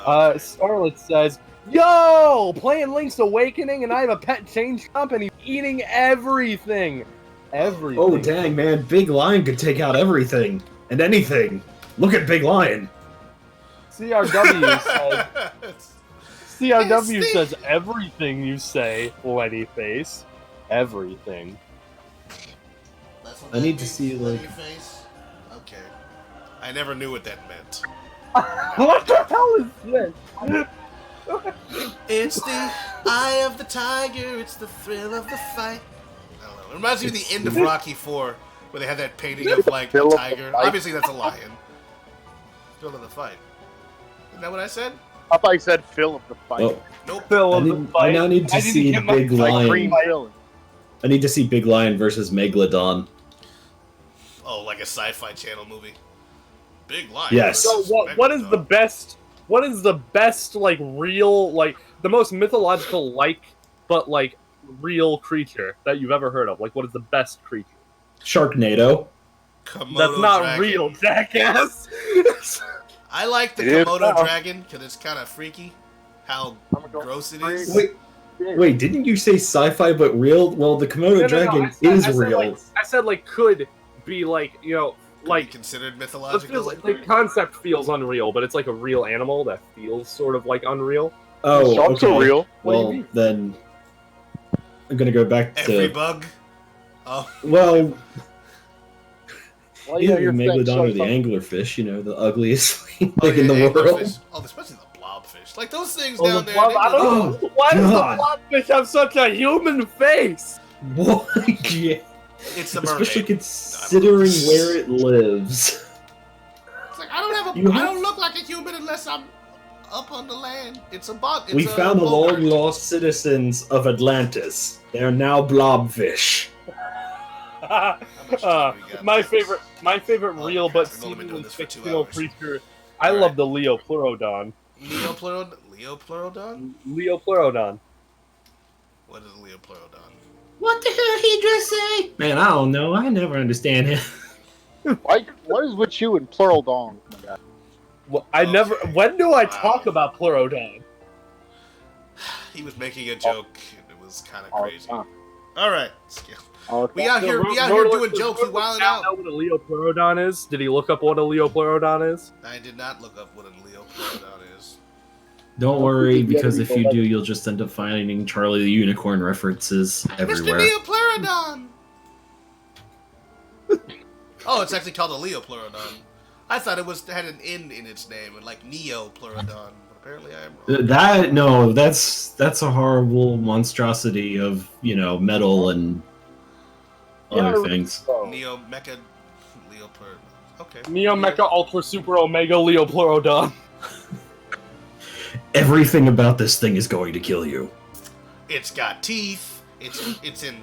Okay. Scarlet says, yo, playing Link's Awakening and I have a pet chain shop and he's eating everything. Everything. Oh, dang, man. Big Lion could take out everything and anything. Look at Big Lion. CRW says everything you say, Lenny Face. Everything. That's what I need to see, like... face? Okay. I never knew what that meant. What the hell is this? It's the eye of the tiger, it's the thrill of the fight. I don't know. It reminds me of the end of Rocky IV, where they had that painting of, like, the tiger. Obviously, that's a lion. Thrill of the fight. Isn't that what I said? I thought you said Phil of the fight. Oh. Nope. Phil of the fight. I now need to see Big Lion. I need to see Big Lion versus Megalodon. Oh, like a sci-fi channel movie. Big Lion. Yes. So what is the best, like, real, like, the most mythological, like, but, like, real creature that you've ever heard of? Like, what is the best creature? Sharknado. Komodo That's not dragon. real, jackass. I like the Komodo dragon because it's kind of freaky. How gross it is. Wait, didn't you say sci-fi but real? Well, the Komodo dragon is real. I said, like, could be, like, like considered mythological. The concept feels unreal, but it's like a real animal that feels sort of like unreal. Oh, sharks okay. are real. Well, then I'm gonna go back to every bug. Oh, well. Yeah, Either the Megalodon or the anglerfish, the ugliest thing in the world. Oh, especially the blobfish. Like those things Oh, down the there. blob, I don't know. Why does the blobfish have such a human face? What? Yeah. It's the mermaid. Especially considering where it lives. It's like I don't look like a human unless I'm up on the land. It's a bug. We found the long lost citizens of Atlantis. They are now blobfish. My favorite real but seemingly fictional creature. I love the Leopleurodon. Leopleurodon? Leopleurodon. What is a Leopleurodon? What the hell did he just say? Man, I don't know. I never understand him. What is with you and Pleurodon? Well, when do I talk about Pleurodon? He was making a joke, and it was kind of crazy. All right, skill. Oh, We out here doing jokes. We wilding out. Know what a Leopleurodon is? Did he look up what a Leopleurodon is? I did not look up what a Leopleurodon is. Don't worry, because if you do, you'll just end up finding Charlie the Unicorn references everywhere. Mr. Leopleurodon! Oh, it's actually called a Leopleurodon. I thought it had an N in its name, like Neopleurodon, but apparently I am wrong. That's a horrible monstrosity of, metal and other things. Neo Mecha Leopleurodon. Okay. Neo Mecha Ultra Super Omega Leopleurodon. Everything about this thing is going to kill you. It's got teeth. It's in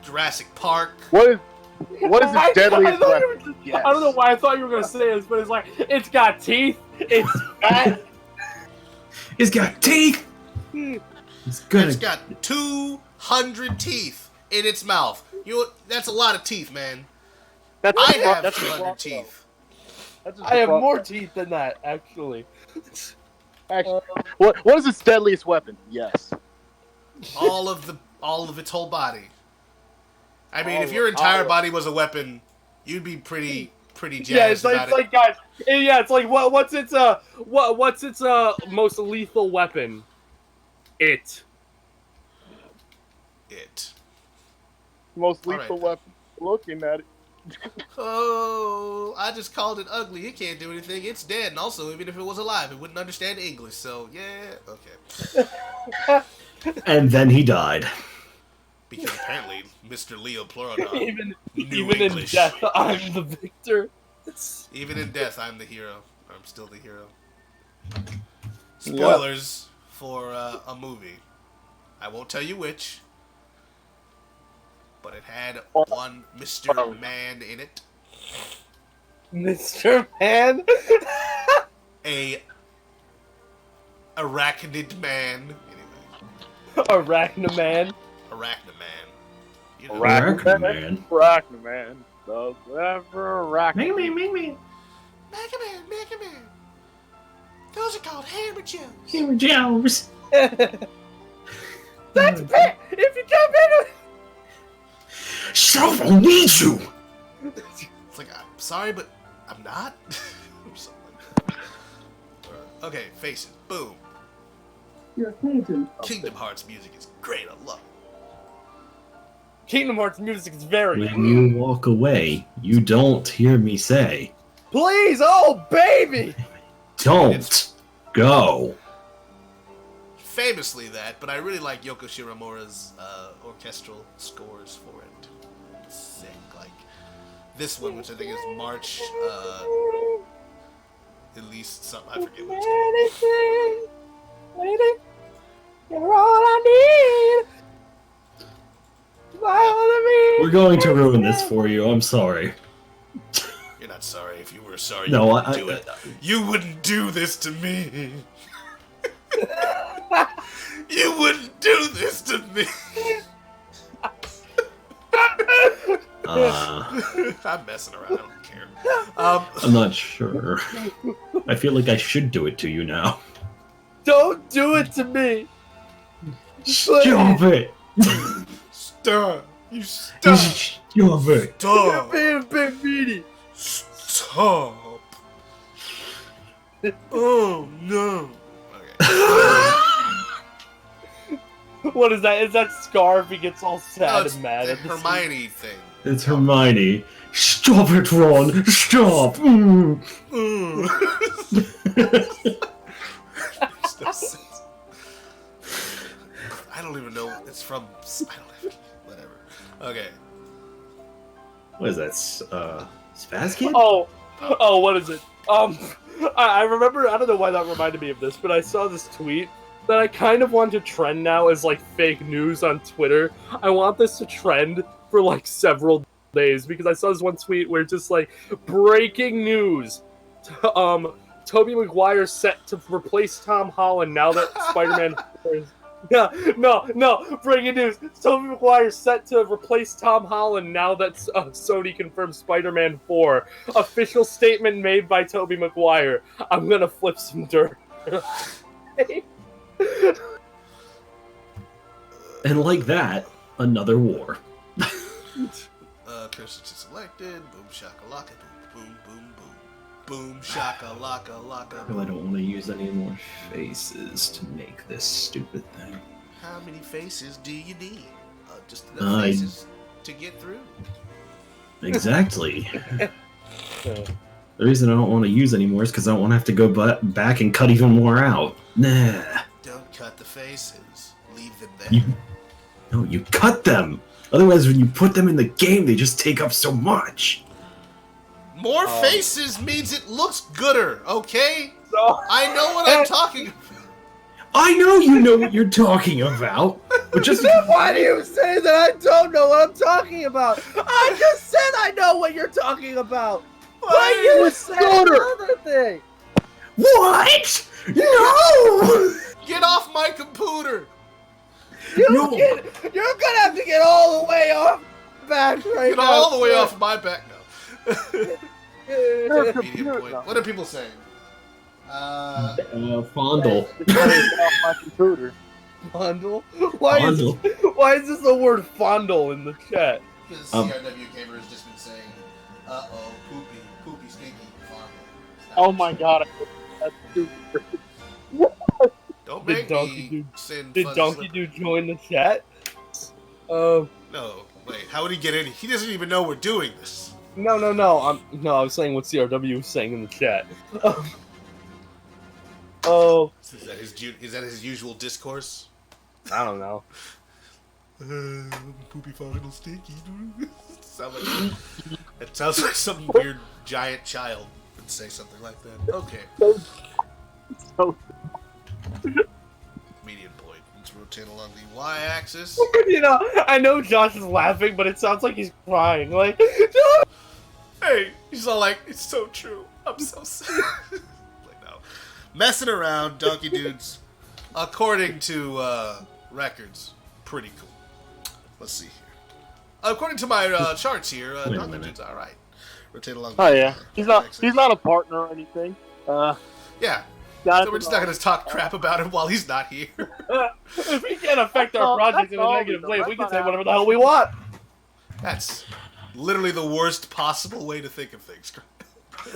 Jurassic Park. What is the deadliest weapon? I don't know why I thought you were gonna say this, but it's like it's got teeth. It's fat. It's got teeth. It's got 200 teeth in its mouth. That's a lot of teeth, man. I have 200 teeth. I have more teeth than that, actually. Actually, what is its deadliest weapon? Yes. All of its whole body. I mean, if your entire body was a weapon, you'd be pretty jazzed about it. Like guys. Yeah, it's like what's its most lethal weapon? It. Most lethal weapon. Looking at it. Oh, I just called it ugly. It can't do anything. It's dead. And also, even if it was alive, it wouldn't understand English. So, yeah, okay. And then he died. Because apparently, Mr. Leopleurodon even English. in death, I'm the victor. Even in death, I'm the hero. I'm still the hero. Spoilers for a movie. I won't tell you which. But it had one Mr. Man in it. Mr. Man? A arachnid man. Anyway. Arachnaman? Arachnaman. You know, Arachnaman. Arachnaman. Does ever Arachnaman. Mega Man. Those are called Hammer Joes. Hammer Joes. That's bad! If you jump into it! Shovel needs you! It's like, I'm sorry, but I'm not. Okay, face it. Boom. Kingdom Hearts music is great. I love it. Kingdom Hearts music is very good. When you walk away, you don't hear me say, please, oh baby! Don't go. Famously that, but I really like Yoko Shimomura's orchestral scores for it. It's sick. Like this one, which I think is March, at least something, I forget what it's called. You're all I need. We're going to ruin this for you. I'm sorry. You're not sorry. If you were sorry, you wouldn't do this to me. You wouldn't do this to me. I'm messing around. I don't care. I'm not sure. I feel like I should do it to you now. Don't do it to me. Stop it. Stop. You stop. Stop it. Stop. You're being a bit meaty. Stop. Oh no. Okay. What is that? Is that Scarf? He gets all sad and mad at the Hermione thing. It's Hermione. Stop it, Ron. Stop. I don't even know. It's from. Whatever. Okay. What is that? Spaz Kid? Oh, what is it? I remember. I don't know why that reminded me of this, but I saw this tweet that I kind of want to trend now as like fake news on Twitter. I want this to trend for like several days because I saw this one tweet where it's just like breaking news. Tobey Maguire set to replace Tom Holland now that Spider-Man. No, breaking news. Tobey Maguire set to replace Tom Holland now that Sony confirmed Spider-Man 4. Official statement made by Tobey Maguire. I'm gonna flip some dirt. And like that, Another war. Curses selected. Boom shakalaka. Boom boom boom. Boom shakalaka laka. I don't want to use any more faces to make this stupid thing. How many faces do you need? Just enough faces to get through. Exactly. The reason I don't want to use anymore is because I don't want to have to go back and cut even more out. Nah. Don't cut the faces. Leave them there. No, you cut them. Otherwise, when you put them in the game, they just take up so much. More faces means it looks gooder, okay? So, I know what I'm talking about. I know you know what you're talking about. But just why do you say that I don't know what I'm talking about? I just said I know what you're talking about. Why you say another thing? What? No! Get off my computer! You're gonna have to get all the way off back right get now. Get all the way off my back now. What are people saying? Fondle. Off my computer. Fondle? Why is this the word fondle in the chat? Because CRW Gamer has just been saying, poopy, stinky, fondle. Oh my god, that's stupid. Don't make me send Did Donkey Dude join the chat? No, wait, how would he get in? He doesn't even know we're doing this. No. I was saying what CRW was saying in the chat. Is that his usual discourse? I don't know. Poopy fondle stinky. It sounds like some weird giant child would say something like that. Okay. Median point. Let's rotate along the y-axis. I know Josh is laughing, but it sounds like he's crying. Like, hey, he's all like, "It's so true. I'm so sad." Like, no, messing around, Donkey Dudes. According to records, pretty cool. Let's see here. According to my charts here, Donkey Dude's all right. Rotate along. Oh yeah, he's not a partner or anything. Yeah. So we're just not going to talk crap about him while he's not here. If we can't affect our project in a negative way, we can say whatever the hell we want. That's literally the worst possible way to think of things.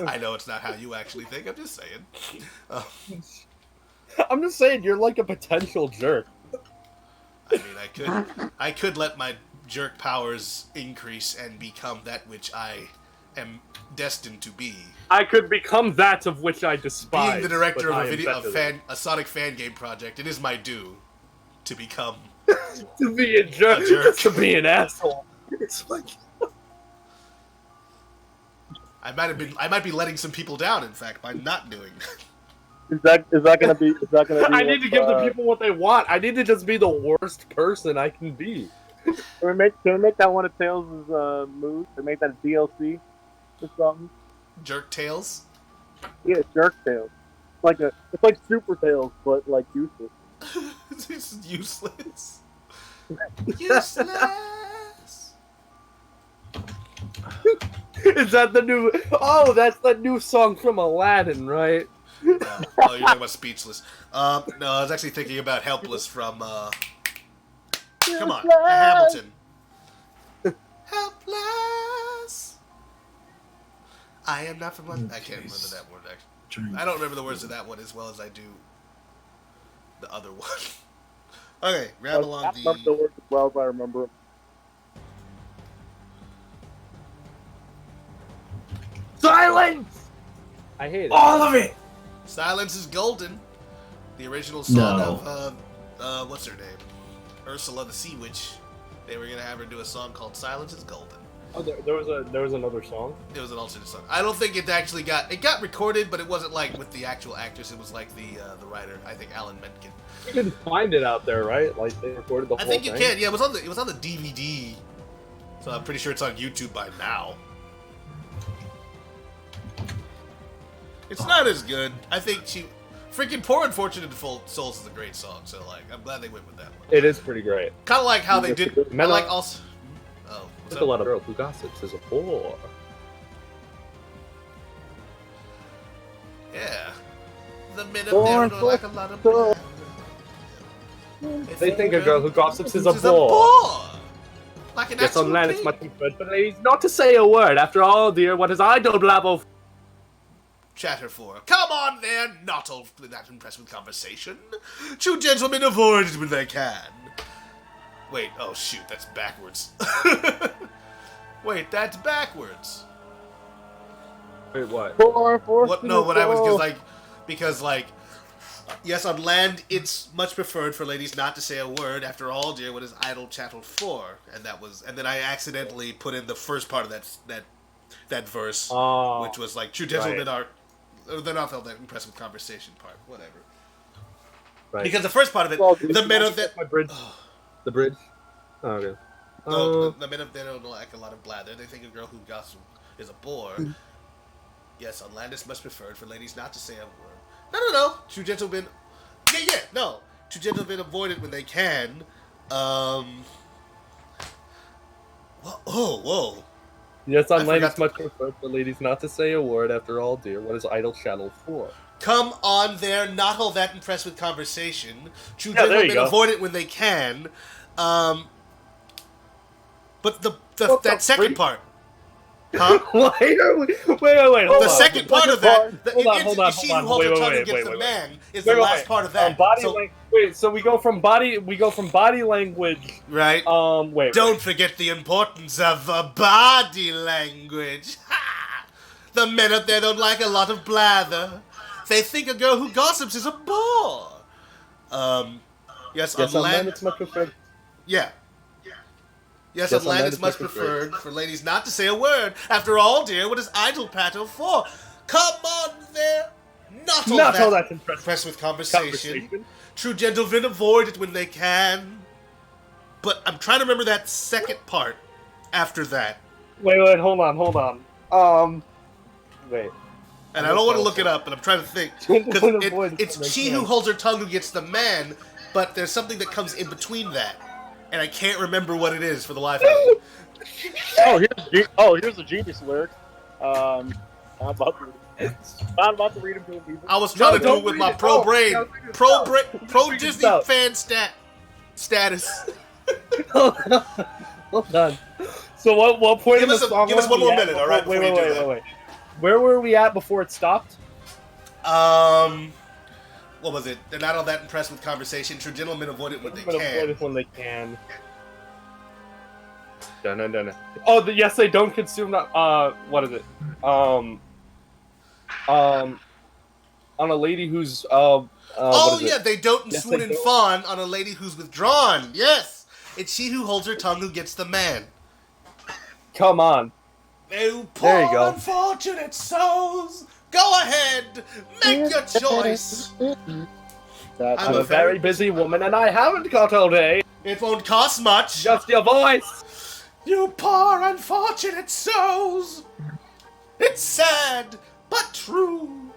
I know it's not how you actually think. I'm just saying. I'm just saying you're like a potential jerk. I mean, I could let my jerk powers increase and become that which I am destined to be. I could become that of which I despise. Being the director of a Sonic fan game project, it is my due to become to be a jerk. To be an asshole. It's like I might be letting some people down, in fact, by not doing that. Is that gonna be? I need to give the people what they want. I need to just be the worst person I can be. Can we make that one of Tails' moves? Can we make that a DLC or something? Jerk Tails? Yeah, Jerk Tails. It's like Super Tails, but like useless. It's useless. Useless. Is that the new? Oh, that's the new song from Aladdin, right? Oh, you're talking about Speechless. No, I was actually thinking about Helpless from. Come on, Hamilton. Helpless. I am not from London. I can't remember that word, actually. I don't remember the words of that one as well as I do the other one. Okay, grab along I remember the words as well as I remember them. Silence! I hate it. All of it! Silence is Golden. The original song of, what's her name? Ursula the Sea Witch. They were going to have her do a song called Silence is Golden. Oh, there was another song? It was an alternate song. I don't think it actually got recorded, but it wasn't like with the actual actress. It was like the writer, I think Alan Menken. You can find it out there, right? Like they recorded the whole thing. I think you can. Yeah, it was on the DVD. So I'm pretty sure it's on YouTube by now. It's not as good. I think freaking Poor Unfortunate Souls is a great song. So like, I'm glad they went with that one. It is pretty great. Kind of like how they did. I like also. Oh, there's a lot of girl who gossips as a whore. Yeah. The men up there don't like a lot of blood. They think a girl who gossips is a bore. Like an Yes, actual on land king. it's much preferred for ladies not to say a word. After all, dear, what is idle blabble? Chatter 4. Come on there, not all that impressed with conversation. True gentlemen avoid it when they can. Wait, oh shoot, that's backwards. Wait, that's backwards. Wait, what? What? No, what I was because yes, on land it's much preferred for ladies not to say a word. After all, dear, what is idle chattel for? And then I accidentally put in the first part of that verse, which was like true gentlemen are. They're not all that impressed with conversation part. Whatever. Right. Because the first part of it, the men of that. My bridge. The bridge. Oh, okay. No, the men of they don't like a lot of blather. They think a girl who gossips is a bore. Yes, on land it's much preferred for ladies not to say a word. No. True gentlemen. Yeah. No. True gentlemen avoid it when they can. Whoa. Yes, on land it's much preferred for ladies not to say a word. After all, dear, what is idle chattel for? Come on there, not all that impressed with conversation. True gentlemen avoid it when they can. But that second part. Huh? Wait, hold the on. second part of that. Hold on. She who holds her tongue against the man is the last part of that. So we go from body language. Right. Don't forget the importance of body language. The men up there don't like a lot of blather. They think a girl who gossips is a bore. Yes, on land it's much preferred. Yeah. Yes, on land it's much preferred for ladies not to say a word. After all, dear, what is idle patter for? Come on there. Not all that impressed with conversation. True gentlemen avoid it when they can. But I'm trying to remember that second part after that. Wait, hold on. Wait. And I don't want to look it up, but I'm trying to think. Because it's she who holds her tongue who gets the man, but there's something that comes in between that. And I can't remember what it is for the life of me. Here's the genius lyric. I'm about to read them to people. I was trying to do it with my pro Disney fan status. Hold on. So what point in the song? Give us one more minute, all right? Wait. Where were we at before it stopped? What was it? They're not all that impressed with conversation. True gentlemen avoid it when they can. Avoid it when they can. Dun. Oh, yes, they don't consume. What is it? On a lady who's they don't swoon and fawn on a lady who's withdrawn. Yes, it's she who holds her tongue who gets the man. Come on. You poor unfortunate souls. Go ahead, make your choice. I'm a very busy woman and I haven't got all day. It won't cost much. Just your voice. You poor unfortunate souls. It's sad, but true.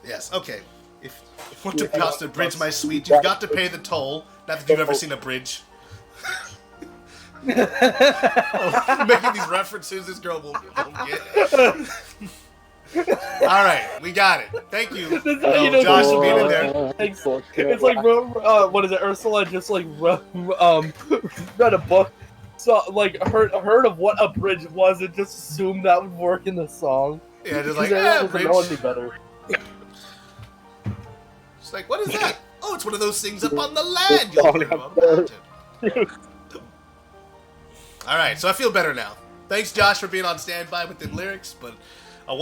Yes, okay. If you want to cross the bridge, my sweet, you've got to pay the toll. Not that you've ever seen a bridge. Making these references, this girl won't get it. Alright, we got it. Thank you. Josh for being in there. It's like, what is it, Ursula just like read a book, so like heard of what a bridge was and just assumed that would work in the song. Yeah, just like, bridge. That would be better. It's like, what is that? Oh, it's one of those things up on the land. You'll hear about it. Alright, so I feel better now. Thanks, Josh, for being on standby with the lyrics, but we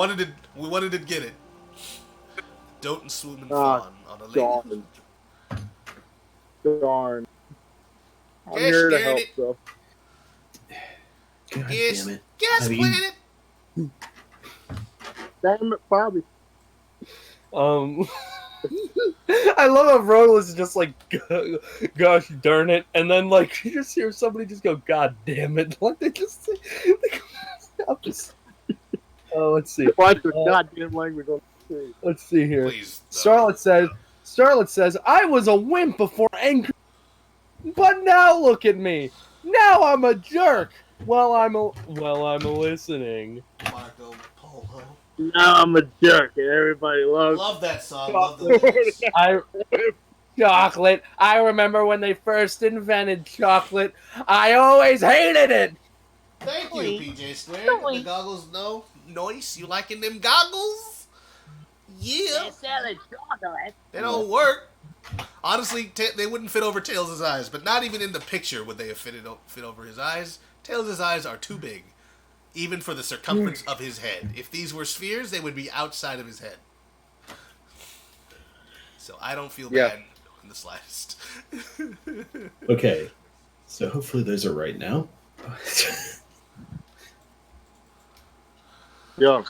wanted to get it. Don't swoon and fawn on a lady. Darn. I'm here to help, though. Yes, planet. Damn it, Bobby. I love how Rose is just like, gosh darn it, and then like you just hear somebody just go, God damn it, like they just say, let's see. Watch your goddamn language on the screen. Let's see here. Please, Starlet says, I was a wimp before angry, but now look at me. Now I'm a jerk. Well, I'm listening. Marco Polo. Now I'm a jerk, and everybody loves. Love that song. Love the lyrics. chocolate. I remember when they first invented chocolate. I always hated it. Thank you, PJ Squared. The goggles, no? Noise? You liking them goggles? Yeah. They don't work. Honestly, they wouldn't fit over Tails' eyes, but not even in the picture would they have fit over his eyes. Tails' eyes are too big, even for the circumference of his head. If these were spheres, they would be outside of his head. So I don't feel bad in the slightest. Okay, so hopefully those are right now. Yo.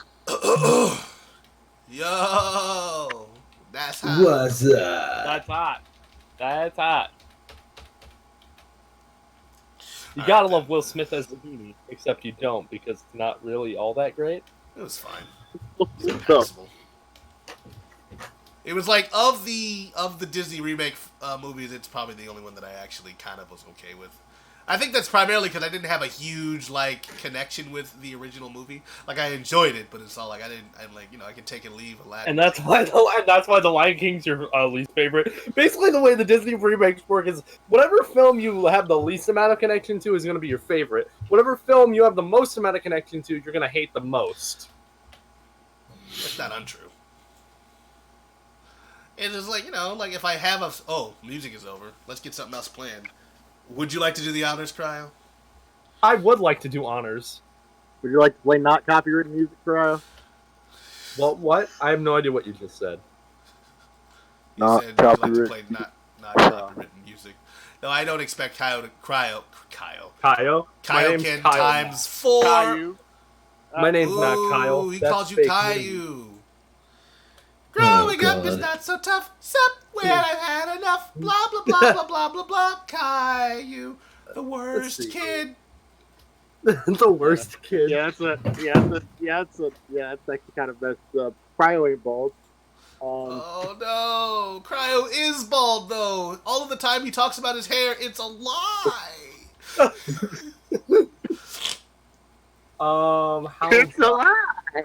Yo! That's hot. What's up? That's hot. That's hot. You gotta love Will Smith as the genie, except you don't, because it's not really all that great. It was fine. It was passable. It was like, of the Disney remake movies, it's probably the only one that I actually kind of was okay with. I think that's primarily because I didn't have a huge, like, connection with the original movie. Like, I enjoyed it, but it's all like, I can take and leave Aladdin. And that's why the Lion King's your least favorite. Basically, the way the Disney remakes work is, whatever film you have the least amount of connection to is going to be your favorite. Whatever film you have the most amount of connection to, you're going to hate the most. That's not untrue. It's just like, like if I have music is over. Let's get something else planned. Would you like to do the honors, Cryo? I would like to do honors. Would you like to play not copyrighted music, Cryo? Well, what? I have no idea what you just said. You said would you like to play not copyrighted music. No, I don't expect Cryo. Kyle Can times 4. Caillou. My name's not Kyle. He That's called you Caillou. Growing up is not so tough, except when I've had enough. Blah, blah, blah, blah, blah, blah, blah. Caillou, the worst kid. The worst kid. Yeah, that's actually kind of messed up. Cryo ain't bald. Oh no, Cryo is bald though. All of the time he talks about his hair, it's a lie. It's a lie.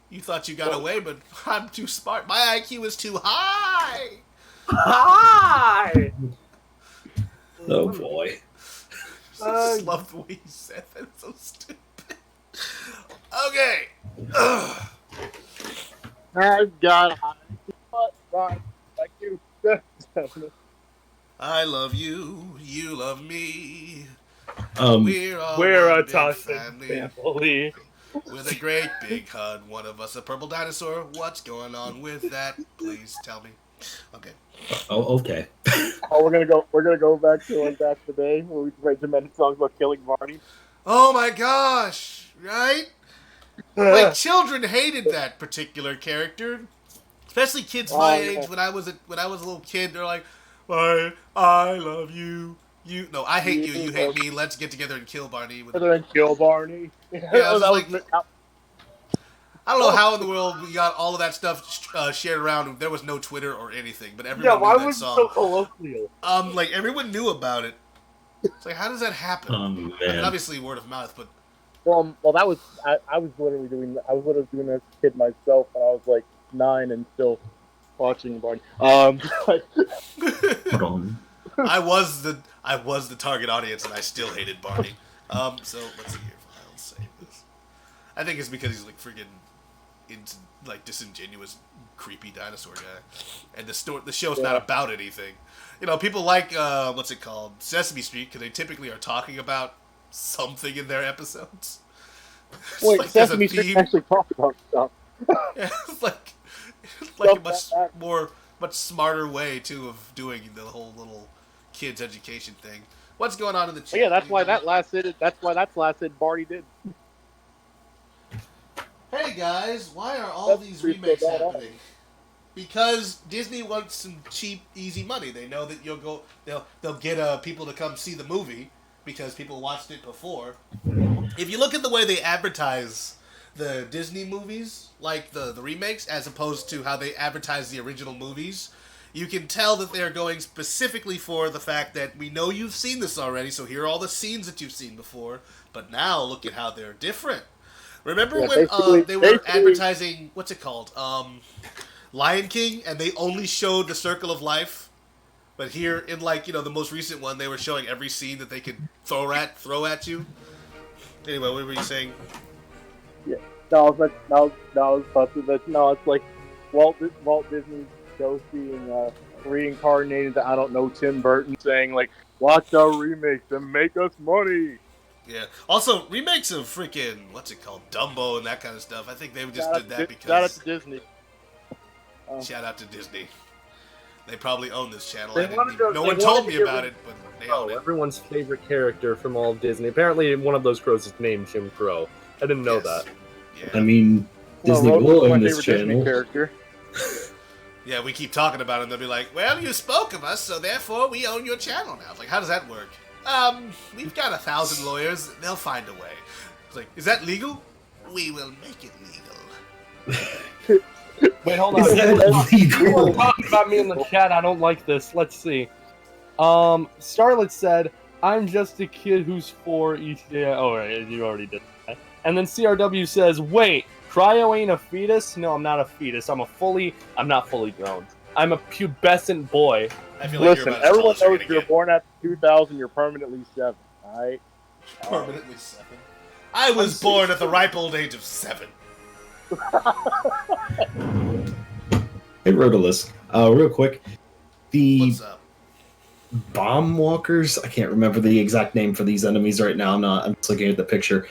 You thought you got away, but I'm too smart. My IQ is too high. Hi. Oh boy. I just love the way you said that. It's so stupid. Okay. I got like you. I love you. You love me. We're a toxic family. With a great big hug. One of us a purple dinosaur. What's going on with that? Please tell me. Okay. Oh, okay. We're gonna go back to today where we write demented songs about killing Barney. Oh my gosh! Right? Like, children hated that particular character, especially kids my age. When I was a little kid, they're like, "I love you. No, I hate you. You hate me. Let's get together and kill Barney." Kill Barney. Yeah, I don't know how in the world we got all of that stuff shared around. There was no Twitter or anything, but everyone knew that song. So colloquial? Like, everyone knew about it. It's like, how does that happen? I mean, obviously word of mouth, but. Well, that was I was literally doing that as a kid myself, and I was like 9 and still watching Barney. Hold on. I was the target audience, and I still hated Barney. So let's see here. I'll say this. I think it's because he's like freaking, disingenuous, creepy dinosaur guy, and the show's not about anything. People like what's it called, Sesame Street, because they typically are talking about something in their episodes. Wait, like Sesame Street actually talk about stuff. Yeah, it's like a much smarter way too of doing the whole little kids education thing. What's going on in the chat? Yeah, that's why that's the last hit Barney did. Hey guys, why are all these remakes happening? Because Disney wants some cheap, easy money. They know that they'll get people to come see the movie because people watched it before. If you look at the way they advertise the Disney movies, like the remakes, as opposed to how they advertise the original movies, you can tell that they're going specifically for the fact that we know you've seen this already, so here are all the scenes that you've seen before, but now look at how they're different. Remember when they were advertising, what's it called? Lion King, and they only showed the Circle of Life. But here, in like the most recent one, they were showing every scene that they could throw at you. Anyway, what were you saying? Yeah, no, I was about to mention. No, it's like Walt Disney's ghost being reincarnated. I don't know, Tim Burton saying like, "Watch our remakes and make us money." Yeah. Also, remakes of freaking what's it called, Dumbo and that kind of stuff. I think they just did that because. Shout out to Disney. Shout out to Disney. They probably own this channel. No one told me about it, but they own it. Everyone's favorite character from all of Disney. Apparently, one of those crows is named Jim Crow. I didn't know that. Yeah. I mean, Disney will own this channel. Disney character. Yeah, we keep talking about it, and they'll be like, well, you spoke of us, so therefore we own your channel now. It's like, how does that work? We've got 1,000 lawyers. They'll find a way. It's like, is that legal? We will make it legal. Wait, hold on. Is that legal? You were talking about me in the chat. I don't like this. Let's see. Starlet said, I'm just a kid who's 4 each day. Oh, right, you already did that. And then CRW says, wait, Cryo ain't a fetus? No, I'm not a fetus. I'm not fully grown. I'm a pubescent boy. I feel like listen, everyone knows you're born after 2000, you're permanently 7, alright? Permanently 7? I was born at the ripe old age of 7. Hey, Rhodolus, real quick. What's up? Bomb walkers? I can't remember the exact name for these enemies right now. I'm just looking at the picture.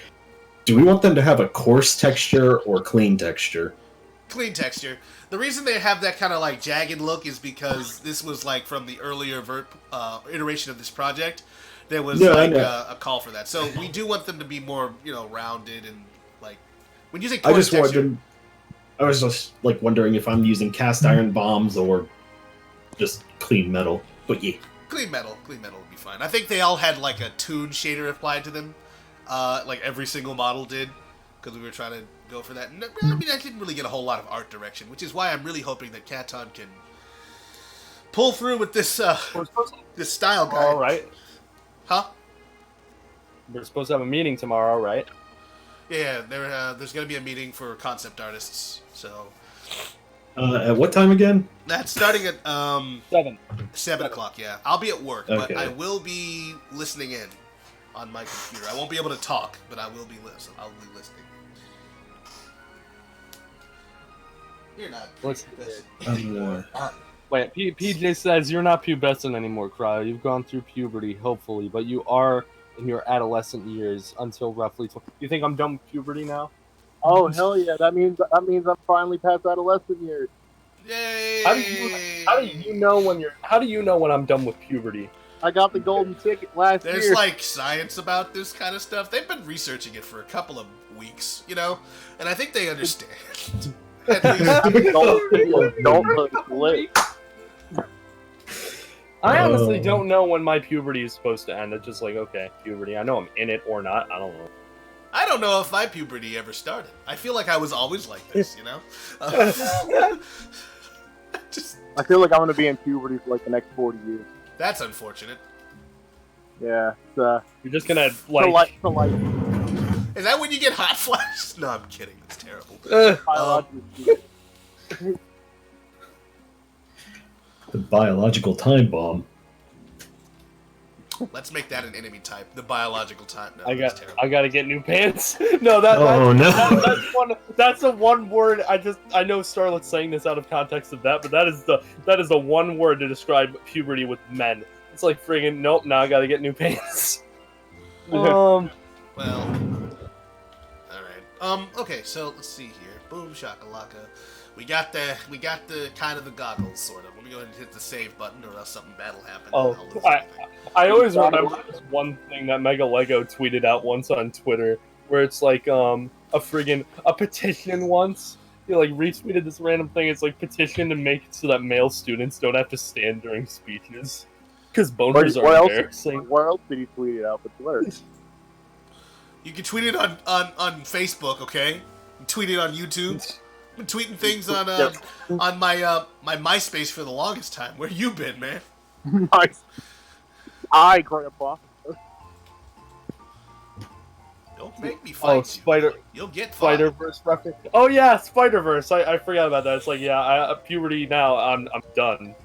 Do we want them to have a coarse texture or clean texture? Clean texture. The reason they have that kind of like jagged look is because this was like from the earlier iteration of this project. There was a call for that. So we do want them to be more, rounded and like when you say coarse texture. I was just like wondering if I'm using cast iron bombs or just clean metal. But yeah. Clean metal would be fine. I think they all had like a toon shader applied to them. Like every single model did, because we were trying to go for that. And, I mean, I didn't really get a whole lot of art direction, which is why I'm really hoping that Katon can pull through with this this style guide. All right. Huh? We're supposed to have a meeting tomorrow, right? Yeah, there's going to be a meeting for concept artists. So. At what time again? That's starting at 7 o'clock. Yeah, I'll be at work, okay. But I will be listening in on my computer. I won't be able to talk, but I will be listening. I'll be listening. You're not. Wait, PJ says you're not pubescent anymore, Cryo. You've gone through puberty, hopefully, but you are in your adolescent years until roughly. You think I'm done with puberty now? Oh hell yeah! That means I'm finally past adolescent years. Yay! How do you know when I'm done with puberty? I got the golden ticket last year. There's like science about this kind of stuff. They've been researching it for a couple of weeks, and I think they understand. At least. I honestly don't know when my puberty is supposed to end. It's just like, okay, puberty. I know I'm in it or not. I don't know. I don't know if my puberty ever started. I feel like I was always like this, I feel like I'm going to be in puberty for like the next 40 years. That's unfortunate. Yeah. You're just going to like... Is that when you get hot flashes? No, I'm kidding. That's terrible. The biological time bomb. Let's make that an enemy type. The biological type. No, I gotta get new pants. No, that's the one word. I know Starlet's saying this out of context of that, but that is the one word to describe puberty with men. It's like friggin' nope. Now I gotta get new pants. Well. All right. Okay. So let's see here. Boom shakalaka. We got the kind of the goggles, sort of. Let me go ahead and hit the save button, or else something bad will happen. I always remember this one thing that Mega Lego tweeted out once on Twitter, where it's like a petition once. He like retweeted this random thing. It's like petition to make it so that male students don't have to stand during speeches because boners are embarrassing. Where else did he tweet it out but Twitter? You can tweet it on Facebook, okay? Tweet it on YouTube. I've been tweeting things on my my MySpace for the longest time. Where you been, man? Nice. Grandpa. Don't make me fight You'll get Spider-Verse reference. Oh yeah, Spider-Verse. I forgot about that. It's like, yeah, puberty now. I'm done.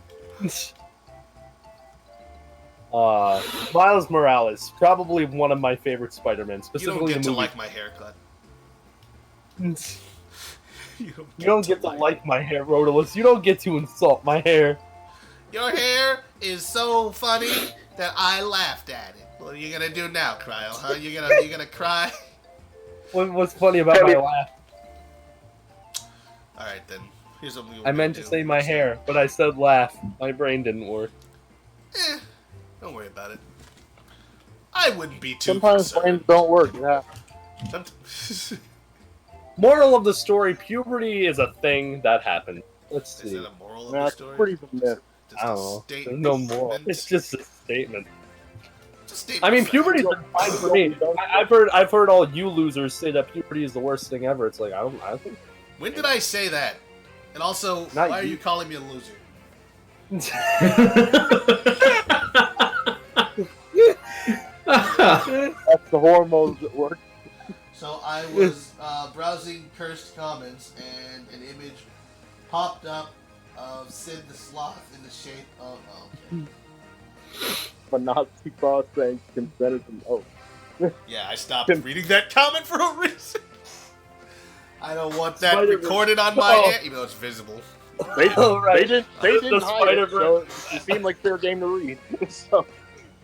Miles Morales, probably one of my favorite Spider-Man. Specifically, you don't get the to movie. like my haircut. You don't get to like my hair, Rodolus. You don't get to insult my hair. Your hair is so funny that I laughed at it. What are you gonna do now, Cryo? Huh? You gonna cry? What's funny about my laugh? All right then. Here's what I meant to say my hair, but I said laugh. My brain didn't work. Don't worry about it. I wouldn't be too Sometimes brains don't work, yeah. Moral of the story, puberty is a thing that happened. Let's see. Is it a moral of the story? Pretty myth. I don't know. There's no moral. It's just a statement. I mean, puberty's been fine for me. I've heard all you losers say that puberty is the worst thing ever. It's like, I don't think... When did I say that? And also, why are you calling me a loser? That's the hormones at work. So I was browsing cursed comments, and an image popped up of Sid the Sloth in the shape of... But Nazi boss saying consented from Yeah, I stopped reading that comment for a reason. I don't want that recorded on my hand, even though it's visible. They didn't hide it, so it seemed like fair game to read. So.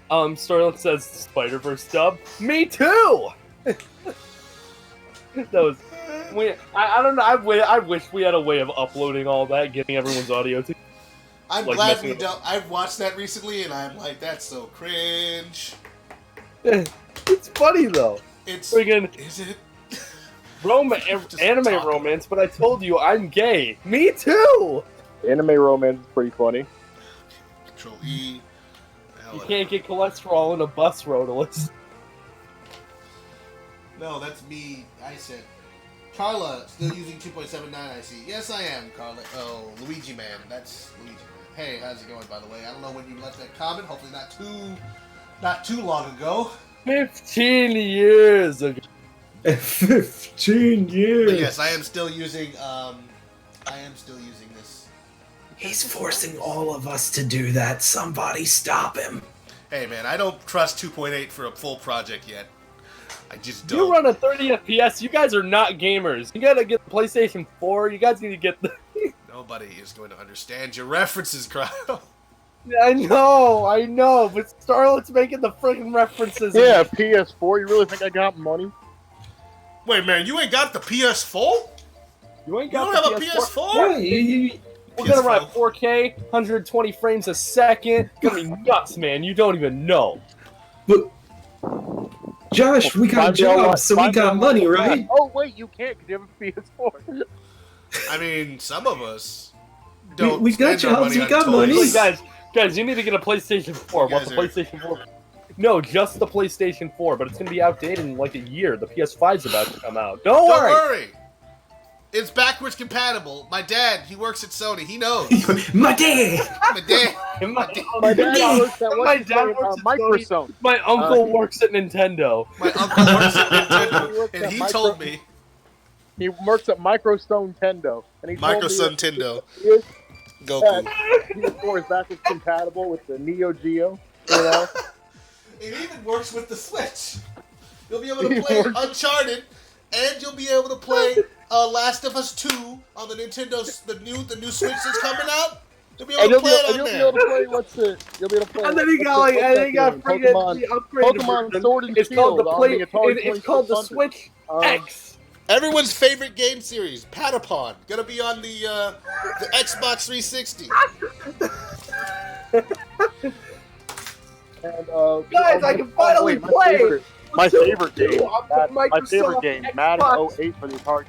Starlet says Spider-Verse dub. Me too! That was... I don't know, I wish we had a way of uploading all that, getting everyone's audio to... I'm glad we don't... I've watched that recently, and I'm like, that's so cringe. It's funny, though. It's... Friggin... Is it? Anime romance, but I told you, I'm gay. Me too! Anime romance is pretty funny. Control E. You can't get cholesterol in a bus, Rodolus. No, that's me. I said... Carla, still using 2.79, I see. Yes, I am, Carla. Oh, Luigi Man. That's Luigi Man. Hey, how's it going, by the way? I don't know when you left that comment. Hopefully not too long ago. 15 years ago. 15 years. But yes, I am still using this. He's forcing all of us to do that. Somebody stop him. Hey, man, I don't trust 2.8 for a full project yet. I just don't. You run a 30 FPS. You guys are not gamers. You gotta get the PlayStation 4. You guys need to get the... Nobody is going to understand your references, Cryo. I know, but Starlet's making the freaking references. Yeah, PS4. You really think I got money? Wait, man, you ain't got the PS4? You don't have a PS4? Yeah, we're gonna run 4K, 120 frames a second. It's gonna be nuts, man. You don't even know. But... Josh, we got jobs, so we got money, right? Oh, wait, you can't because you have a PS4. I mean, some of us don't. We got jobs, we got money. Guys, you need to get a PlayStation 4. What's the PlayStation 4? No, just the PlayStation 4, but it's going to be outdated in like a year. The PS5's about to come out. Don't worry! It's backwards compatible. My dad, he works at Sony. He knows. My dad works at Microsoft. My uncle works at Nintendo. My uncle works at Nintendo, and he told me. He works at Microsoft Nintendo. And he Microsoft Nintendo. Goku. PS4 is backwards compatible with the Neo Geo. You know? It even works with the Switch. You'll be able to play Uncharted, and you'll be able to play Last of Us 2 on the Nintendo, the new Switch that's coming out. You'll be able to play it on there. You'll be able to play You'll be able to play. And then he got freaking Pokemon Sword and Shield. It's called the Switch X. Everyone's favorite game series, Patapon, gonna be on the Xbox 360. And, guys, I can finally play. My favorite game, Madden 08 for the Atari.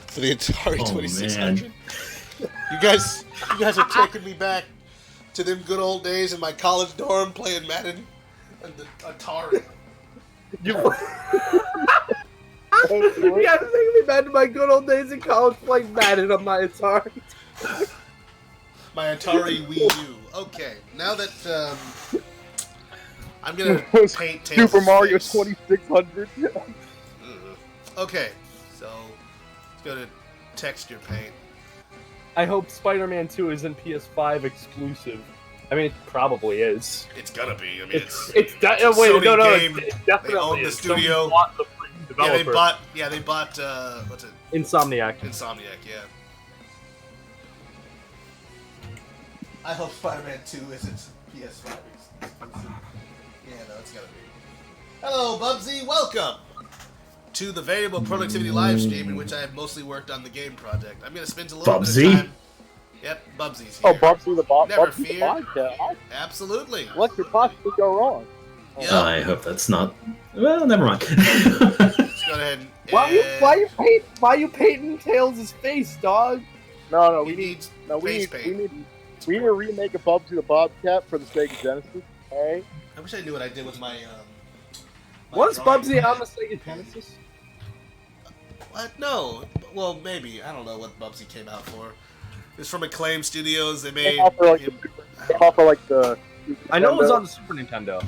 For the Atari 2600. You guys are taking me back to them good old days in my college dorm playing Madden and the Atari. You guys are taking me back to my good old days in college playing Madden on my Atari. My Atari Wii U. Okay, now that I'm gonna paint Tails' Super Mario face. 2600. Okay, so let's go to texture paint. I hope Spider-Man 2 isn't PS5 exclusive. I mean, it probably is. It's gonna be. I mean, it's Sony game. It definitely they own the is. studio. Bought the developer. They bought. What's it? Insomniac. Insomniac, yeah. I hope Spider-Man 2 isn't PS5 exclusive. Yeah, no, it's gotta be. Hello, Bubsy. Welcome to the Variable Productivity live stream, in which I have mostly worked on the game project. I'm gonna spend a little bit of time. Yep, Bubsy's here. Oh, Bubsy the bot. Never Bubsy fear. the podcast. Absolutely. What could possibly go wrong? Yep. I hope that's not. Well, never mind. Let's go ahead. Why you painting Tails' face, dog? No, we need a remake of Bubsy the Bobcat for the Sega Genesis. Alright. I wish I knew what I did with my. Was Bubsy on the Sega Genesis? What? No. Well, maybe. I don't know what Bubsy came out for. It's from Acclaim Studios. They made. I know it was on the Super Nintendo.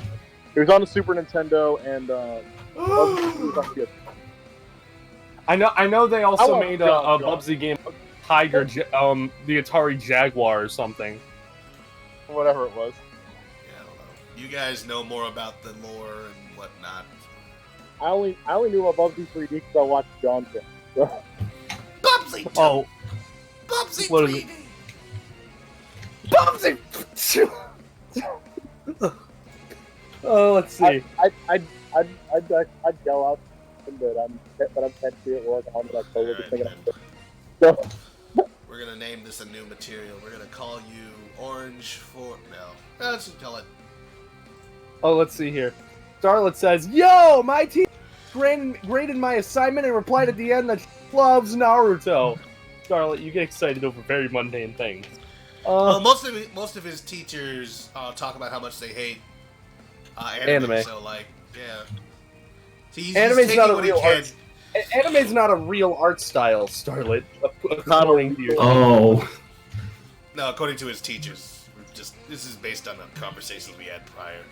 It was on the Super Nintendo and Bubsy was on PS. I know they also made a Bubsy game, Tiger, the Atari Jaguar or something. Whatever it was. Yeah, I don't know. You guys know more about the lore and whatnot. I only knew about Bubsy 3D because I watched Johnson. So. Bubsy 2! Oh. Bubsy What 3D! Bubsy! Oh, let's see. I'd yell out but I'm technically at work on that so we're just thinking so. We're gonna name this a new material. We're gonna call you Orange for let's just call it. Oh, let's see here. Starlet says, "Yo, my team graded my assignment and replied at the end that she loves Naruto." Starlet, you get excited over very mundane things. Well, most of his teachers talk about how much they hate anime. So, like, yeah. See, Anime's not a real art. Anime's not a real art style, Starlet. According to you. Oh. No, according to his teachers. This is based on the conversations we had prior.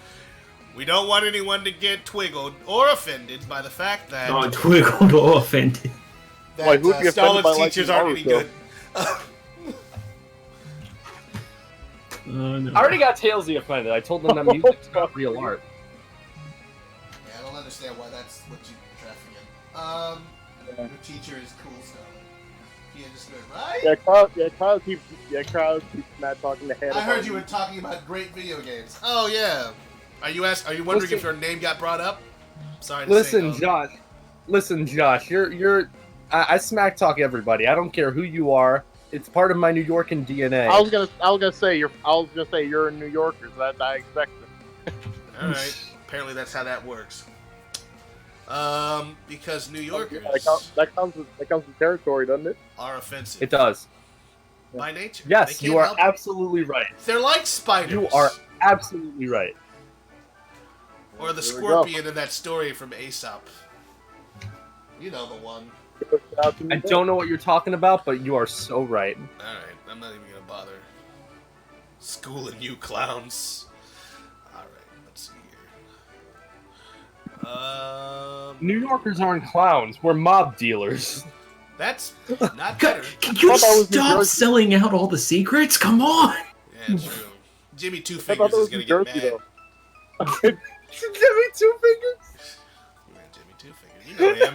We don't want anyone to get twiggled or offended by the fact that. Oh, twiggled or offended. That Starlet's teachers aren't any good. No. I already got Tailsy offended. I told them that music's not real art. Yeah, I don't understand why that's what you're trafficking in. Your teacher is cool stuff. Yeah, just good, right? Yeah, Kyle keeps not talking to Hannah. I heard you were talking about great video games. Oh yeah. Are you wondering if your name got brought up? Sorry to say no. Josh. Listen, Josh. I smack talk everybody. I don't care who you are. It's part of my New Yorkan DNA. I was gonna say you're a New Yorker. So that I expected. All right. Apparently that's how that works. Because New Yorkers that comes with territory, doesn't it? Are offensive. It does. By nature. Yes, you are absolutely right. They're like spiders. You are absolutely right. Or the scorpion in that story from Aesop. You know the one. I don't know what you're talking about, but you are so right. Alright, I'm not even gonna bother schooling you clowns. Alright, let's see here. New Yorkers aren't clowns, we're mob dealers. That's not better. Can you stop selling out all the secrets? Come on! Yeah, true. Jimmy Two Fingers is gonna get mad. Jimmy Two Fingers? Yeah, Jimmy Two Fingers. You know him.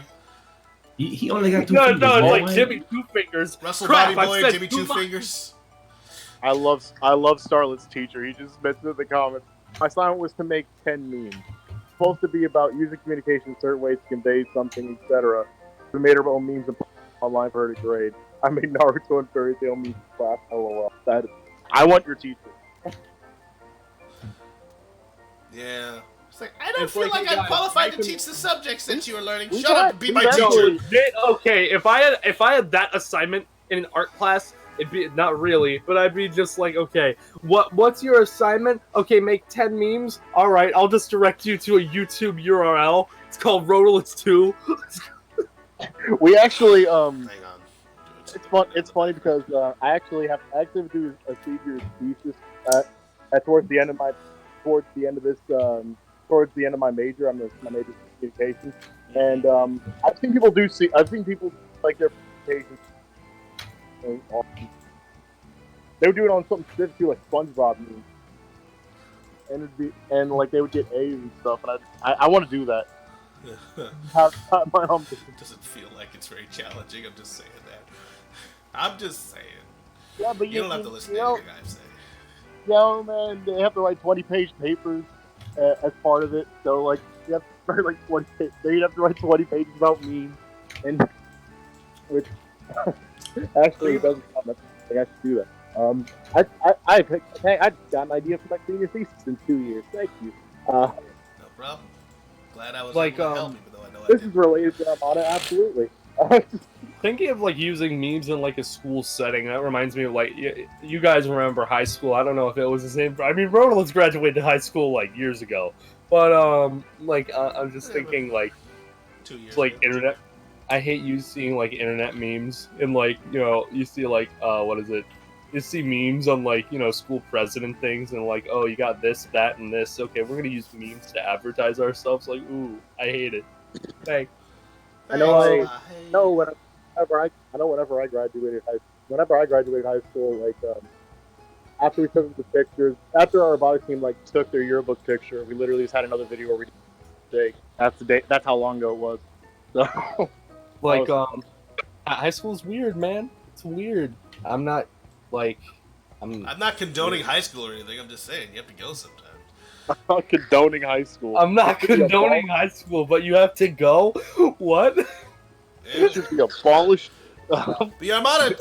He only got two fingers. No, it's like Jimmy Two Fingers. Russell Bobby Boy and Jimmy Two Fingers. I love Starlet's teacher. He just mentioned in the comments. My assignment was to make 10 memes. It's supposed to be about using communication in certain ways to convey something, etc. We made our own memes online for her to grade. I made Naruto and Fairy Tail memes in class. LOL. I want your teacher. Yeah. It's like, I don't feel like I'm qualified to teach the subjects that you are learning. Shut up and be my teacher. Okay, if I had that assignment in an art class, it'd be not really, but I'd be just like, okay, what's your assignment? Okay, make 10 memes. All right, I'll just direct you to a YouTube URL. It's called Rotorless 2. We actually hang on. It's funny because I actually have to do a senior thesis towards the end of this towards the end of my major. My major is communications, and I've seen people like their presentations. They would do it on something specifically like SpongeBob memes, and like they would get A's and stuff. And I want to do that. It doesn't feel like it's very challenging. I'm just saying that. I'm just saying. Yeah, but you don't have to listen to anything I say. Yo, man, they have to write 20-page papers as part of it. So like, you have to write like 20. They have to write 20 pages about memes, and which actually it doesn't sound like I should do that. I got an idea for my senior thesis in 2 years. Thank you. No problem. Glad I was able to help, even though I know this is related to Armada, absolutely. Thinking of like using memes in like a school setting, that reminds me of like you guys remember high school. I don't know if it was the same. I mean, Ronald's graduated high school like years ago, but I'm just thinking like 2 years like ago. internet. I hate you seeing like internet memes and like you see like what is it? You see memes on like school president things and like, oh, you got this, that, and this. Okay, we're gonna use memes to advertise ourselves. Like, ooh, I hate it. Thanks. Whenever I graduated high school, like after we took the pictures, after our robotics team like took their yearbook picture, we literally just had another video where we did that's the day. That's how long ago it was. So like high school's weird, man. It's weird. I'm not condoning high school or anything. I'm just saying you have to go sometimes. I'm not condoning high school. I'm not condoning high school, but you have to go? What? It should be abolished. The Armada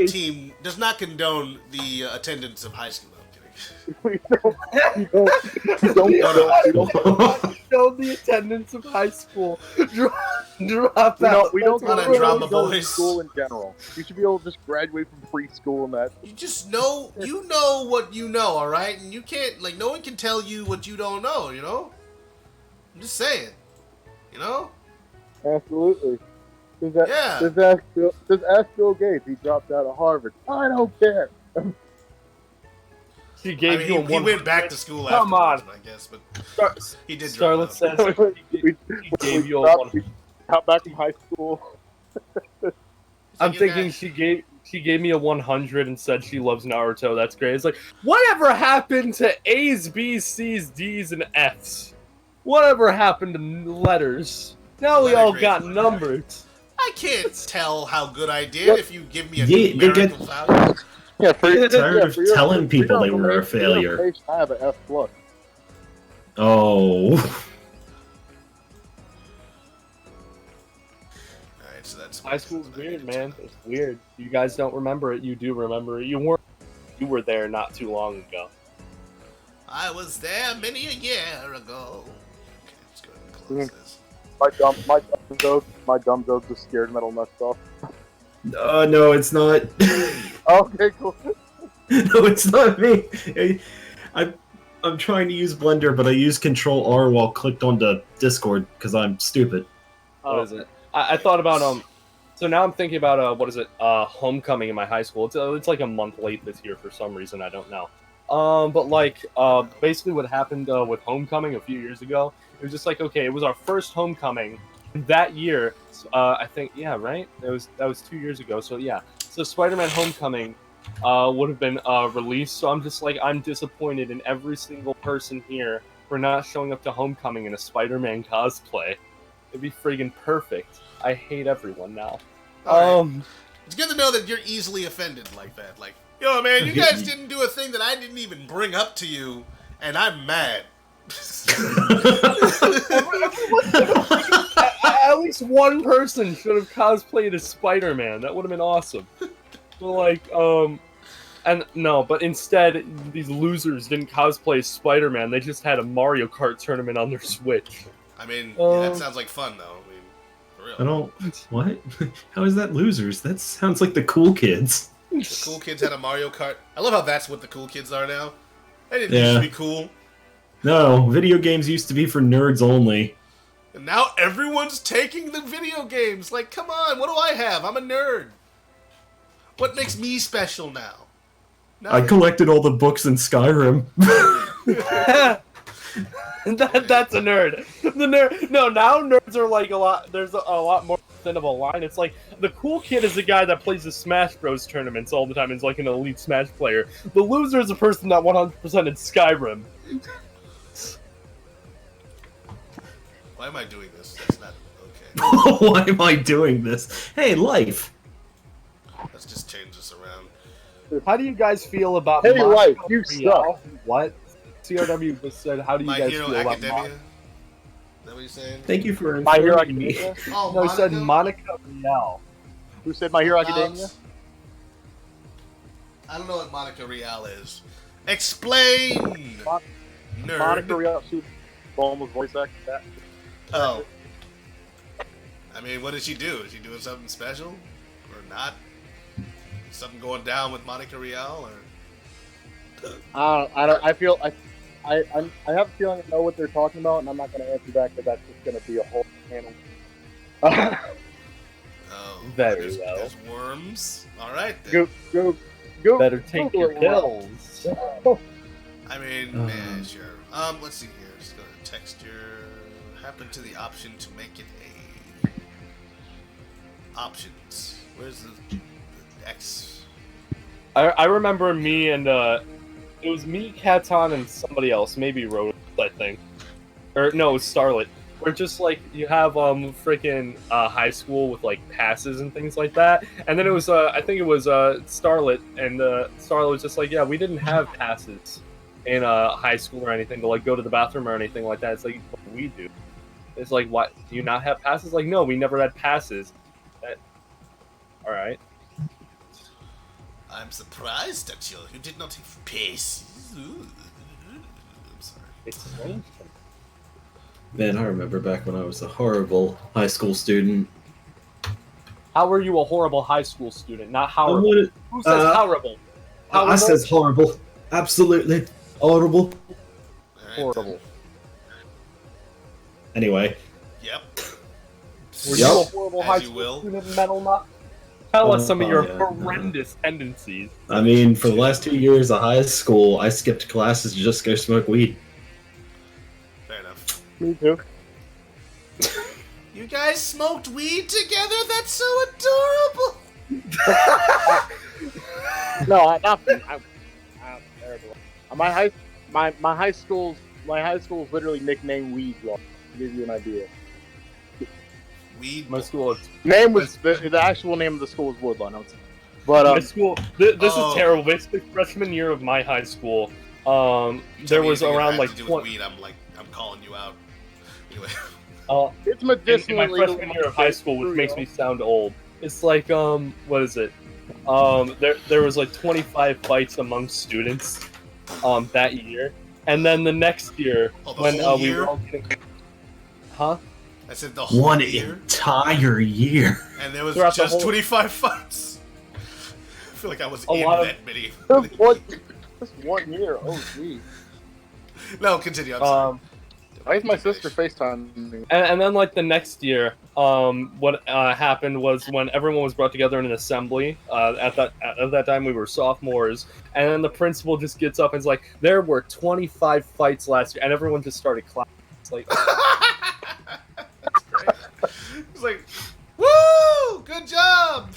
team does not condone the attendance of high school. No, I'm kidding. We don't Show the attendance of high school. Drop out. We don't drama go to boys. school in general. You should be able to just graduate from preschool and that. You just know, what you know, all right? And you can't, like, no one can tell you what you don't know, you know? I'm just saying, you know? Absolutely. Just ask Bill Gates. He dropped out of Harvard. I don't care. He gave you he went back to school Come afterwards, on. I guess, but he did drop Scarlett out. says he gave you a one. Got back from high school. I'm thinking she gave me a 100 and said she loves Naruto. That's great. It's like, whatever happened to A's, B's, C's, D's, and F's? Whatever happened to letters? Now we all got numbers. I can't tell how good I did if you give me a numerical value. Yeah, tired of telling people they were a failure. I have an F+. Oh. Alright, so that's high school's weird, man. It's weird. You guys don't remember it. You do remember it. You were there not too long ago. I was there many a year ago. Okay, let's go ahead and close this. My dumb joke was scared metal nut stuff. No, it's not. Okay, cool. No, it's not me. I'm trying to use Blender, but I use Control R while clicked onto Discord because I'm stupid. What is it? I thought about So now I'm thinking about what is it? Homecoming in my high school. It's like a month late this year for some reason. I don't know. But like basically what happened with Homecoming a few years ago. It was just like, okay, it was our first Homecoming that year. I think, yeah, right. That was 2 years ago. So yeah. So Spider-Man Homecoming would have been released. So I'm just like, I'm disappointed in every single person here for not showing up to Homecoming in a Spider-Man cosplay. It'd be friggin' perfect. I hate everyone now. Right. It's good to know that you're easily offended like that. Like, yo, man, you guys didn't do a thing that I didn't even bring up to you, and I'm mad. At least one person should have cosplayed as Spider-Man. That would have been awesome. But like, but instead, these losers didn't cosplay as Spider-Man. They just had a Mario Kart tournament on their Switch. I mean, that sounds like fun, though. I mean, for real. I don't... What? How is that losers? That sounds like the cool kids. The cool kids had a Mario Kart. I love how that's what the cool kids are now. They didn't used to be cool. No, video games used to be for nerds only. And now everyone's taking the video games. Like, come on, what do I have? I'm a nerd. What makes me special now? I collected all the books in Skyrim. That's a nerd. The nerd. No, now nerds are like a lot. There's a lot more thin of a line. It's like the cool kid is the guy that plays the Smash Bros tournaments all the time. Is like an elite Smash player. The loser is a person that 100% in Skyrim. Why am I doing this? That's not okay. Why am I doing this? Hey, life. Let's just change this around. How do you guys feel about? Hey, life, you suck. What? CRW just said. How do you My guys Hero feel Academia? about? Is that what you're saying? Thank you for My Hero informing me. Academia? Oh, No, he said Monica Rial. Who said My Hero Academia? I don't know what Monica Rial is. Explain! Nerd. Monica Rial, she was voice actor. Oh. I mean, what did she do? Is she doing something special? Or not? Is something going down with Monica Rial? Or... I have a feeling I know what they're talking about, and I'm not going to answer back because that's just going to be a whole panel. Oh. Very well. There's worms? Alright then. Go. Better take your pills. I mean, man, sure. Let's see here. Just go to texture. Happen to the option to make it a options. Where's the X? I remember me and it was me, Katon, and somebody else, maybe Rose, I think, or no, it was Starlet. We're just like you have freaking high school with like passes and things like that, and then it was I think it was Starlet, and Starlet was just like, yeah, we didn't have passes in high school or anything to like go to the bathroom or anything like that. It's like what we do. It's like, what, do you not have passes? Like, no, we never had passes. All right. I'm surprised at you. You did not have passes. I'm sorry. It's strange. Man, I remember back when I was a horrible high school student. How were you a horrible high school student? Not horrible. Who says horrible? I says horrible. Absolutely horrible. Right, horrible. Anyway. Yep. Were you a horrible As high you school will. student, Metal Nut? Tell us some of your yeah. horrendous tendencies. I mean, for the last 2 years of high school, I skipped classes to just go smoke weed. Fair enough. Me too. You guys smoked weed together? That's so adorable! No, I'm terrible. My high school's literally nicknamed Weed Law. To give you an idea. Weed. My school. Name was the actual name of the school is Woodlawn. But My school. This is terrible. Basically, freshman year of my high school, there was around like 20. Weed, I'm calling you out. Anyway. It's medicinally in my freshman year of high school, which makes me sound old. It's like what is it? There was like 25 fights among students that year, and then the next year when we were all getting, huh? I said the whole year? Entire year. And there was Throughout just the whole... 25 fights. I feel like I was in that many. Just 1 year. Oh, geez. No, continue. I'm sorry. Why is my sister FaceTime? And then, like, the next year, what happened was when everyone was brought together in an assembly, at that time we were sophomores, and then the principal just gets up and is like, there were 25 fights last year, and everyone just started clapping. It's like... It's like, woo! Good job!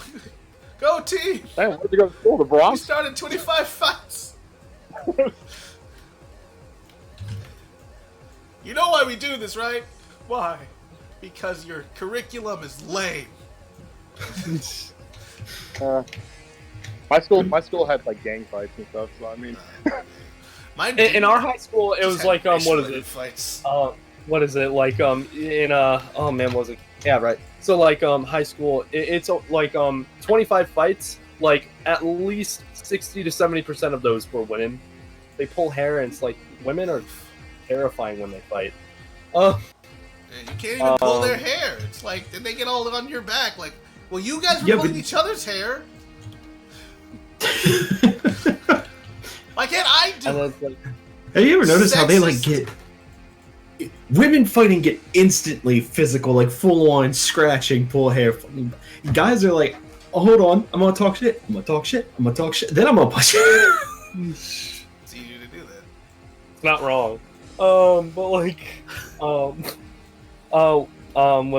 Go team! Man, where'd you go to school? The Bronx? We started 25 fights! You know why we do this, right? Why? Because your curriculum is lame. My school had like gang fights and stuff, so I mean... in our high school, it was like, what is it? Fights. What is it like? Oh man, what was it? Yeah, right. So like, high school, it's like 25 fights. Like at least 60 to 70% of those were women. They pull hair, and it's like women are terrifying when they fight. You can't even pull their hair. It's like, then they get all on your back. Like, well, you guys were pulling each other's hair. Why can't I do it? Like, have you ever noticed how they like get... Women fighting get instantly physical, like full-on scratching, pull hair. Guys are like, oh, hold on, I'm gonna talk shit, then I'm gonna punch you. It's easier to do that. It's not wrong. But like, what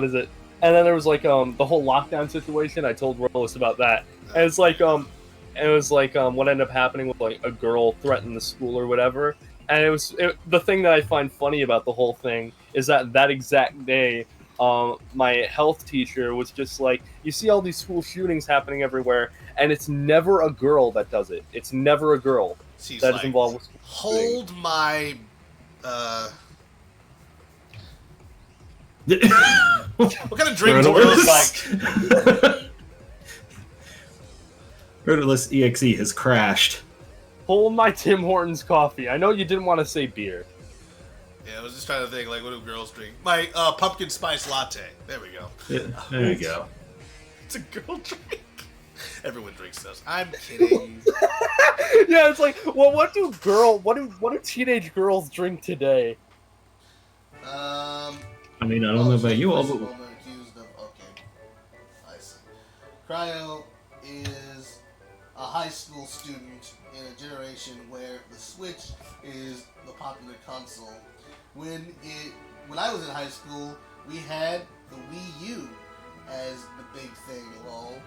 is it? And then there was like the whole lockdown situation. I told Rollis about that, and it's like what ended up happening with like a girl threatened the school or whatever. And the thing that I find funny about the whole thing is that exact day, my health teacher was just like, you see all these school shootings happening everywhere, and it's never a girl that does it. It's never a girl She's that like, is involved with school hold shootings. my what kind of drink do girls like? Rudderless EXE has crashed. Hold my Tim Hortons coffee. I know you didn't want to say beer. Yeah, I was just trying to think, like, what do girls drink? My pumpkin spice latte. There we go. Yeah, there you go. It's a girl drink. Everyone drinks those. I'm kidding. Yeah, it's like, well, what do teenage girls drink today? I mean, I don't know about you all, but okay, I see. Cryo is a high school student in a generation where the Switch is the popular console. When I was in high school, we had the Wii U as the big thing. Lol.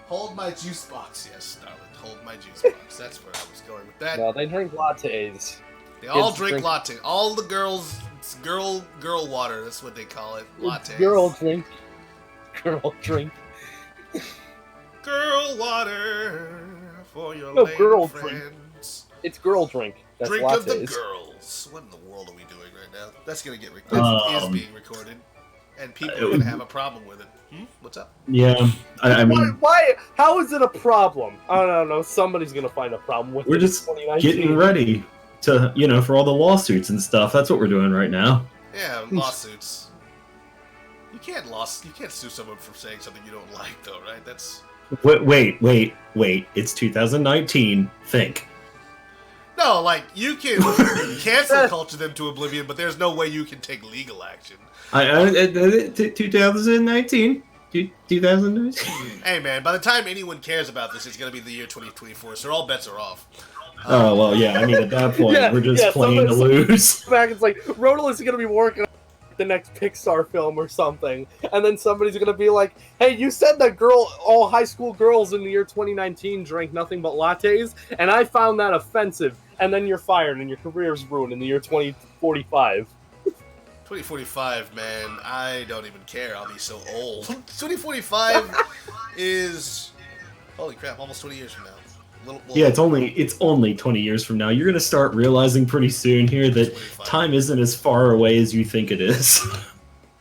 Hold my juice box, yes, darling. Hold my juice box. That's where I was going with that. No, they drink lattes. They all drink latte. All the girls, it's girl water. That's what they call it. Lattes. Girl drink. Girl drink. Girl water for your No, lady girl friends. Drink. It's girl drink. That's Drink lattes. of the girls. What in the world are we doing right now? That's gonna get recorded. Is being recorded, and people are gonna have a problem with it. What's up? yeah, I mean, why? How is it a problem? I don't know. Somebody's gonna find a problem with it. we're just getting ready to, for all the lawsuits and stuff. That's what we're doing right now. Yeah, lawsuits. You can't sue someone for saying something you don't like, though, right? That's. Wait. It's 2019. Think. No, like, you can cancel culture them to oblivion, but there's no way you can take legal action. 2019. 2019. Hey, man, by the time anyone cares about this, it's going to be the year 2024, so all bets are off. Oh, well, yeah, I mean, at that point, we're just playing to lose. Back, it's like, Rodel is going to be working on the next Pixar film or something, and then somebody's going to be like, hey, you said that all high school girls in the year 2019 drank nothing but lattes, and I found that offensive, and then you're fired and your career's ruined in the year 2045. 2045, man, I don't even care. I'll be so old. 2045 is, holy crap, almost 20 years from now. Yeah, it's only 20 years from now. You're gonna start realizing pretty soon here that 25. Time isn't as far away as you think it is.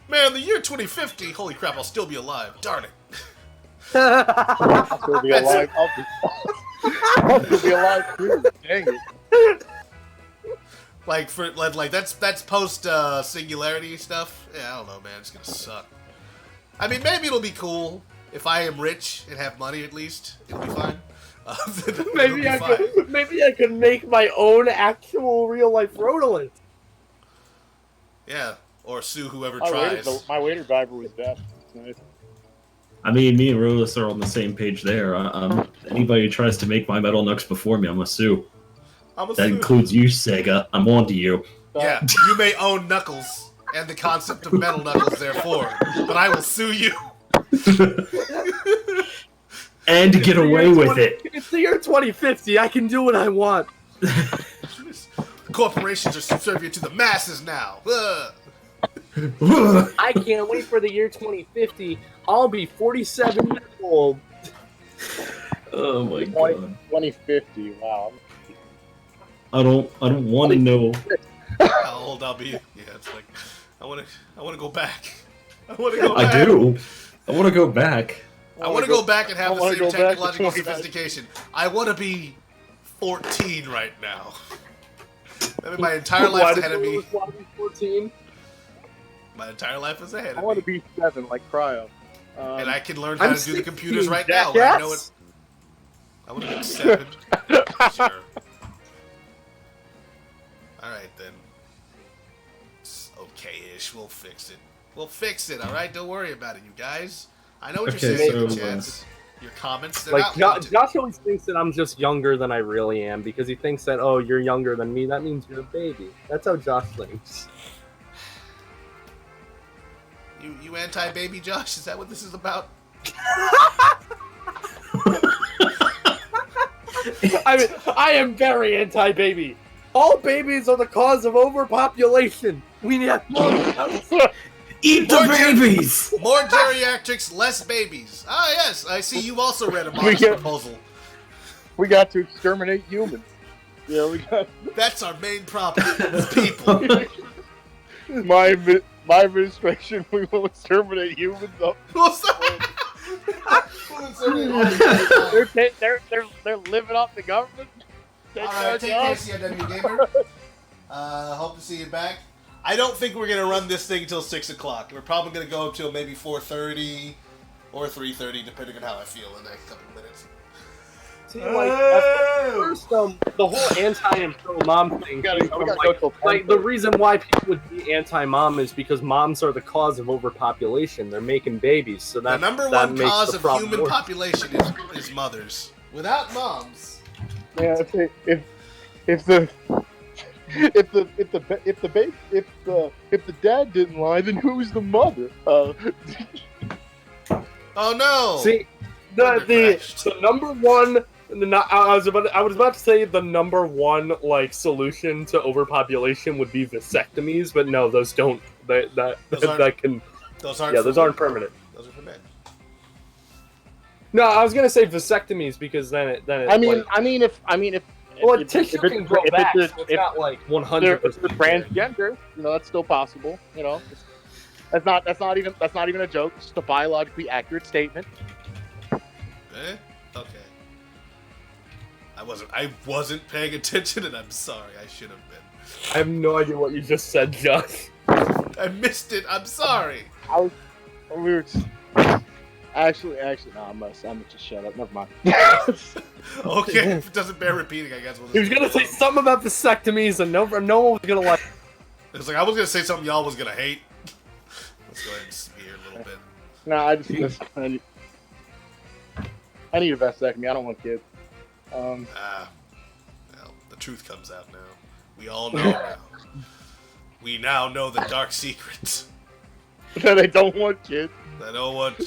Man, the year 2050, holy crap, I'll still be alive. Darn it. I'll still be alive. I'll still be alive too. Dang it. That's post singularity stuff. Yeah, I don't know, man. It's gonna suck. I mean, maybe it'll be cool if I am rich and have money. At least it'll be fine. Maybe I could make my own actual real life Rodolent. Yeah, or sue whoever tries. My waiter driver was deaf. Nice. I mean, me and Rodolus are on the same page there. Anybody who tries to make my Metal Nooks before me, I'm a sue. That includes you, Sega. I'm on to you. Yeah, you may own Knuckles and the concept of Metal Knuckles, therefore, but I will sue you. And to get away with it. It's the year 2050. I can do what I want. Corporations are subservient to the masses now. I can't wait for the year 2050. I'll be 47 years old. Oh my god. 2050. Wow. I don't want to know how old I'll be. Yeah, it's like I want to go back. I want to go back. I do. I want to go back. I want to go back and have the same technological sophistication. I want to be 14 right now. I mean, my entire life is ahead of me. Want to be 14? My entire life is ahead of me. I want to be 7, like Cryo. And I can learn how to do the computers right now. Yes. I know it. I want to be 7. Sure. Alright then. It's okay-ish. We'll fix it. We'll fix it, alright? Don't worry about it, you guys. I know what you're saying in the chats. Your comments. Like Josh always thinks that I'm just younger than I really am because he thinks that you're younger than me. That means you're a baby. That's how Josh thinks. You anti-baby Josh? Is that what this is about? I am very anti-baby. All babies are the cause of overpopulation. We need more. Eat the babies! More geriatrics, less babies. Ah, yes. I see you've also read a modest proposal. We got to exterminate humans. Yeah, we got. That's our main problem. People. My administration, we will exterminate humans. They're living off the government. Alright, take care, CIW Gamer. Hope to see you back. I don't think we're gonna run this thing until 6 o'clock. We're probably gonna go until maybe 4:30 or 3:30, depending on how I feel in the next couple of minutes. See, like at first, the whole anti and pro mom thing. Like the reason why people would be anti-mom is because moms are the cause of overpopulation. They're making babies, so that the number one cause of human population is mothers. Without moms, yeah. If the dad didn't lie, then who's the mother? Oh no! See, the number one. I was about to say the number one solution to overpopulation would be vasectomies, but no, those don't. Those aren't permanent. Those are for men. No, I was gonna say vasectomies because then it. Well, tissue can grow back. It's not like 100%. If it's transgender, that's still possible. That's not even a joke. It's just a biologically accurate statement. Okay. I wasn't paying attention, and I'm sorry. I should have been. I have no idea what you just said, Josh. I missed it. I'm sorry. Actually, no. I'm gonna just shut up. Never mind. Okay, if it doesn't bear repeating, I guess. He was gonna say something about vasectomies, and no one was gonna like. It's like I was gonna say something y'all was gonna hate. Let's go ahead and smear a little bit. No, I need a vasectomy. I don't want kids. Well, the truth comes out now. We all know now. We now know the dark secrets. That I don't want kids.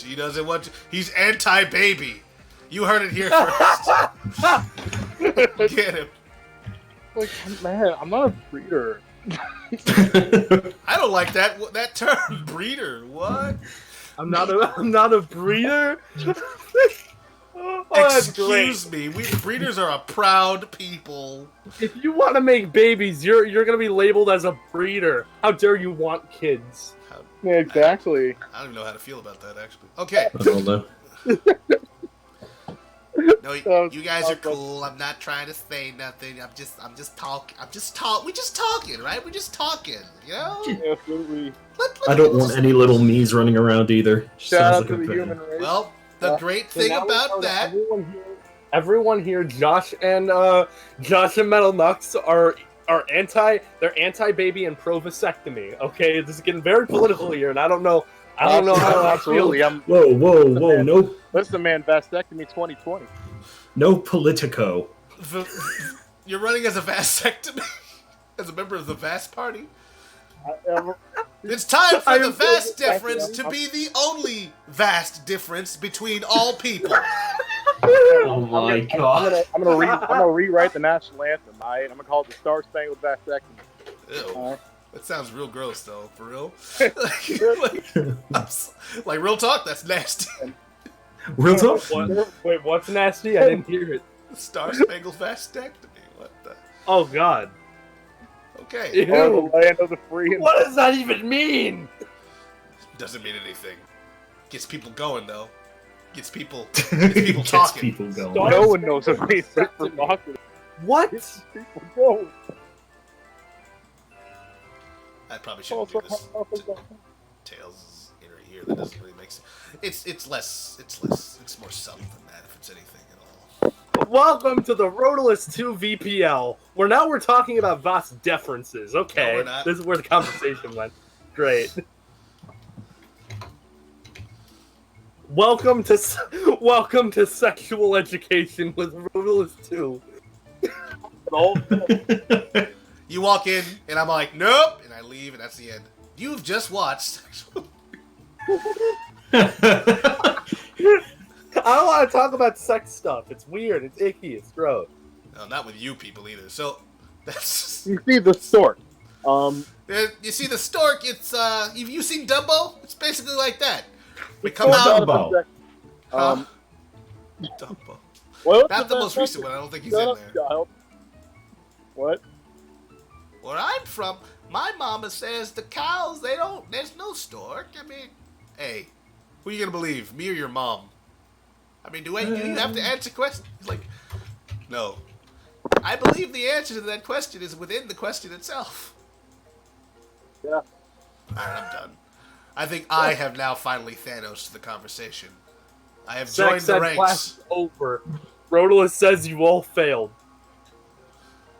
He doesn't want. He's anti-baby. You heard it here first. Get him. Like, man, I'm not a breeder. I don't like that term, breeder. What? I'm not a breeder. Excuse me. We breeders are a proud people. If you want to make babies, you're gonna be labeled as a breeder. How dare you want kids? Yeah, exactly. I don't even know how to feel about that, actually. Okay. I don't know. No, you guys are cool. I'm not trying to say nothing. I'm just talking. We're just talking, right? We're just talking, Absolutely. I don't want any little me's running around either. Shout out to the human race. Well, the great thing about that. Everyone here, Josh and Metal Nux are anti-baby and pro vasectomy. Okay, this is getting very political here, and I don't know how I feel. Whoa, no. Listen, man, vasectomy 2020. No politico. You're running as a vasectomy? As a member of the Vast Party? It's time for the vast difference to be the only vast difference between all people. Oh my god! I'm gonna rewrite the national anthem. I'm gonna call it the Star Spangled Vasectomy. Ew. That sounds real gross, though. For real. like real talk. That's nasty. Real talk. Wait, what's nasty? I didn't hear it. Star Spangled Vasectomy. What the? Oh god. Okay. Ew. The land of the free. What does that even mean? Doesn't mean anything. Gets people going, though. Gets people Gets talking. people going. No one knows what it means for talking. What? Gets people going. I probably shouldn't do this. Tails' inner ear. That doesn't really make sense. It's more subtle than that, if it's anything at all. Welcome to the Rotalist 2 VPL, where now we're talking about vas deferences. Okay, no, we're not. This is where the conversation went. Great. welcome to sexual education with Rudolph 2. You walk in, and I'm like, nope, and I leave, and that's the end. You've just watched. I don't want to talk about sex stuff. It's weird. It's icky. It's gross. No, not with you people either. So that's. You see the stork. You see the stork. It's Have you seen Dumbo? It's basically like that. We It's come out. Dumbo. Dumbo. Well, That's the most recent one. I don't think he's in there. Child. What? Where I'm from, my mama says the cows, there's no stork. I mean, hey, who are you gonna believe, me or your mom? I mean, do you have to answer questions? He's like, no. I believe the answer to that question is within the question itself. Yeah. Alright, I'm done. I think I have now finally Thanos to the conversation. I have joined the ranks. Class over. Rhodolus says you all failed.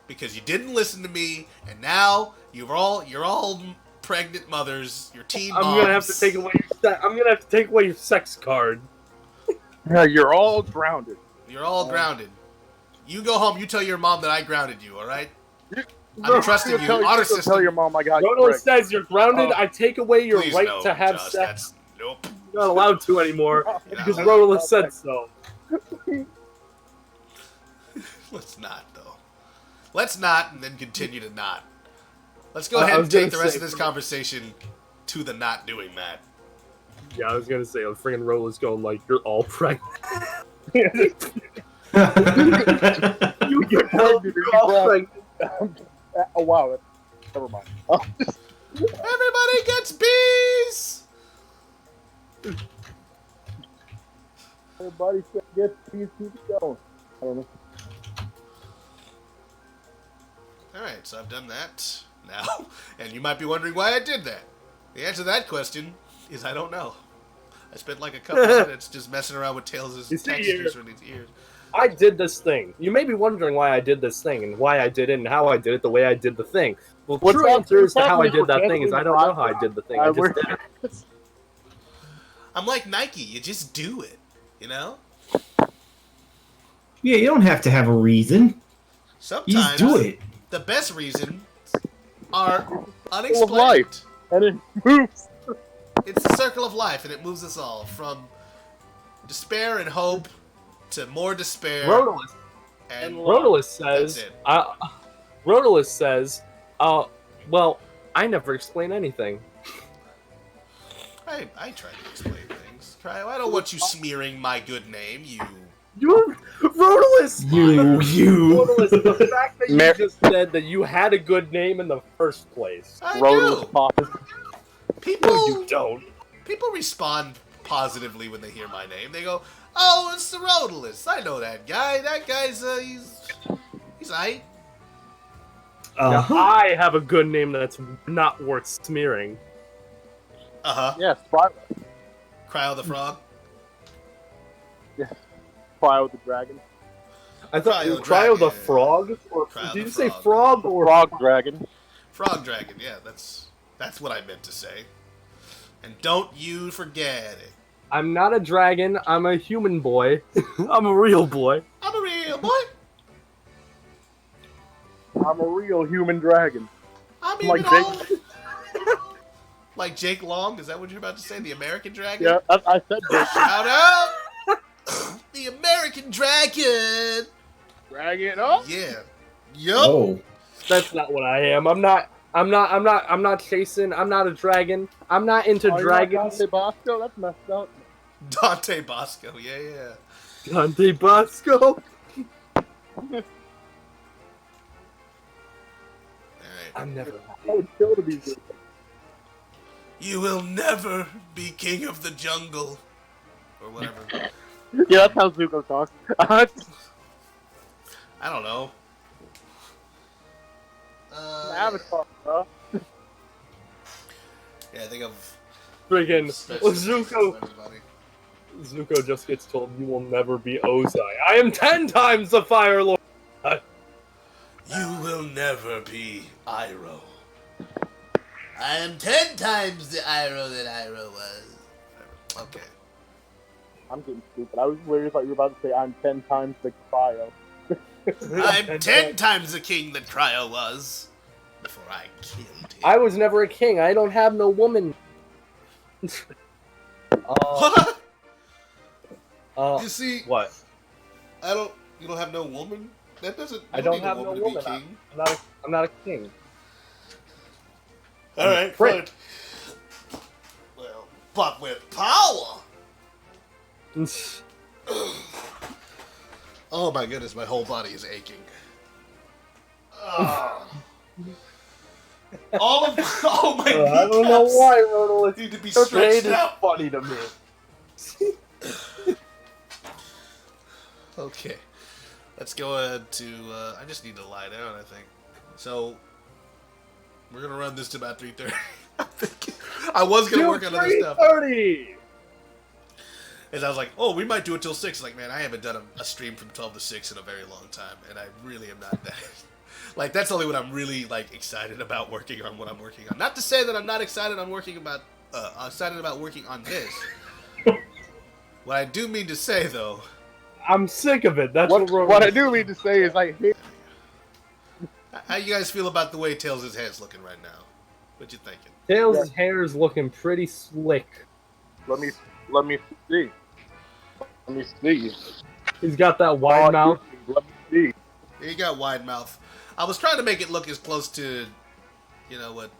Because you didn't listen to me, and now you're all pregnant mothers, you're teen moms. I'm gonna have to take away your sex card. Yeah, you're all grounded. You're all grounded. You go home, you tell your mom that I grounded you, alright? I'm trusting you. Honor system. Tell your mom I got you. Rhodolus says you're grounded, I take away your right no, to have Josh, sex. Nope. You're not allowed to anymore, because allowed. Rhodolus said so. Let's not, though. Let's not, and then continue to not. Let's go ahead and take the rest of this conversation to the not doing that. Yeah, I was gonna say, I'm freaking Rhodolus going like, you're all pregnant. You're all pregnant. Oh, wow. Never mind. Everybody gets bees! Everybody gets bees, keep going. I don't know. Alright, so I've done that now, and you might be wondering why I did that. The answer to that question is I don't know. I spent like a couple of minutes just messing around with Tails' textures in his ears. I did this thing. You may be wondering why I did this thing, and why I did it, and how I did it the way I did the thing. Well, the true answer as to how I did that thing is I don't know how I did the thing. I just did it. I'm like Nike, you just do it, you know? Yeah, you don't have to have a reason. Sometimes you just do it. The best reasons are Full unexplained. of life, and it moves. It's the circle of life, and it moves us all from despair and hope to more despair. Rhodolus. And Rhodolus says, Rhodolus says, well, I never explain anything. I try to explain things. I don't want you smearing my good name, you. Rhodolus! Rhodolus, the fact that you just said that you had a good name in the first place. I Rhodolus do. People, no, you don't. People respond positively when they hear my name. They go, "Oh, it's the Rhodolus. I know that guy. That guy's he's aight." Now, I have a good name that's not worth smearing. Yes, Cryo. Cryo the Frog. Yes, Cryo the Dragon. I thought Cryo the Frog? Or, did you say Frog or Frog Dragon? Frog Dragon. Yeah, that's what I meant to say. And don't you forget it. I'm not a dragon. I'm a human boy. I'm a real boy. I'm a real boy. I'm a real human dragon. I'm like even Jake. Like Jake Long? Is that what you're about to say? The American Dragon? Yeah, I said Jake. Shout out! The American Dragon! Dragon up? Yeah. Yup. Oh. That's not what I am. I'm not chasing. I'm not a dragon. I'm not into dragons. Dante Bosco? That's messed up. Dante Bosco, yeah. Dante Bosco? Alright. I'm never. I would kill to be good. You will never be king of the jungle. Or whatever. Yeah, that's how Zuko talks. I don't know. Avatar, bro. Yeah, I think of... Friggin' Zuko just gets told, you will never be Ozai. I am 10 times the Fire Lord! You will never be Iroh. I am 10 times the Iroh that Iroh was. Okay. I'm getting stupid. I was literally thought you were about to say I'm 10 times the cryo. I'm 10 times the king that Cryo was. Before I killed him. I was never a king. I don't have no woman. What? You see, what? You don't have no woman. That doesn't. I don't have no woman. I'm not a king. All right, fine. Well, but with power. Oh my goodness, my whole body is aching. Oh my goodness. I don't know why, Ronald. Need to be stretched out. Funny to me. Okay, let's go ahead to. I just need to lie down, I think. So we're gonna run this to about 3:30. I was gonna work on other stuff. 3:30. And I was like, oh, we might do it till 6. Like, man, I haven't done a stream from 12 to 6 in a very long time, and I really am not that. Like, that's only when I'm really like excited about working on what I'm working on. Not to say that I'm not excited on working about working on this. What I do mean to say, though, I'm sick of it. That's what I do mean to say is I hate. How you guys feel about the way Tails' hair's looking right now? What you thinking? Tails' hair is looking pretty slick. Let me see. Let me see. He's got that wide mouth. Let me see. He got wide mouth. I was trying to make it look as close to, you know, what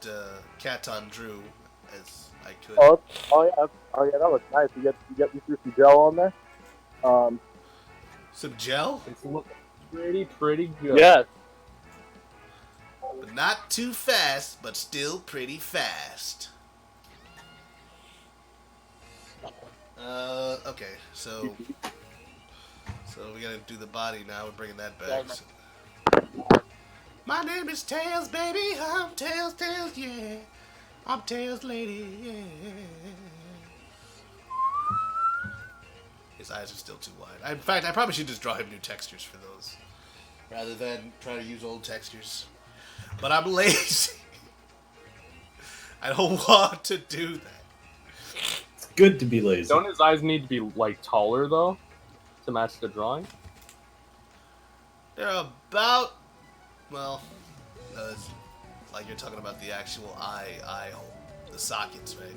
Katon drew as I could. Oh yeah, that looks nice. You get some gel on there. Some gel? It's looking pretty good. Yes. But not too fast, but still pretty fast. Okay, so we gotta do the body now. We're bringing that back. So. My name is Tails, baby. I'm Tails, yeah. I'm Tails, lady, yeah. His eyes are still too wide. In fact, I probably should just draw him new textures for those, rather than try to use old textures. But I'm lazy. I don't want to do that. Good to be lazy. Don't his eyes need to be like taller though, to match the drawing? They're about, well, it's like you're talking about the actual eye hole, the sockets, right?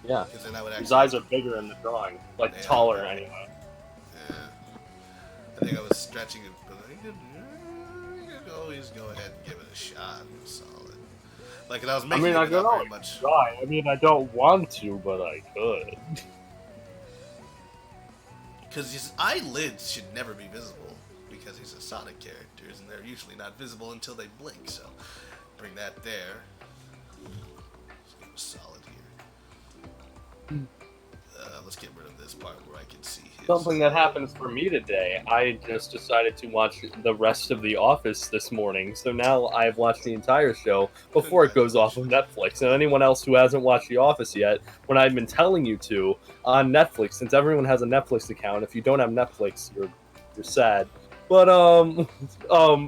Yeah. Because then I would actually. His eyes are bigger in the drawing, like taller anyway. Yeah. I think I was stretching it, but I could always go ahead and give it a shot. Solid. Like, and I was making it not very much. Try. I mean, I don't want to, but I could. Because his eyelids should never be visible, because he's a Sonic character, and they're usually not visible until they blink. So, bring that there. Let's give it a solid here. Let's get rid of this part where I can see his. Something that happens for me today. I just decided to watch the rest of The Office this morning, so now I've watched the entire show before it goes off of Netflix. And anyone else who hasn't watched The Office yet, when I've been telling you to, on Netflix, since everyone has a Netflix account, if you don't have Netflix, you're sad. But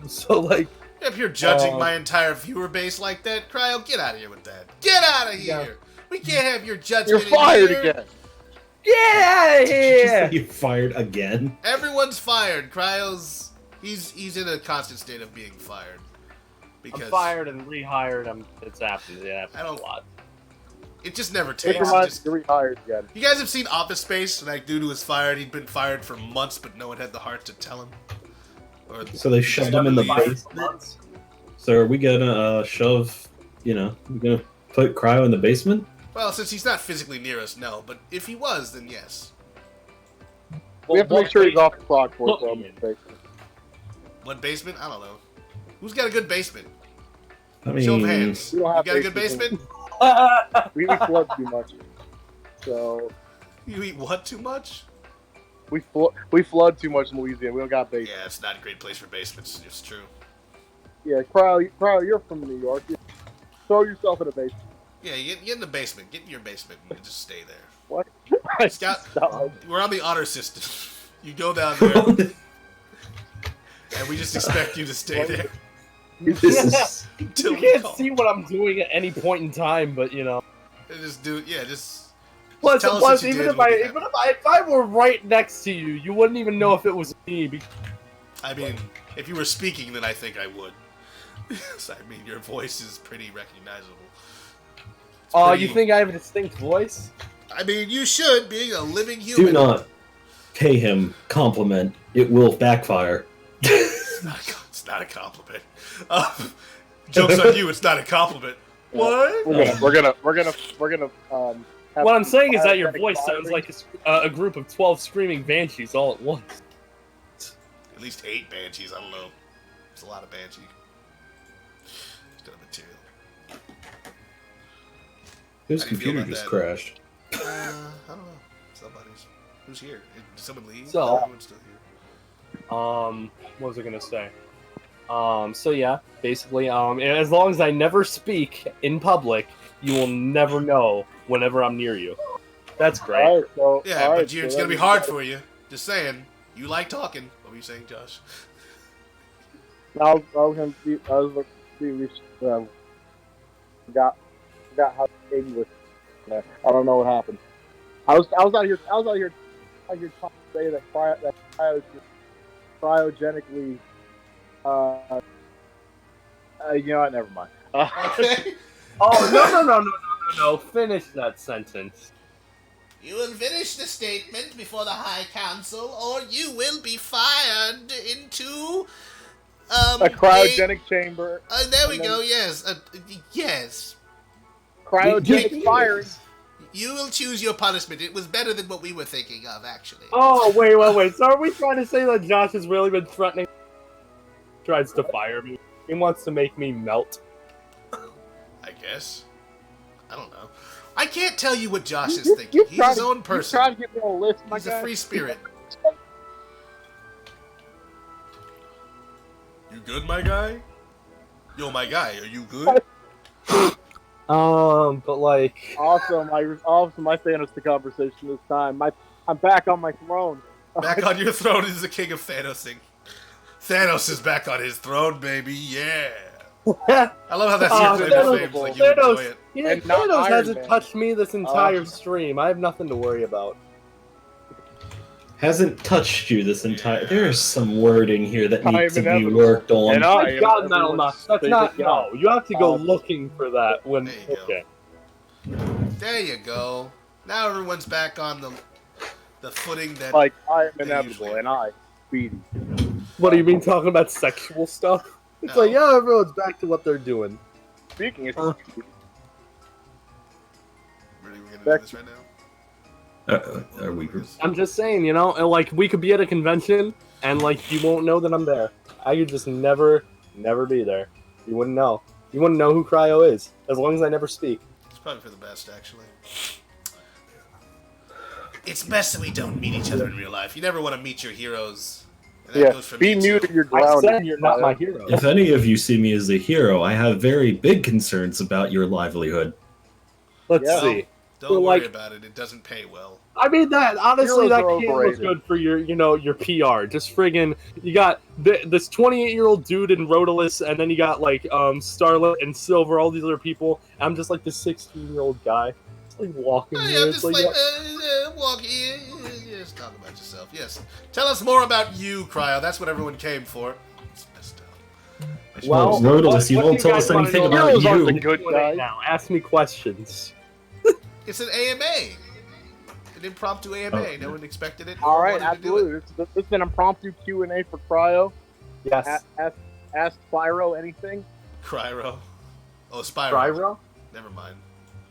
so like. If you're judging my entire viewer base like that, Cryo, get out of here with that. Get out of here. Yeah. We can't have your judgment. You're fired again. Get out of here! You're fired again. Everyone's fired. Cryo's he's in a constant state of being fired. Because I'm fired and rehired. It's happened. I don't. A lot. It just never takes. You're rehired again. You guys have seen Office Space? That dude who was fired, he'd been fired for months, but no one had the heart to tell him. So they shoved him in the basement. So are we gonna shove? We're gonna put Cryo in the basement? Well, since he's not physically near us, no. But if he was, then yes. We have to make sure he's off the clock for us. What basement? I don't know. Who's got a good basement? I mean, show of hands. We don't have you got a good basement? We eat flood too much. So. You eat what too much? We flood too much in Louisiana. We don't got basements. Yeah, it's not a great place for basements. It's true. Yeah, Cryo, you're from New York. Throw yourself in a basement. Yeah, get in the basement. Get in your basement and just stay there. What? We're on the honor system. You go down there, and we just expect you to stay there. You can't see what I'm doing at any point in time, but Just do, just Plus, even if I were right next to you, you wouldn't even know if it was me. I mean, if you were speaking, then I think I would. So, I mean, your voice is pretty recognizable. Oh, you think I have a distinct voice? I mean, you should, being a living human. Do not pay him compliment. It will backfire. It's not a compliment. Joke's on you, it's not a compliment. What? We're gonna. What I'm saying is that your voice sounds like a group of 12 screaming banshees all at once. At least 8 banshees, I don't know. It's a lot of banshee. It's got material. His computer just crashed. I don't know. Somebody's. Who's here? Did someone leave? So, everyone's still here. What was I gonna say? So yeah, basically, as long as I never speak in public, you will never know whenever I'm near you. That's great. All right, so, Yeah, but it's gonna be hard for you. Just saying. You like talking. What were you saying, Josh? I was gonna see. I was looking to see. We forgot how to English. I don't know what happened. I was out here trying to say that cryogenically. You know what? Never mind. Oh no! Finish that sentence. You will finish the statement before the High Council, or you will be fired into a cryogenic chamber. There we go. Yes. Yes. Cryogenic firing. You will choose your punishment. It was better than what we were thinking of, actually. Oh wait. So are we trying to say that Josh has really been threatening? Tries to fire me. He wants to make me melt. I guess. I don't know. I can't tell you what Josh is thinking. He's his own person. Trying to get me on a list, my He's guy. a free spirit. You good, my guy? Yo, my guy, are you good? But like... Awesome, I Thanos the conversation this time. I'm back on my throne. Back on your throne is the king of Thanosing. Thanos is back on his throne, baby, yeah! I love how that's your favorite thing, like you enjoy it. Yeah, Thanos hasn't touched me this entire stream. I have nothing to worry about. Hasn't touched you this entire... There's some wording here that needs to be worked on. My God, that's not... No, you have to go looking for that when... There you go. Now everyone's back on the footing that... Like, I am inevitable, and I, Speedy. What do you mean, talking about sexual stuff? It's like, yeah, everyone's back to what they're doing. Speaking of... Really, we're gonna do this right now? Are we? I'm just saying, you know, like, we could be at a convention, and, like, you won't know that I'm there. I could just never be there. You wouldn't know. You wouldn't know who Cryo is, as long as I never speak. It's probably for the best, actually. It's best that we don't meet each other in real life. You never want to meet your heroes. Be muted, you're drowning. I said you're not my hero. If any of you see me as a hero, I have very big concerns about your livelihood. Let's see. Don't worry about it. It doesn't pay well. I mean, that honestly, that can't look good for your, you know, your PR. Just friggin', you got this 28-year-old dude in Rodalis, and then you got like Starlet and Silver, all these other people. I'm just like the 16-year-old guy, just like walking here. I'm just like walking. Just talk about yourself. Yes. Tell us more about you, Cryo. That's what everyone came for. It's messed up. Well, Rodalis, you won't tell us anything about you. The good guy. Now, ask me questions. It's an AMA. An impromptu AMA. No one expected it. All right, absolutely. This is an impromptu Q&A for Cryo. Yes. Ask Spyro anything. Cryo. Oh, Spyro. Cryo? Never mind.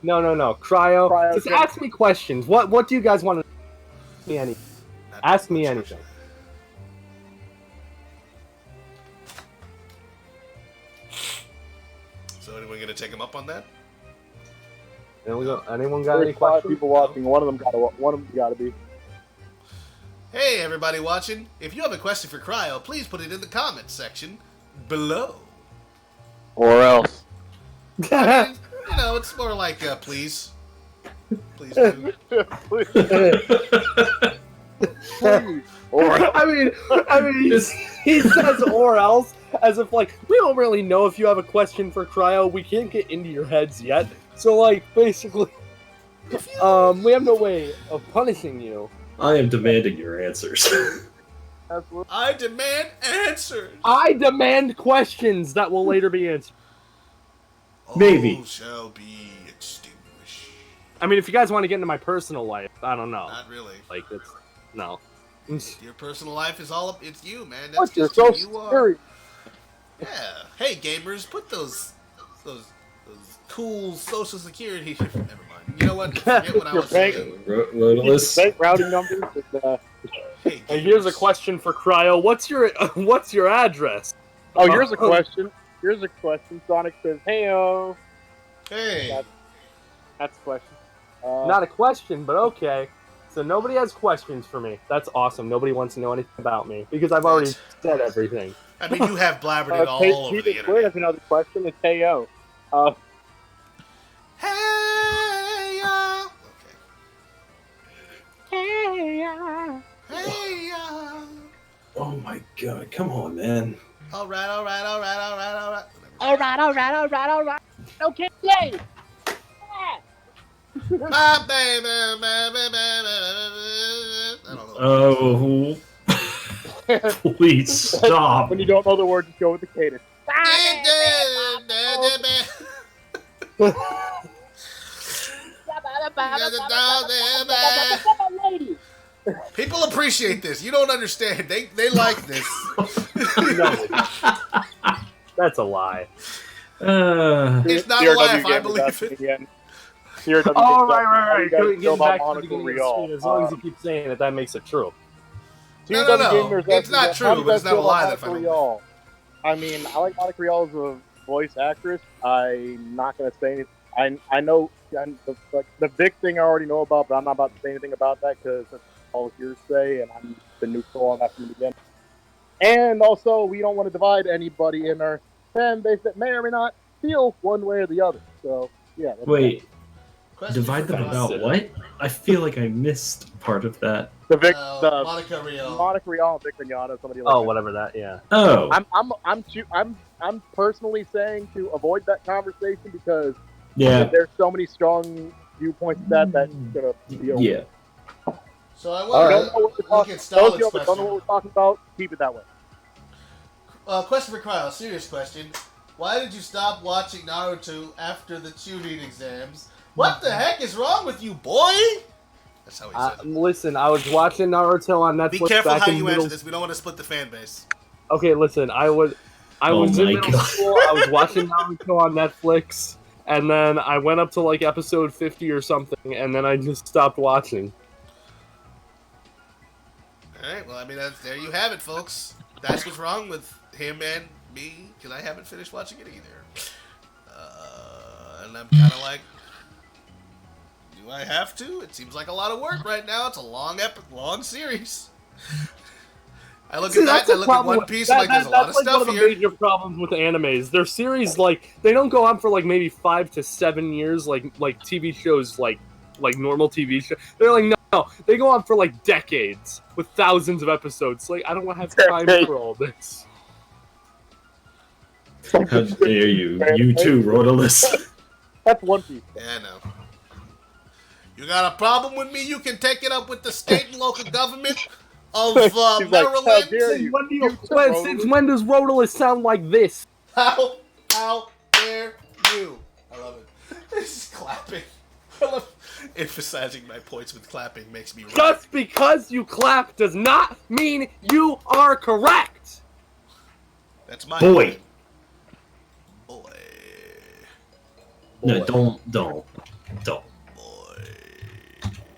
No. Cryo. Just ask me questions. What do you guys want to ask me anything? Ask me anything. So anyone gonna take him up on that? Anyone got any questions? People watching. One of them got to be. Hey, everybody watching! If you have a question for Cryo, please put it in the comments section below. Or else. I mean, you know, it's more like please. Please do. Please. I mean, he says or else as if like we don't really know if you have a question for Cryo. We can't get into your heads yet. So like basically, We have no way of punishing you. I am demanding your answers. I demand answers. I demand questions that will later be answered. Maybe. All shall be extinguished. I mean, if you guys want to get into my personal life, I don't know. Not really. Like, it's... No. Your personal life is all up. It's you, man. That's What? You're just so who you are. serious. Yeah. Hey, gamers, put those cool social security. Never mind. You know what? Forget what I was saying. Rodolus. Routing numbers. Hey, And here's a question for Cryo. What's your address? Oh, here's a question. Here's a question. Sonic says, "Heyo." Hey. That's a question. Not a question, but okay. So nobody has questions for me. That's awesome. Nobody wants to know anything about me because I've already said everything. I mean, you have blabbered it all over the internet. That's another question. It's "Heyo." Hey, okay. Hey, Hey, Oh my god, come on, man. all right. Okay, yay! My baby. I don't know. Oh. Please stop. When you don't know the word, just go with the cadence. People appreciate this. You don't understand. They like this. No. That's a lie. It's not a lie if I believe it. Oh, right. Getting back to the beginning of the screen, as long as you keep saying it, that makes it true. No. It's not true, but it's not a lie that Rial. I mean, I like Monica Rial as a voice actress. I'm not going to say anything. I know the big thing I already know about, but I'm not about to say anything about that because that's all hearsay, and I'm the neutral on that from the beginning. And also, we don't want to divide anybody in our fan base that may or may not feel one way or the other. So, yeah. Wait. Divide them about what? I feel like I missed part of that. The Monica Rial. Monica Rial and Vic Mignogna, somebody like Oh, that. whatever that, yeah. Oh. I'm personally saying to avoid that conversation because there's so many strong viewpoints of that's gonna be over. Yeah. So I want to look at Stalin's Those don't know what we're talking about. Keep it that way. Question for Kyle. Serious question. Why did you stop watching Naruto after the Chunin exams? What the heck is wrong with you, boy? That's how he said it. Listen, I was watching Naruto on Netflix. Be careful back how in you middle... answer this. We don't want to split the fan base. Okay, listen, I was in middle school. I was watching Naruto on Netflix, and then I went up to like episode 50 or something, and then I just stopped watching. Alright, well, I mean, there you have it, folks. That's what's wrong with him and me, because I haven't finished watching it either. And I'm kind of like, do I have to? It seems like a lot of work right now. It's a long series. I look at that, I look at One Piece, like, there's a lot of stuff here. That's one of the major problems with animes. Their series, like, they don't go on for, like, maybe 5 to 7 years, like TV shows, like normal TV shows. They're like, no, they go on for, like, decades with thousands of episodes. Like, I don't want to have time for all this. How dare you? You too, Rodolus. That's One Piece. Yeah, I know. You got a problem with me? You can take it up with the state and local government of Maryland. Like, since when does Rodolus sound like this? How dare you? I love it. This is clapping. I love emphasizing my points with clapping makes me right. Just because you clap does not mean you are correct. That's my boy. Point. No, don't. Boy.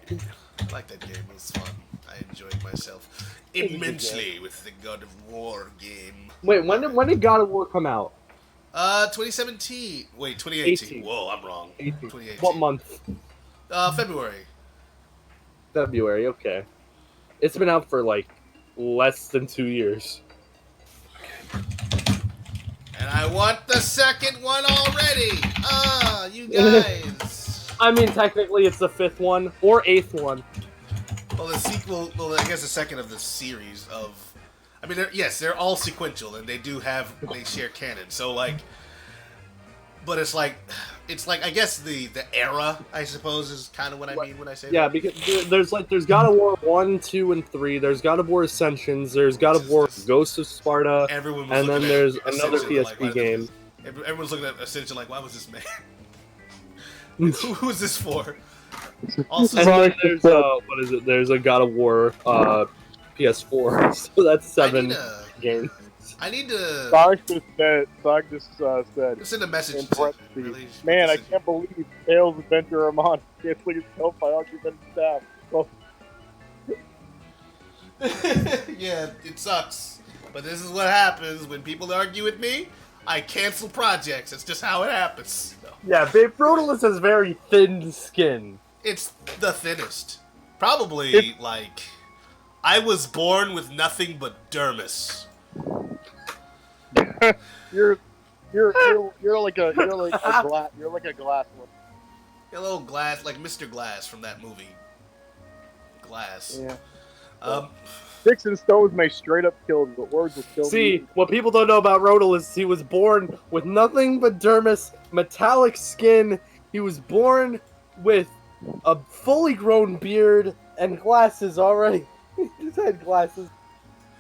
I like that game. It was fun. I enjoyed myself immensely with the God of War game. Wait, when did God of War come out? 2017. Wait, 2018. 18. Whoa, I'm wrong. 2018. What month? February. February, okay. It's been out for like less than 2 years. And I want the second one already. You guys. I mean, technically it's the 5th one or 8th one. Well, the sequel. Well, I guess the second of the series of. I mean, yes, they're all sequential, and they share canon. So, like, But it's like I guess the era, I suppose, is kind of what I mean when I say that. Yeah, because there's God of War 1, 2, and 3. There's God of War Ascensions. There's God of War Ghost of Sparta. And then there's another PSP game. Everyone's looking at Ascension like, why was this made? Who is this for? Also, and then there's what is it? There's a God of War PS4. So that's 7 games. I need to. Sonic just said. Send a message. Really, man, I can't believe Tails Adventure Armada can't please help by argument staff. Well, yeah, it sucks. But this is what happens when people argue with me. I cancel projects. It's just how it happens. No. Yeah, Babe Rotalus has very thin skin. It's the thinnest. Probably, like, I was born with nothing but dermis. you're like a glass. You're like a glass one. A little Glass, like Mr. Glass from that movie. Glass. Yeah. Sticks and stones may straight up kill you, but words will kill you. See, what people don't know about Rodal is he was born with nothing but dermis, metallic skin. He was born with a fully grown beard and glasses already. He just had glasses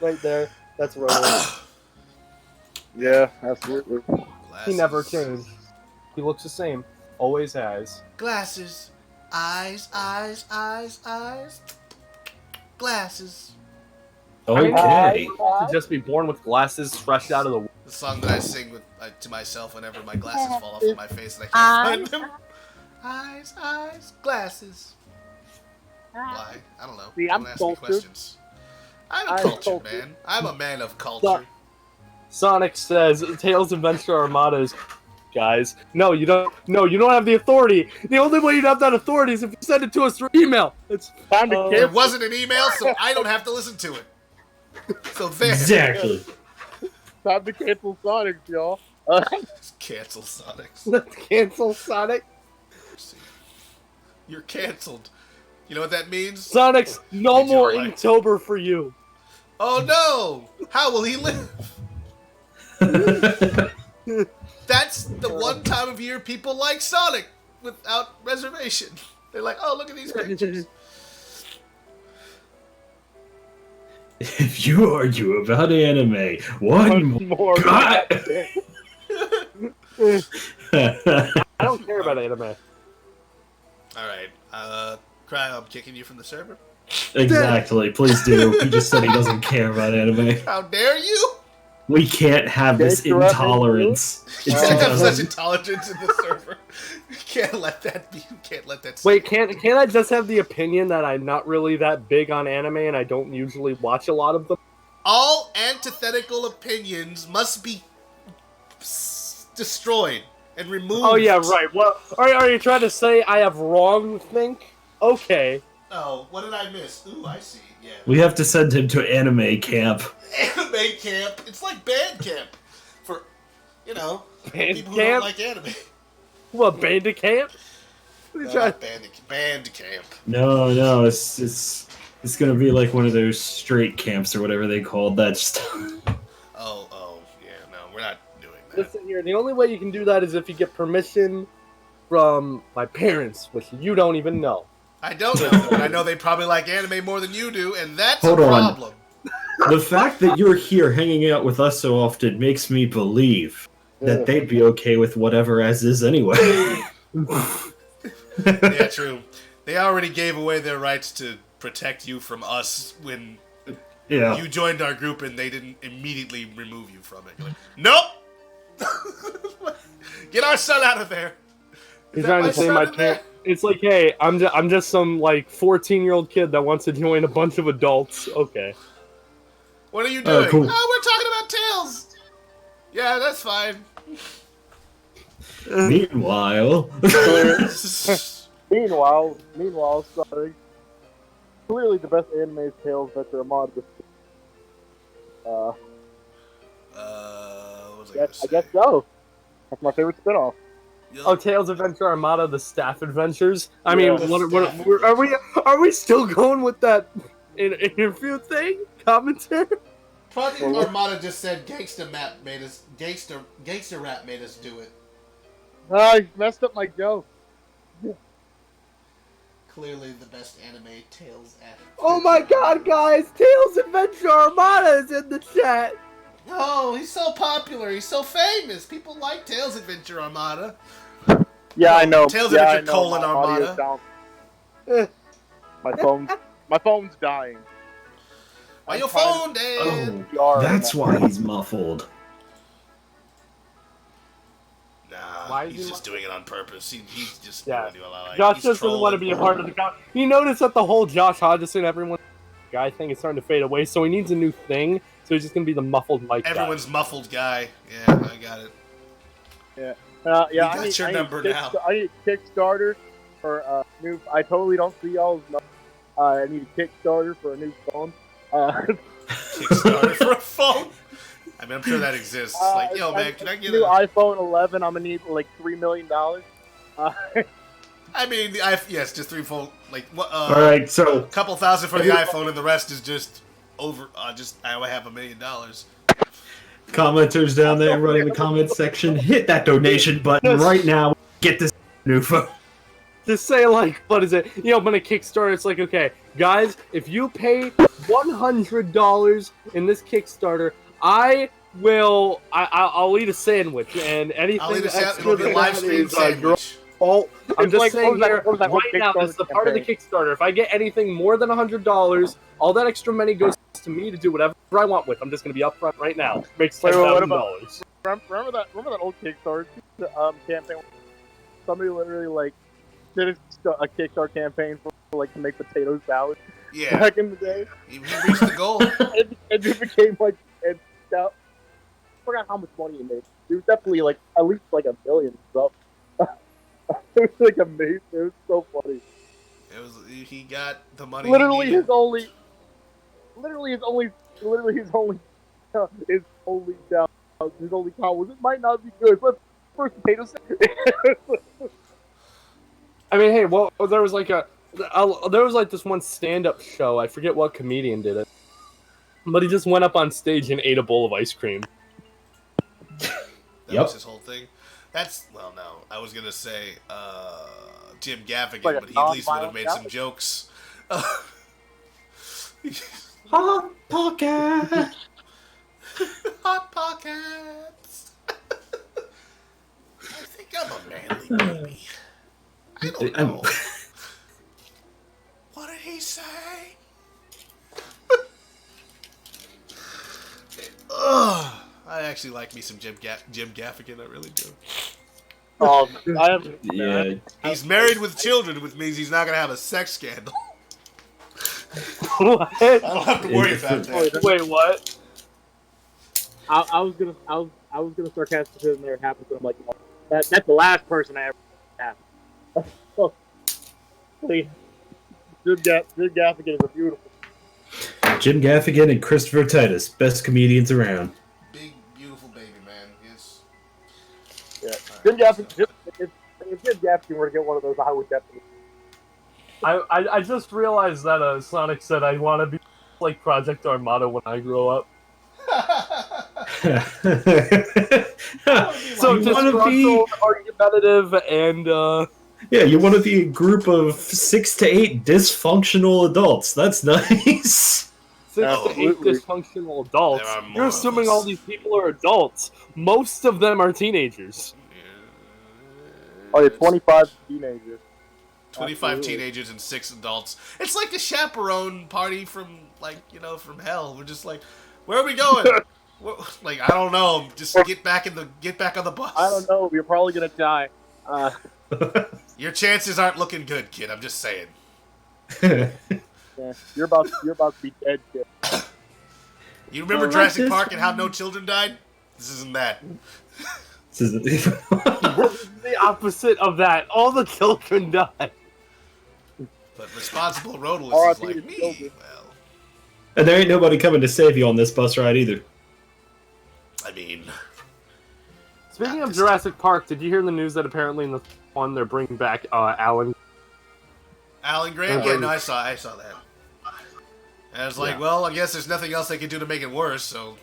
right there. That's Rodal. Yeah, absolutely. Glasses. He never changed. He looks the same. Always has. Glasses. Eyes. Glasses. Okay. To just be born with glasses fresh out of the... The song that I sing with to myself whenever my glasses fall off of my face and I can't find them. Eyes, glasses. Why? I don't know. See, Don't ask me questions. I'm cultured, man. I'm a man of culture. Sonic says, Tails Adventure Armada is... Guys, no, you don't have the authority. The only way you'd have that authority is if you send it to us through email. It's time to It wasn't an email, so I don't have to listen to it. So there. Exactly. Time to cancel Sonic, y'all. Cancel Sonic. Let's cancel Sonic. You're canceled. You know what that means? Sonic's no more Inktober for you. Oh no! How will he live? That's the one time of year people like Sonic without reservation. They're like, oh, look at these pictures. If you argue about anime, one more. I don't care about anime. Alright, Cry, I'm kicking you from the server. Exactly, please do. He just said he doesn't care about anime. How dare you? We can't have this intolerance. You can't have such intolerance in the server. You can't let that be. You can't let that. Wait, can't I just have the opinion that I'm not really that big on anime and I don't usually watch a lot of them? All antithetical opinions must be destroyed and removed. Oh yeah, right. Well, are you trying to say I have wrong think? Okay. Oh, what did I miss? Ooh, I see. Yeah. We have to send him to anime camp. Anime camp. It's like band camp for, people who don't like anime. What, band camp? No, not band camp. No, it's gonna be like one of those straight camps or whatever they called that stuff. Oh, yeah, no, we're not doing that. Listen here, the only way you can do that is if you get permission from my parents, which you don't even know. I don't know, but I know they probably like anime more than you do, and that's a problem. The fact that you're here hanging out with us so often makes me believe that they'd be okay with whatever as is anyway. Yeah, true. They already gave away their rights to protect you from us when you joined our group, and they didn't immediately remove you from it. You're like, nope! Get our son out of there! He's trying to say my parents. It's like, hey, I'm just some, 14-year-old kid that wants to join a bunch of adults. Okay. What are you doing? Cool. Oh, we're talking about Tails! Yeah, that's fine. Meanwhile, sorry. Clearly, the best anime is Tails Adventure Armada. I guess so. That's my favorite spinoff. Oh, Tails Adventure Armada, the staff adventures. I mean, are we still going with that interview thing? Commentary? Project Armada just said gangster rap made us do it. I messed up my joke. Clearly the best anime, Tales at... Oh my god, guys! Tails Adventure Armada is in the chat! Oh, he's so popular. He's so famous. People like Tales Adventure Armada. Yeah, I know. Tales yeah, Adventure colon Armada. My phone's dying. Why your phone dead? Oh, that's why he's muffled. Nah, he's just doing it on purpose. He's just yeah. doing like, Josh just doesn't want to be a part of the guy. He noticed that the whole Josh Hodgson, everyone guy thing is starting to fade away, so he needs a new thing. So he's just gonna be the muffled mic guy. Everyone's muffled guy. Yeah, I got it. Yeah. Yeah, I need your number now. I need a Kickstarter for new. I totally don't see y'all's numbers. I need a Kickstarter for a new phone. Kickstarter for a phone? I mean, I'm sure that exists. Like, yo, man, can I get a new iPhone 11? I'm gonna need like $3 million. I mean, yes, just three phone. Like, all right, so a couple thousand for the iPhone, and the rest is just over. I have $1 million. Commenters down there running the comment section, hit that donation button right now. Get this new phone. Just say, like, what is it? You know, when a Kickstarter, it's like, okay, guys, if you pay $100 in this Kickstarter, I'll eat a sandwich, and anything extra than that is your fault. I'm just saying here, right now, this is the part of the Kickstarter. If I get anything more than $100, all that extra money goes to me to do whatever I want with. I'm just going to be upfront right now. Makes $10,000. Remember that old Kickstarter campaign? Somebody literally, like, did a Kickstarter campaign for like to make potato salad. Yeah. Back in the day. He reached the goal. and it became like, I forgot how much money he made. It was definitely like at least like $1 million. So it was like amazing. It was so funny. He got the money. His only call was it might not be good, but first potato salad. I mean, hey, well, there was like this one stand-up show. I forget what comedian did it, but he just went up on stage and ate a bowl of ice cream. That was his whole thing. No. I was gonna say Jim Gaffigan, but he at least would have made some jokes. Hot pocket. Hot pockets. I think I'm a manly baby. I don't know. What did he say? I actually like me some Jim Gaffigan. I really do. Yeah. He's married with children, which means he's not gonna have a sex scandal. What? I don't have to worry about that. Wait, what? I was gonna sarcastically say it happened, but I'm like, that's the last person I ever had. Jim Gaffigan is a beautiful. Jim Gaffigan and Christopher Titus, best comedians around. Big, beautiful baby, man. Yes. Yeah. Jim Gaffigan. If Jim Gaffigan were to get one of those, I would definitely. I just realized that Sonic said I want to be like Project Armada when I grow up. So disgruntled, argumentative, and yeah, you want to be a group of 6 to 8 dysfunctional adults. That's nice. 6 to 8 dysfunctional adults. You're assuming all these people are adults. Most of them are teenagers. Oh, yeah, 25 teenagers. 25 teenagers and 6 adults. It's like a chaperone party from, from hell. We're just like, where are we going? Like, I don't know. Just get back on the bus. I don't know. You're probably gonna die. Your chances aren't looking good, kid. I'm just saying. Yeah, you're about to be dead, kid. You remember Jurassic Park and how no children died? This isn't that. This isn't the opposite of that. All the children died. But responsible roadalists like me, well. And there ain't nobody coming to save you on this bus ride either. I mean... Speaking of Jurassic Park, did you hear the news that apparently in the one they're bringing back Alan Grant? Yeah, no, I saw that. And I was like, well, I guess there's nothing else they can do to make it worse, so...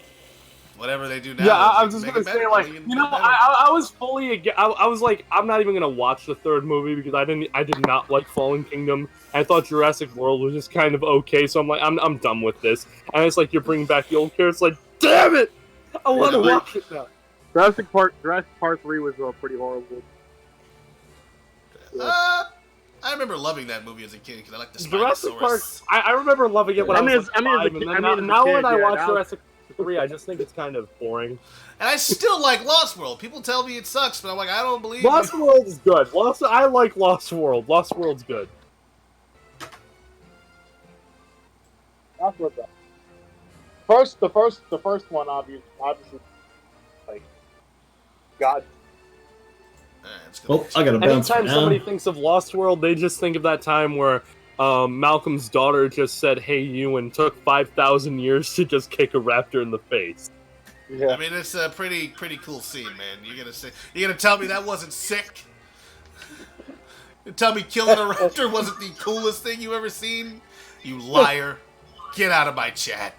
Whatever they do now. Yeah, I was just gonna say, like, you know, I was fully, I was like, I'm not even gonna watch the third movie because I did not like Fallen Kingdom. I thought Jurassic World was just kind of okay, so I'm like, I'm done with this. And it's like you're bringing back the old characters. Like, damn it, I want to watch it now. Jurassic Park 3 was pretty horrible. I remember loving that movie as a kid because I liked the Jurassic Park. I remember loving it when I was like 5, and then now when I watch Jurassic 3, I just think it's kind of boring. And I still like Lost World. People tell me it sucks, but I'm like, I don't believe Lost World is good. I like Lost World. Lost World's good. Lost World's good. The first one, obviously, like, God. Oh, I gotta bounce. Anytime somebody thinks of Lost World, they just think of that time where Malcolm's daughter just said, "Hey, you," and took 5,000 years to just kick a raptor in the face. Yeah. I mean, it's a pretty cool scene, man. You're gonna tell me that wasn't sick? You tell me killing a raptor wasn't the coolest thing you ever seen? You liar! Get out of my chat.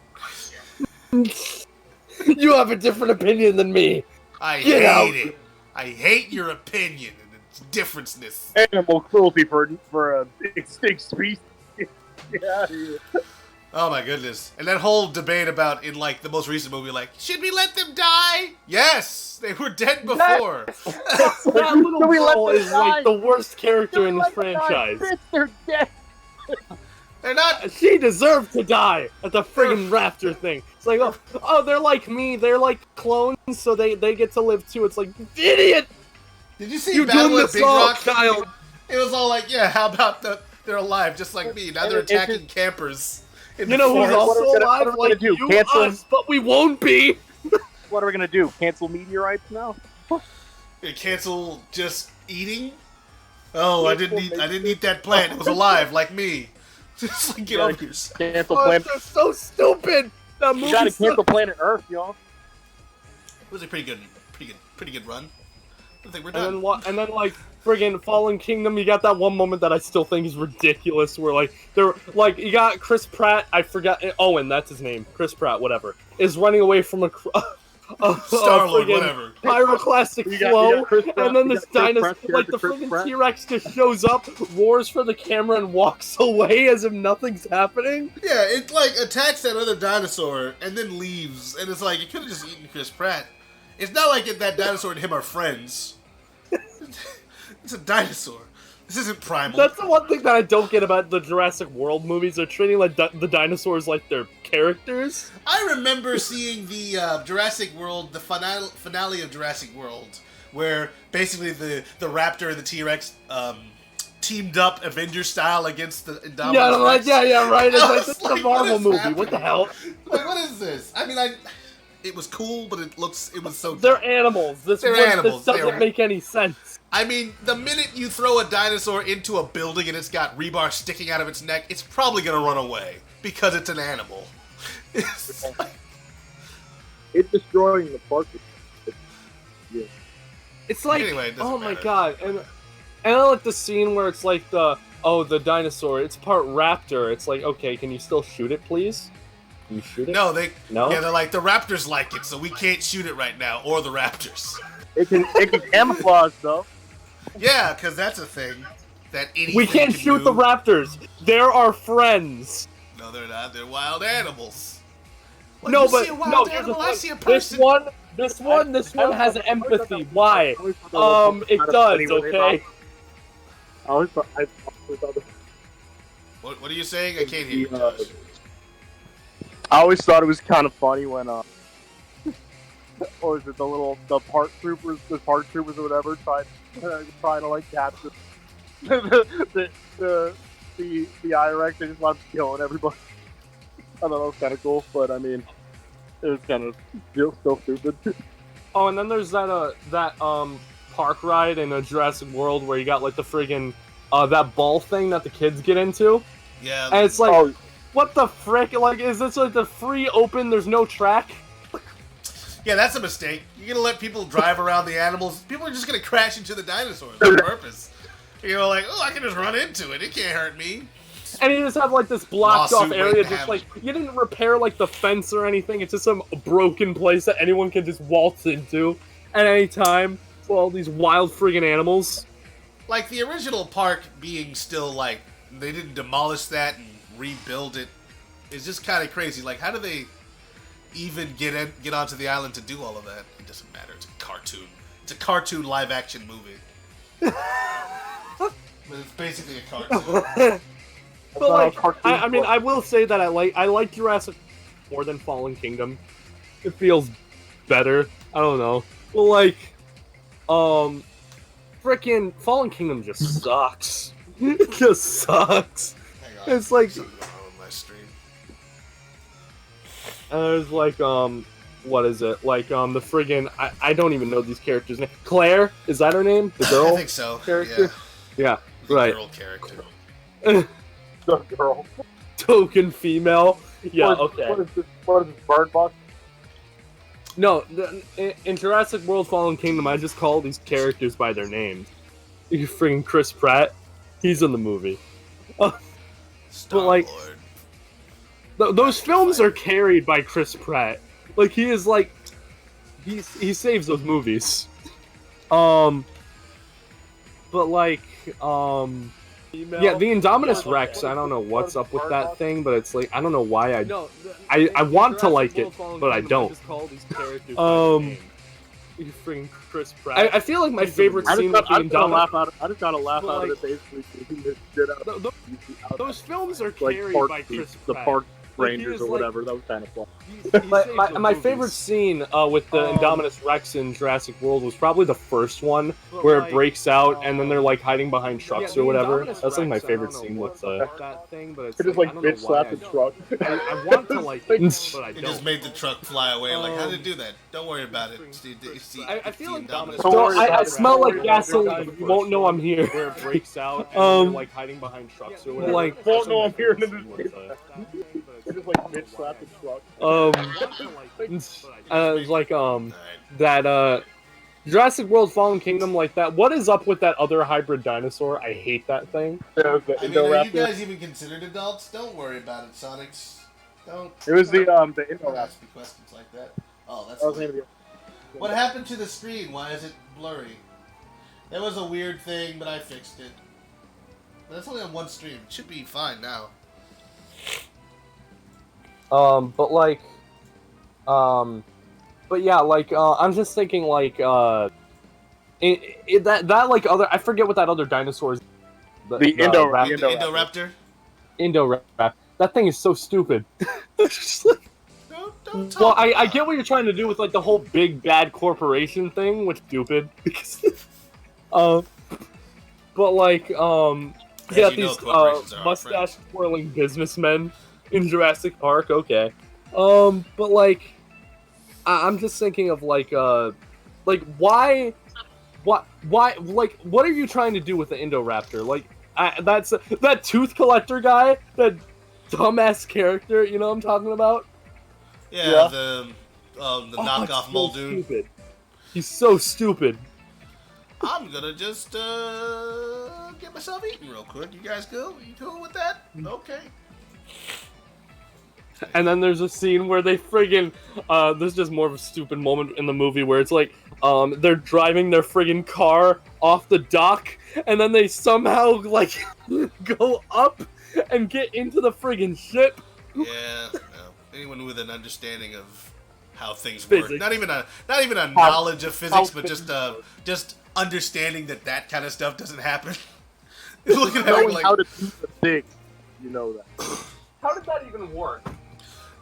You have a different opinion than me. I hate it. I hate your opinion and its differenceness. Animal cruelty for an extinct species. Yeah. Oh my goodness. And that whole debate about, in like the most recent movie, like, should we let them die? Yes! They were dead before. That little girl is like the worst character in this franchise. They're dead. They're not. She deserved to die at the friggin' raptor thing. It's like, oh, they're like me. They're like clones, so they get to live too. It's like, idiot! Did you see Battle at Big Rock? Child. It was all like, yeah, how about they're alive just like me. Now they're attacking campers. You know who's also alive? Like you, us, but we won't be. What are we gonna do? Cancel meteorites now? Cancel just eating? Oh, I didn't eat that plant. It was alive like me. Just like, get over yourself. Cancel Planet. They're so stupid. That movie you gotta cancel Planet Earth, y'all. It was a pretty good run. I think we're done. And then like friggin' Fallen Kingdom, you got that one moment that I still think is ridiculous, where like they're like you got Chris Pratt, I forgot Owen, that's his name, Chris Pratt, whatever, is running away from a Star-Lord, whatever. Pyroclastic flow, and then this dinosaur, like the friggin' T-Rex just shows up, roars for the camera, and walks away as if nothing's happening. Yeah, it like attacks that other dinosaur and then leaves, and it's like it could have just eaten Chris Pratt. It's not like that dinosaur and him are friends. It's a dinosaur. This isn't primal. That's the one thing that I don't get about the Jurassic World movies. They're treating like the dinosaurs like they're characters. I remember seeing the Jurassic World, the finale of Jurassic World, where basically the raptor and the T-Rex teamed up Avengers style against the Indominus. Yeah, right. It's like this is a Marvel movie. Happening? What the hell? Like, what is this? I mean, it was cool, but it was so. They're animals. This doesn't make any sense. I mean, the minute you throw a dinosaur into a building and it's got rebar sticking out of its neck, it's probably gonna run away because it's an animal. It's destroying the park. Yeah. It's like, anyway, oh my matter. God, and I like the scene where it's like the dinosaur. It's part raptor. It's like, okay, can you still shoot it, please? Can you shoot it? No, no. Yeah, they're like the raptors like it, so we can't shoot it right now, or the raptors. It can camouflage though. Yeah, because that's a thing that anything we can't can shoot do. the raptors. They're our friends. No, they're not. They're wild animals. What, no, but no. I see a person. This one has empathy. Why? It does. Okay. What are you saying? I can't hear you. I always thought it was kind of funny when or is it the park troopers or whatever trying to like capture the IRX. They just love killing everybody. I don't know, it's kind of cool, but I mean, it was kind of still stupid. Oh, and then there's that park ride in a Jurassic World where you got like the friggin' that ball thing that the kids get into. Yeah. And it's like, what the frick? Like, is this like the free open? There's no track. Yeah, that's a mistake. You're gonna let people drive around the animals. People are just gonna crash into the dinosaurs on purpose. You're like, oh, I can just run into it. It can't hurt me. And you just have like this blocked off Lawsuit area, waiting to just happen. like you didn't repair like the fence or anything. It's just some broken place that anyone can just waltz into at any time. For all these wild friggin' animals. Like the original park being still like they didn't demolish that and rebuild it. It's just kind of crazy. Like how do they even get onto the island to do all of that? It doesn't matter. It's a cartoon. It's a cartoon live action movie. But it's basically a cartoon. But like, I mean, I will say that I like Jurassic more than Fallen Kingdom. It feels better. I don't know. Well, like, frickin' Fallen Kingdom just sucks. It just sucks. Hang on. It's like Something going on my stream. there's like what is it? Like the friggin' I don't even know these characters' name. Claire, is that her name? The girl? I think so. Character? Yeah, The right. girl character. The girl. Token female. Yeah, okay. What is this Bird Box? No, in Jurassic World Fallen Kingdom, I just call these characters by their names. You friggin' Chris Pratt, he's in the movie. But like, those films are carried by Chris Pratt. Like he is like, he saves those movies. But like, yeah, the Indominus Rex. I don't know what's up with that thing, but it's like I don't know why I want to like it, but I don't. You freaking Chris Pratt. I feel like my favorite scene with the Indominus. I just got a laugh out of it. Basically, this shit out. Those films are Like carried park by Chris the Pratt. park Like, rangers or whatever. That was kind of fun. My favorite scene with the Indominus Rex in Jurassic World was probably the first one where it breaks out and then they're like hiding behind trucks or whatever. That's like my favorite scene with that thing, but it's just like bitch slap the truck. I want to like it, but I It don't. just made the truck fly away. Like, how did it do that? Don't worry about it. I feel like Indominus Don't worry I about it. smell like gasoline. You won't know I'm here. Where it breaks out and they're like hiding behind trucks or whatever. Like, won't know I'm here in the It's just like bitch slap the truck. Like that Jurassic World Fallen Kingdom, like that. What is up with that other hybrid dinosaur? I hate that thing. Yeah, I mean, are you guys even considered adults? Don't worry about it, Sonics. Don't. It was the Don't Indoraptor. ask me questions like that. Oh, that's. That was weird. maybe What happened to the screen? Why is it blurry? That was a weird thing, but I fixed it. But that's only on one stream. It should be fine now. But yeah, like, I'm just thinking, like, that like, other, I forget what that other dinosaur is. the Indoraptor. Indoraptor? Indoraptor. That thing is so stupid. It's just like, Don't talk. well, I get what you're trying to do with, like, the whole big bad corporation thing, which is stupid. But, like, yeah, you know, these, corporations are our mustache-twirling businessmen in Jurassic Park, okay. But, like, I'm just thinking of, like, why, like, what are you trying to do with the Indoraptor? Like, that tooth collector guy, that dumbass character, you know what I'm talking about? Yeah, the knockoff Muldoon. Stupid. He's so stupid. I'm gonna just get myself eaten real quick. You guys cool? You cool with that? Okay. And then there's a scene where they friggin' this is just more of a stupid moment in the movie where it's like they're driving their friggin' car off the dock and then they somehow like go up and get into the friggin' ship. Yeah, no. Anyone with an understanding of how things Physics. work, not even a knowledge of physics, but just understanding that kind of stuff doesn't happen. Looking at it Knowing like, how to do the thing, you know that. How did that even work?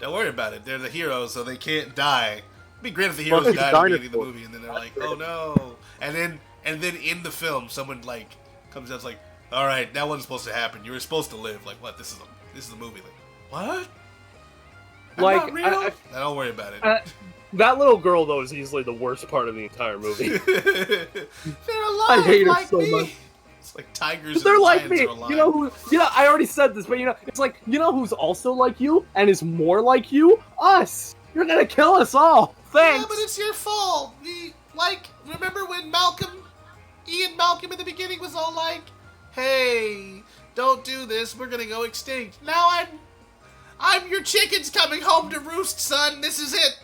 don't worry about it. They're the heroes, so they can't die. It'd be great if the heroes Well, died at the beginning of the dinosaurs. movie, and then they're like, oh no. And then in the film, someone like comes out like, all right, that wasn't supposed to happen. You were supposed to live. Like, what? This is the movie. Like, what? I'm Like, not real? Don't worry about it. That little girl though is easily the worst part of the entire movie. They're alive. I hate her like so me. much. It's like tigers. They're and like lions me. Are alive. You know who? You know, I already said this, but you know, it's like, you know who's also like you and is more like you? Us. You're gonna kill us all. Thanks. Yeah, but it's your fault. Remember when Ian Malcolm in the beginning was all like, hey, Don't do this. We're gonna go extinct. Now I'm your chickens coming home to roost, son. This is it.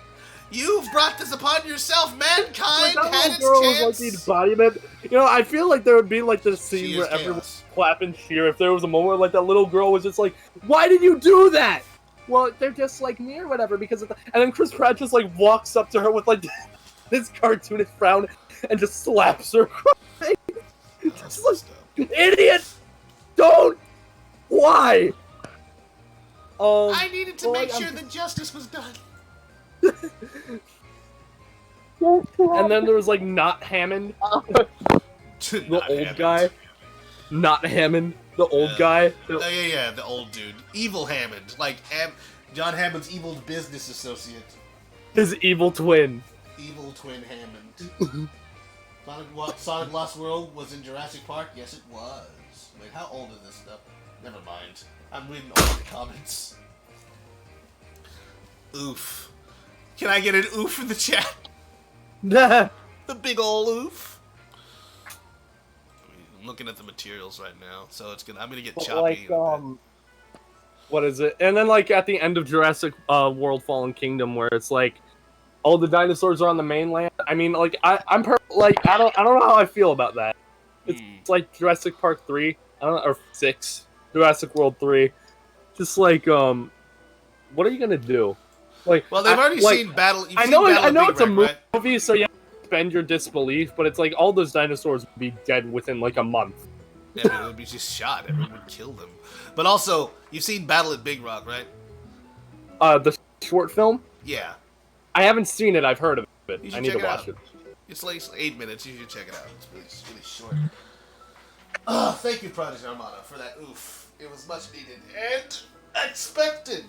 You've brought this upon yourself. Mankind had its chance. Was like the embodiment. You know, I feel like there would be like this scene where everyone's clapping cheer if there was a moment where like that little girl was just like, "Why did you do that?" Well, they're just like me or whatever because of the... And then Chris Pratt just like walks up to her with like this cartoonish frown and just slaps her. Just like, idiot! Don't! Why? I needed to make sure that justice was done. And then there was like Not Hammond, the old guy. Not Hammond, the old guy. Yeah, the old dude. Evil Hammond, like John Hammond's evil business associate. His evil twin. Evil twin Hammond. Sonic Lost World was in Jurassic Park? Yes, it was. Wait, how old is this stuff? Never mind. I'm reading all the comments. Oof. Can I get an oof in the chat? The big ol' oof. I'm looking at the materials right now, so I'm gonna get choppy. Like, what is it? And then like at the end of Jurassic World: Fallen Kingdom, where it's like all the dinosaurs are on the mainland. I mean, like I don't know how I feel about that. It's like Jurassic Park 3, or 6, Jurassic World 3. Just like what are you gonna do? Like, well, they've already seen Battle. I know it's a movie, right? So you have to suspend your disbelief, but it's like all those dinosaurs would be dead within like a month. Yeah, they would be just shot. Everyone would kill them. But also, you've seen Battle at Big Rock, right? The short film? Yeah. I haven't seen it. I've heard of it. I need to watch it. It's like 8 minutes. You should check it out. It's really short. Oh, thank you, Prodigy Armada, for that oof. It was much needed and expected.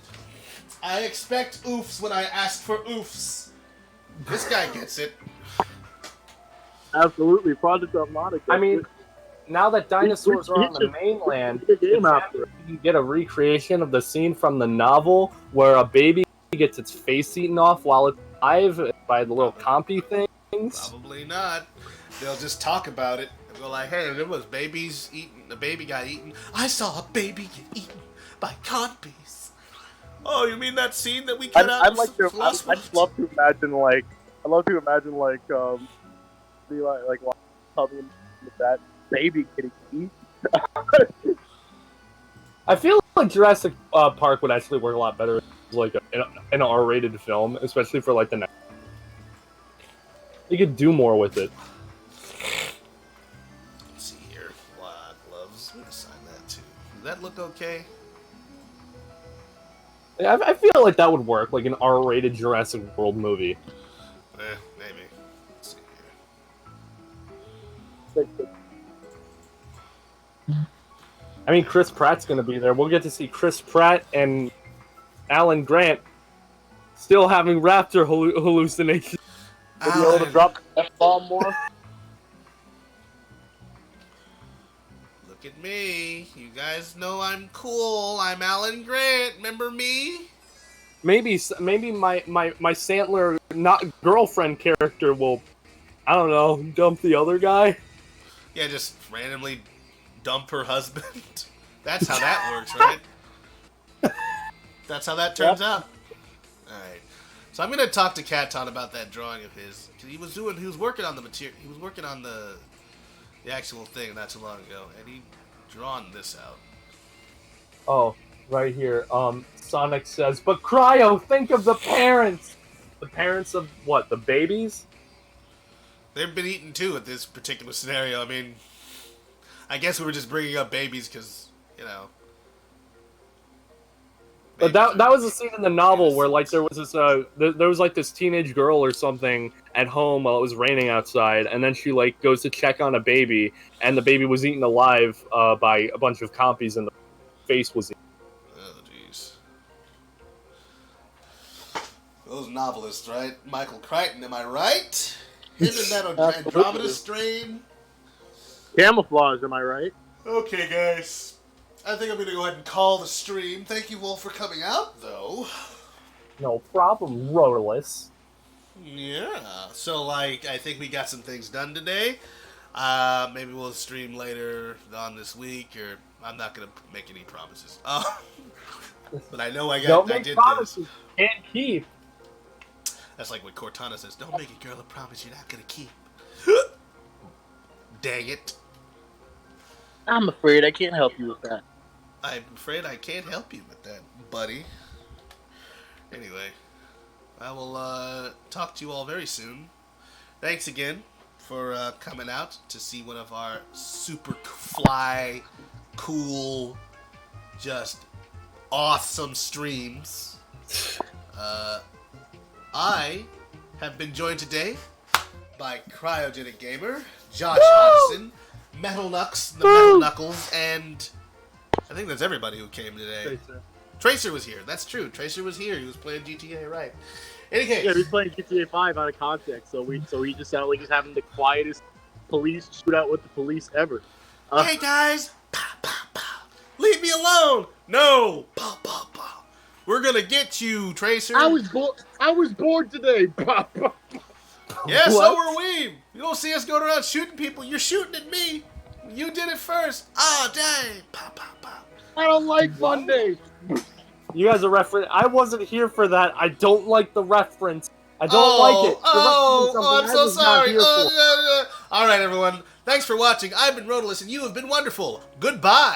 I expect oofs when I ask for oofs. This guy gets it. Absolutely, Project Armada. I mean, now that dinosaurs are on the mainland, you can get a recreation of the scene from the novel where a baby gets its face eaten off while it's alive by the little compy things. Probably not. They'll just talk about it. They'll go like, hey, there was babies eaten. The baby got eaten. I saw a baby get eaten by compies. Oh, you mean that scene that we cut out? I'd just love to imagine be like coming with that baby getting eaten. I feel like Jurassic Park would actually work a lot better as like an R-rated film, especially for like the next. You could do more with it. Let's see here. Black gloves. I'm gonna sign that too. Does that look okay? I feel like that would work, like an R-rated Jurassic World movie. Maybe. Let's see here. I mean, Chris Pratt's gonna be there. We'll get to see Chris Pratt and Alan Grant still having raptor hallucinations. Will be able to drop the F-bomb more? Look at me. You guys know I'm cool. I'm Alan Grant. Remember me? Maybe my Sandler not girlfriend character will, I don't know, dump the other guy. Yeah, just randomly dump her husband. That's how that works, right? That's how that turns out. Alright. So I'm gonna talk to Katon about that drawing of his. He was working on the material. He was working on the actual thing not too long ago, and he drawn this out. Oh, right here. Sonic says, but Cryo, think of the parents. The parents of what? The babies? They've been eaten too at this particular scenario. I mean, I guess we were just bringing up babies because, you know. But that was a scene in the novel where like there was this there was like this teenage girl or something at home while it was raining outside, and then she like goes to check on a baby, and the baby was eaten alive by a bunch of compies, and the face was eaten. Oh jeez. Those novelists, right? Michael Crichton, am I right? Isn't that an Andromeda strain? Camouflage, am I right? Okay, guys. I think I'm going to go ahead and call the stream. Thank you all for coming out, though. No problem, Rudderless. Yeah. So, like, I think we got some things done today. Maybe we'll stream later on this week, or I'm not gonna make any promises. But I know I did promises. Can't keep. That's like what Cortana says. Don't make a girl a promise you're not gonna keep. Dang it. I'm afraid I can't help you with that. I'm afraid I can't help you with that, buddy. Anyway, I will talk to you all very soon. Thanks again for coming out to see one of our super fly, cool, just awesome streams. I have been joined today by Cryogenic Gamer, Josh Hodgson, Metal Knuckles, and I think that's everybody who came today. Tracer was here. That's true. Tracer was here. He was playing GTA, right? Any case. Yeah, he was playing GTA 5 out of context, so he just sounded like he's having the quietest police shootout with the police ever. Hey guys! Pow, pow, pow. Leave me alone! No! Pow, pow, pow. We're gonna get you, Tracer. I was bored today. Pow, pow, pow. Yeah, so were we. You don't see us going around shooting people. You're shooting at me. You did it first. Oh, dang. Pow, pow, pow. I don't like Monday. You guys are referencing. I wasn't here for that. I don't like the reference. I don't like it. I'm so sorry. All right, everyone. Thanks for watching. I've been Rodalus, and you have been wonderful. Goodbye.